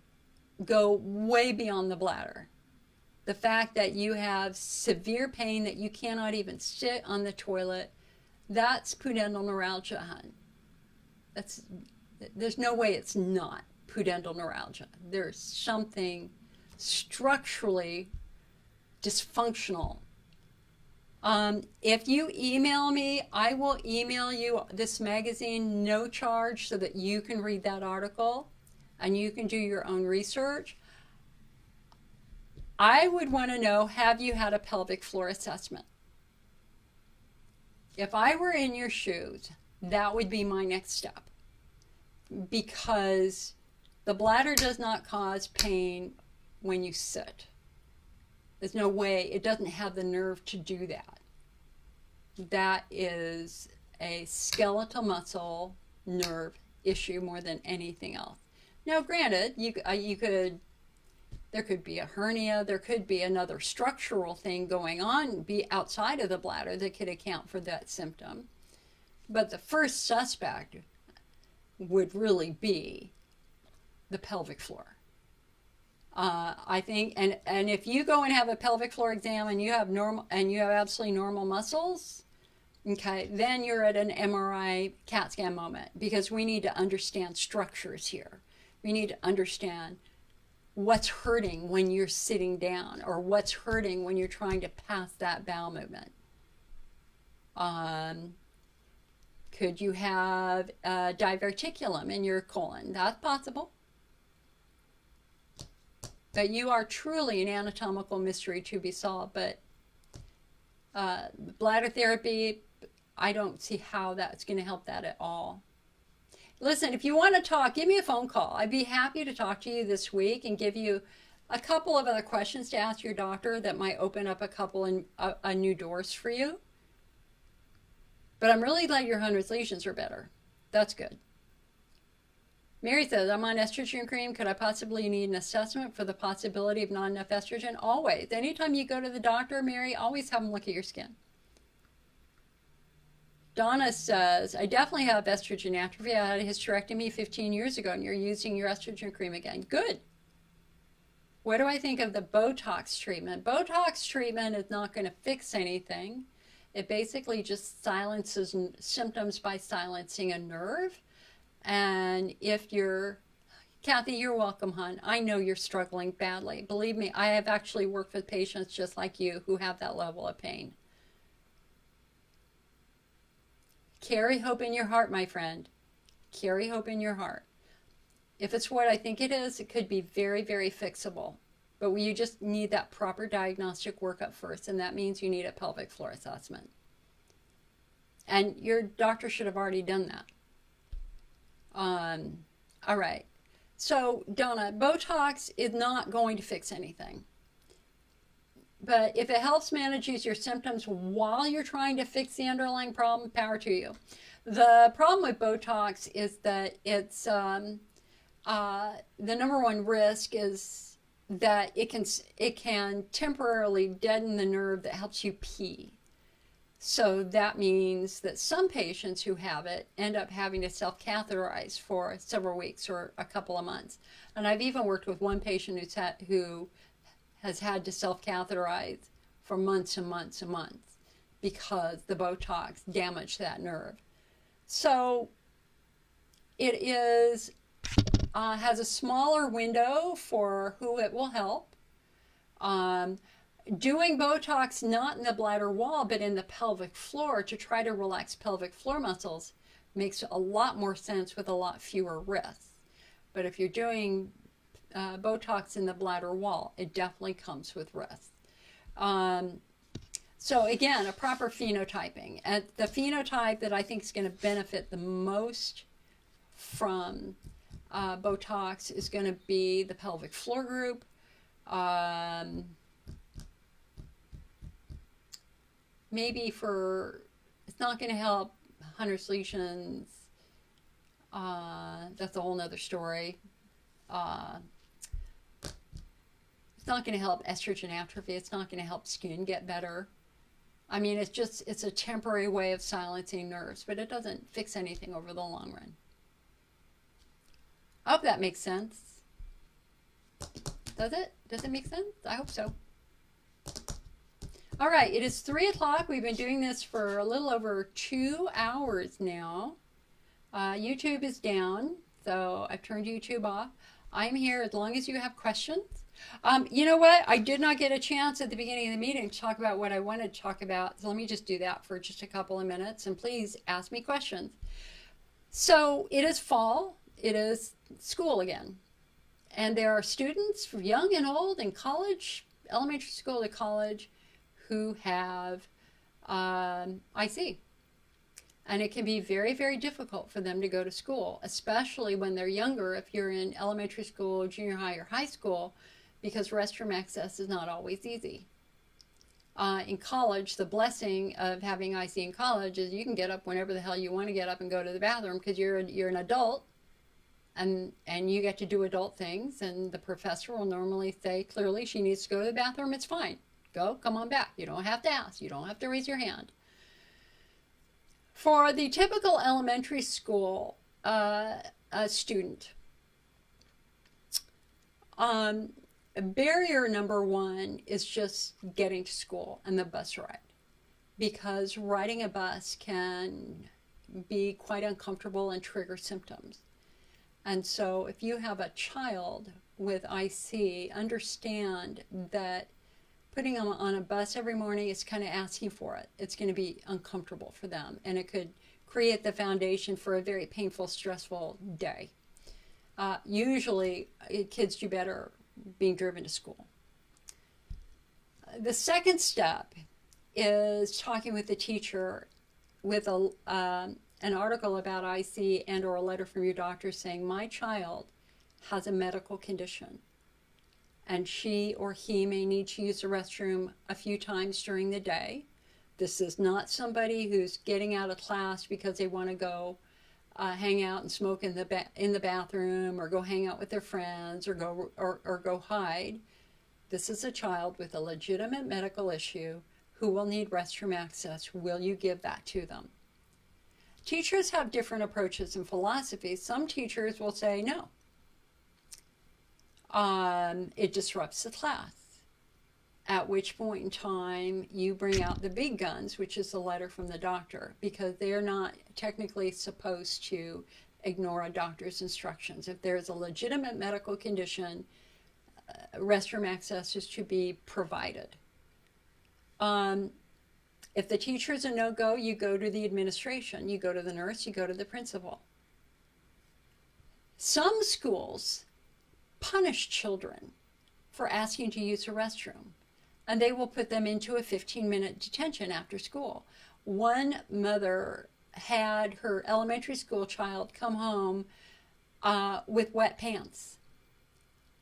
go way beyond the bladder. The fact that you have severe pain that you cannot even sit on the toilet, that's pudendal neuralgia, hun. There's no way it's not pudendal neuralgia. There's something structurally dysfunctional. If you email me, I will email you this magazine, no charge, so that you can read that article and you can do your own research. I would want to know, have you had a pelvic floor assessment? If I were in your shoes, that would be my next step, because the bladder does not cause pain when you sit. There's no way, it doesn't have the nerve to do that. That is a skeletal muscle nerve issue more than anything else. Now, granted, there could be a hernia, there could be another structural thing going on, be outside of the bladder that could account for that symptom. But the first suspect would really be the pelvic floor. I think, and if you go and have a pelvic floor exam and you have absolutely normal muscles, okay, then you're at an MRI CAT scan moment, because we need to understand structures here. We need to understand what's hurting when you're sitting down, or what's hurting when you're trying to pass that bowel movement. Could you have diverticulum in your colon? That's possible. But you are truly an anatomical mystery to be solved. But bladder therapy, I don't see how that's going to help that at all. Listen, if you want to talk, give me a phone call. I'd be happy to talk to you this week and give you a couple of other questions to ask your doctor that might open up a couple of new doors for you. But I'm really glad your Hunter's lesions are better. That's good. Mary says, I'm on estrogen cream. Could I possibly need an assessment for the possibility of not enough estrogen? Always. Anytime you go to the doctor, Mary, always have them look at your skin. Donna says, I definitely have estrogen atrophy. I had a hysterectomy 15 years ago, and you're using your estrogen cream again. Good. What do I think of the Botox treatment? Botox treatment is not going to fix anything. It basically just silences symptoms by silencing a nerve. And if you're, Kathy, you're welcome, hon. I know you're struggling badly. Believe me, I have actually worked with patients just like you who have that level of pain. Carry hope in your heart, my friend. Carry hope in your heart. If it's what I think it is, it could be very, very fixable. But you just need that proper diagnostic workup first, and that means you need a pelvic floor assessment. And your doctor should have already done that. All right. So, Donna, Botox is not going to fix anything. But if it helps manages your symptoms while you're trying to fix the underlying problem, power to you. The problem with Botox is that it's the number one risk is that it can temporarily deaden the nerve that helps you pee. So that means that some patients who have it end up having to self-catheterize for several weeks or a couple of months. And I've even worked with one patient who has had to self-catheterize for months and months and months because the Botox damaged that nerve. So it is has a smaller window for who it will help. Doing Botox not in the bladder wall but in the pelvic floor to try to relax pelvic floor muscles makes a lot more sense with a lot fewer risks. But if you're doing Botox in the bladder wall, it definitely comes with risks. So again, a proper phenotyping. And the phenotype that I think is going to benefit the most from Botox is going to be the pelvic floor group. Maybe it's not going to help Hunter's lesions. That's a whole nother story. It's not going to help estrogen atrophy. It's not going to help skin get better. I mean, it's a temporary way of silencing nerves, but it doesn't fix anything over the long run. I hope that makes sense. Does it? Does it make sense? I hope so. All right, it is 3 o'clock. We've been doing this for a little over 2 hours now. YouTube is down, so I've turned YouTube off. I'm here as long as you have questions. You know what? I did not get a chance at the beginning of the meeting to talk about what I wanted to talk about. So let me just do that for just a couple of minutes, and please ask me questions. So it is fall. It is school again. And there are students, young and old, in college, elementary school to college, who have IC. And it can be very, very difficult for them to go to school, especially when they're younger, if you're in elementary school, junior high, or high school, because restroom access is not always easy. In college, the blessing of having IC in college is you can get up whenever the hell you want to get up and go to the bathroom because you're an adult, and you get to do adult things, and the professor will normally say clearly she needs to go to the bathroom. It's fine. Go, come on back. You don't have to ask. You don't have to raise your hand. For the typical elementary school student, barrier number one is just getting to school and the bus ride, because riding a bus can be quite uncomfortable and trigger symptoms. And so if you have a child with IC, understand that putting them on a bus every morning is kind of asking for it. It's going to be uncomfortable for them, and it could create the foundation for a very painful, stressful day. Usually, kids do better being driven to school. The second step is talking with the teacher with a an article about IC and or a letter from your doctor saying my child has a medical condition and she or he may need to use the restroom a few times during the day. This is not somebody who's getting out of class because they want to go hang out and smoke in the bathroom, or go hang out with their friends, or go hide. This is a child with a legitimate medical issue who will need restroom access. Will you give that to them? Teachers have different approaches and philosophies. Some teachers will say no. It disrupts the class. At which point in time you bring out the big guns, which is the letter from the doctor, because they're not technically supposed to ignore a doctor's instructions. If there's a legitimate medical condition, restroom access is to be provided. If the teacher is a no-go, you go to the administration, you go to the nurse, you go to the principal. Some schools punish children for asking to use a restroom, and they will put them into a 15-minute detention after school. One mother had her elementary school child come home with wet pants.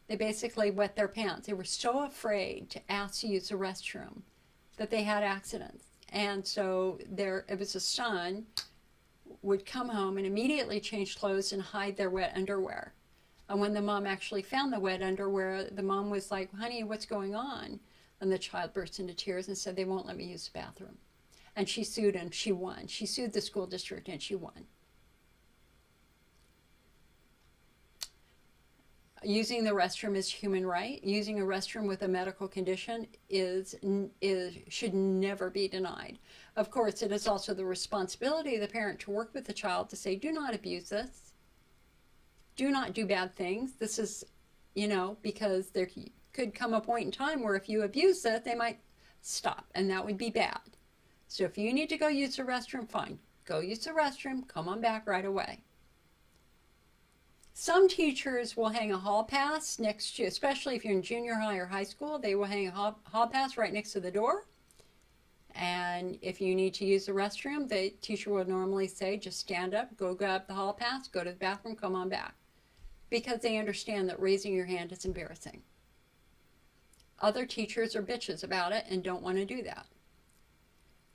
They basically wet their pants. They were so afraid to ask to use the restroom that they had accidents. And so it was a son would come home and immediately change clothes and hide their wet underwear. And when the mom actually found the wet underwear, the mom was like, honey, what's going on? And the child burst into tears and said, they won't let me use the bathroom. And she sued and she won. She sued the school district and she won. Using the restroom is human right. Using a restroom with a medical condition should never be denied. Of course, it is also the responsibility of the parent to work with the child to say, do not abuse this. Do not do bad things. This is, because there could come a point in time where if you abuse it, they might stop, and that would be bad. So if you need to go use the restroom, fine. Go use the restroom. Come on back right away. Some teachers will hang a hall pass next to, especially if you're in junior high or high school, they will hang a hall pass right next to the door. And if you need to use the restroom, the teacher will normally say, just stand up, go grab the hall pass, go to the bathroom, come on back. Because they understand that raising your hand is embarrassing. Other teachers are bitches about it and don't want to do that.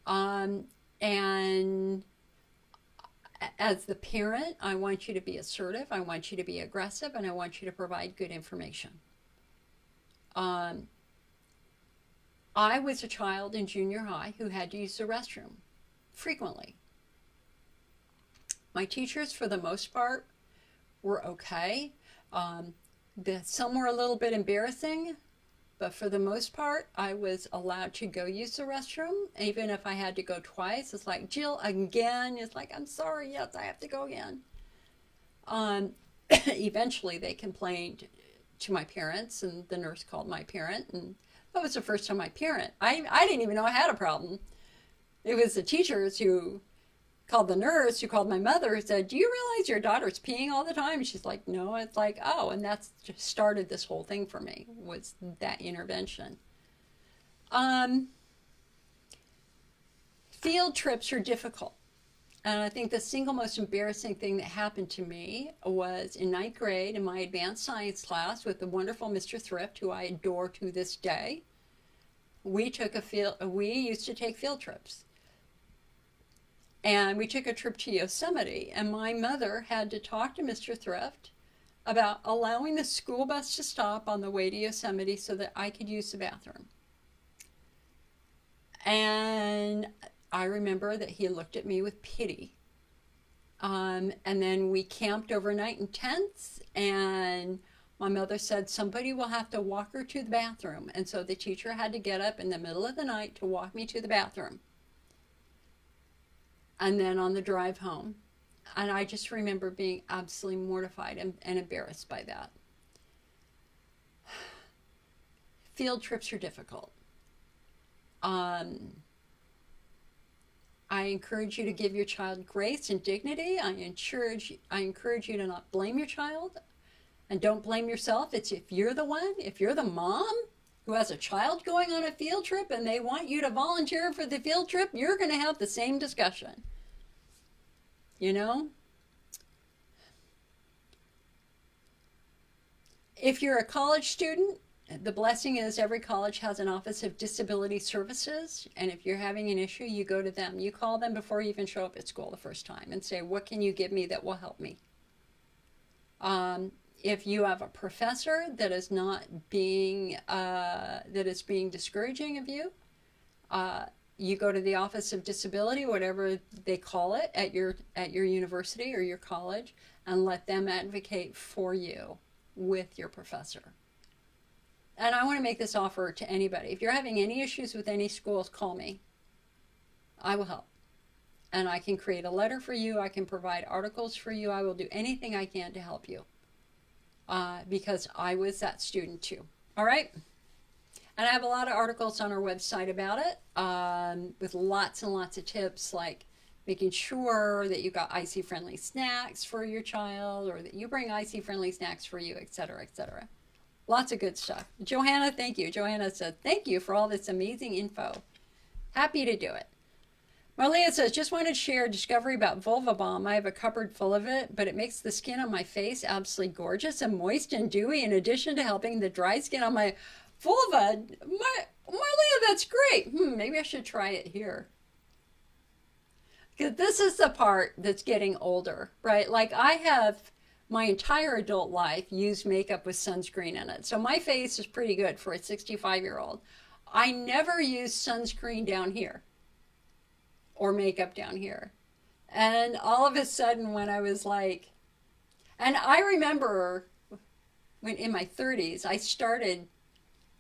And as the parent, I want you to be assertive, I want you to be aggressive, and I want you to provide good information. I was a child in junior high who had to use the restroom frequently. My teachers, for the most part, were okay. Some were a little bit embarrassing, but for the most part, I was allowed to go use the restroom. Even if I had to go twice, it's like, Jill, again? It's like, I'm sorry, yes, I have to go again. Eventually, they complained to my parents, and the nurse called my parent, and that was the first time my parent. I didn't even know I had a problem. It was the teachers who called the nurse, who called my mother, who said, do you realize your daughter's peeing all the time? And she's like, no. It's like, oh, and that's just started this whole thing for me, was that intervention. Field trips are difficult. And I think the single most embarrassing thing that happened to me was in 9th grade in my advanced science class with the wonderful Mr. Thrift, who I adore to this day. We used to take field trips. And we took a trip to Yosemite, and my mother had to talk to Mr. Thrift about allowing the school bus to stop on the way to Yosemite so that I could use the bathroom. And I remember that he looked at me with pity. And then we camped overnight in tents, and my mother said somebody will have to walk her to the bathroom. And so the teacher had to get up in the middle of the night to walk me to the bathroom. And then on the drive home. And I just remember being absolutely mortified and embarrassed by that. Field trips are difficult. I encourage you to give your child grace and dignity. I encourage you to not blame your child. And don't blame yourself. It's if you're the mom who has a child going on a field trip and they want you to volunteer for the field trip, you're going to have the same discussion. you know? If you're a college student, the blessing is every college has an Office of Disability Services. And if you're having an issue, you go to them. You call them before you even show up at school the first time and say, what can you give me that will help me? If you have a professor that is not being, that is being discouraging of you, you go to the Office of Disability, whatever they call it at your university or your college, and let them advocate for you with your professor. And I want to make this offer to anybody. If you're having any issues with any schools, call me. I will help. And I can create a letter for you. I can provide articles for you. I will do anything I can to help you. Because I was that student too. All right? And I have a lot of articles on our website about it, with lots and lots of tips, like making sure that you got IC-friendly snacks for your child, or that you bring IC-friendly snacks for you, etc., etc. Lots of good stuff. Johanna, thank you. Johanna said, thank you for all this amazing info. Happy to do it. Marlia says, just wanted to share a discovery about vulva balm. I have a cupboard full of it, but it makes the skin on my face absolutely gorgeous and moist and dewy, in addition to helping the dry skin on my vulva. Marlia, that's great. Maybe I should try it here. Because this is the part that's getting older, right? Like, I have my entire adult life used makeup with sunscreen in it. So my face is pretty good for a 65-year-old. I never used sunscreen down here or makeup down here. And all of a sudden when I was like, and I remember when in my 30s, I started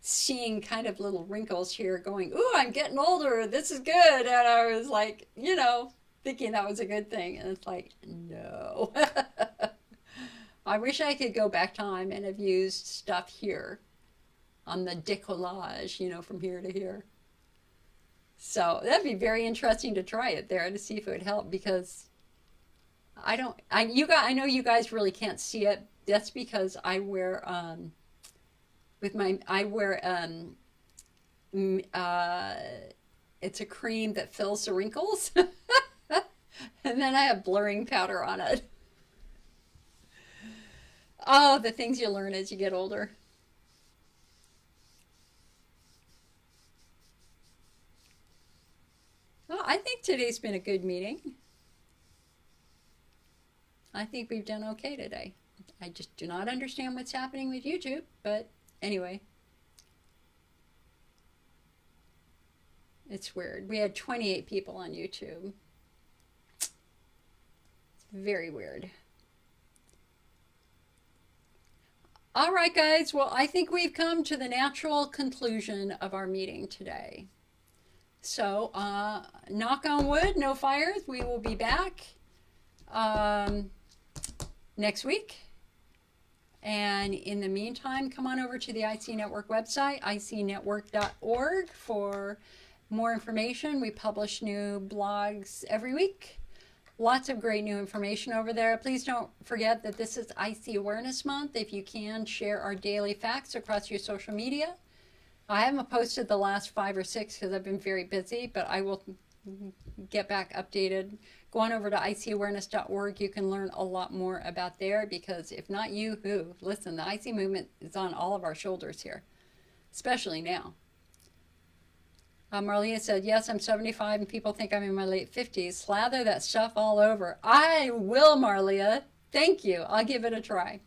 seeing kind of little wrinkles here going, ooh, I'm getting older. This is good. And I was like, you know, thinking that was a good thing. And it's like, no. I wish I could go back time and have used stuff here on the décollage, you know, from here to here. So that'd be very interesting to try it there to see if it would help, because I know you guys really can't see it. That's because I wear, it's a cream that fills the wrinkles. And then I have blurring powder on it. Oh, the things you learn as you get older. Well, I think today's been a good meeting. I think we've done okay today. I just do not understand what's happening with YouTube, but anyway. It's weird. We had 28 people on YouTube. It's very weird. All right, guys. Well, I think we've come to the natural conclusion of our meeting today. So, knock on wood, no fires. We will be back next week. And in the meantime, come on over to the IC Network website, icnetwork.org, for more information. We publish new blogs every week. Lots of great new information over there. Please don't forget that this is IC Awareness Month. If you can, share our daily facts across your social media. I haven't posted the last 5 or 6 because I've been very busy, but I will get back updated. Go on over to icawareness.org. You can learn a lot more about there, because if not you, who? Listen, the IC movement is on all of our shoulders here, especially now. Marlena said, yes, I'm 75 and people think I'm in my late 50s. Slather that stuff all over. I will, Marlia. Thank you. I'll give it a try.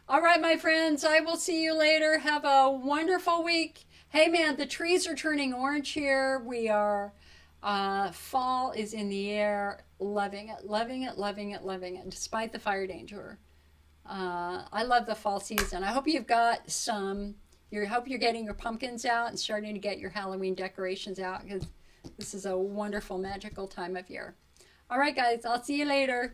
All right, my friends, I will see you later. Have a wonderful week. Hey, man, the trees are turning orange here. We are, fall is in the air. Loving it, loving it, loving it, loving it, despite the fire danger. I love the fall season. I hope you've got some... I hope you're getting your pumpkins out and starting to get your Halloween decorations out, because this is a wonderful, magical time of year. All right, guys, I'll see you later.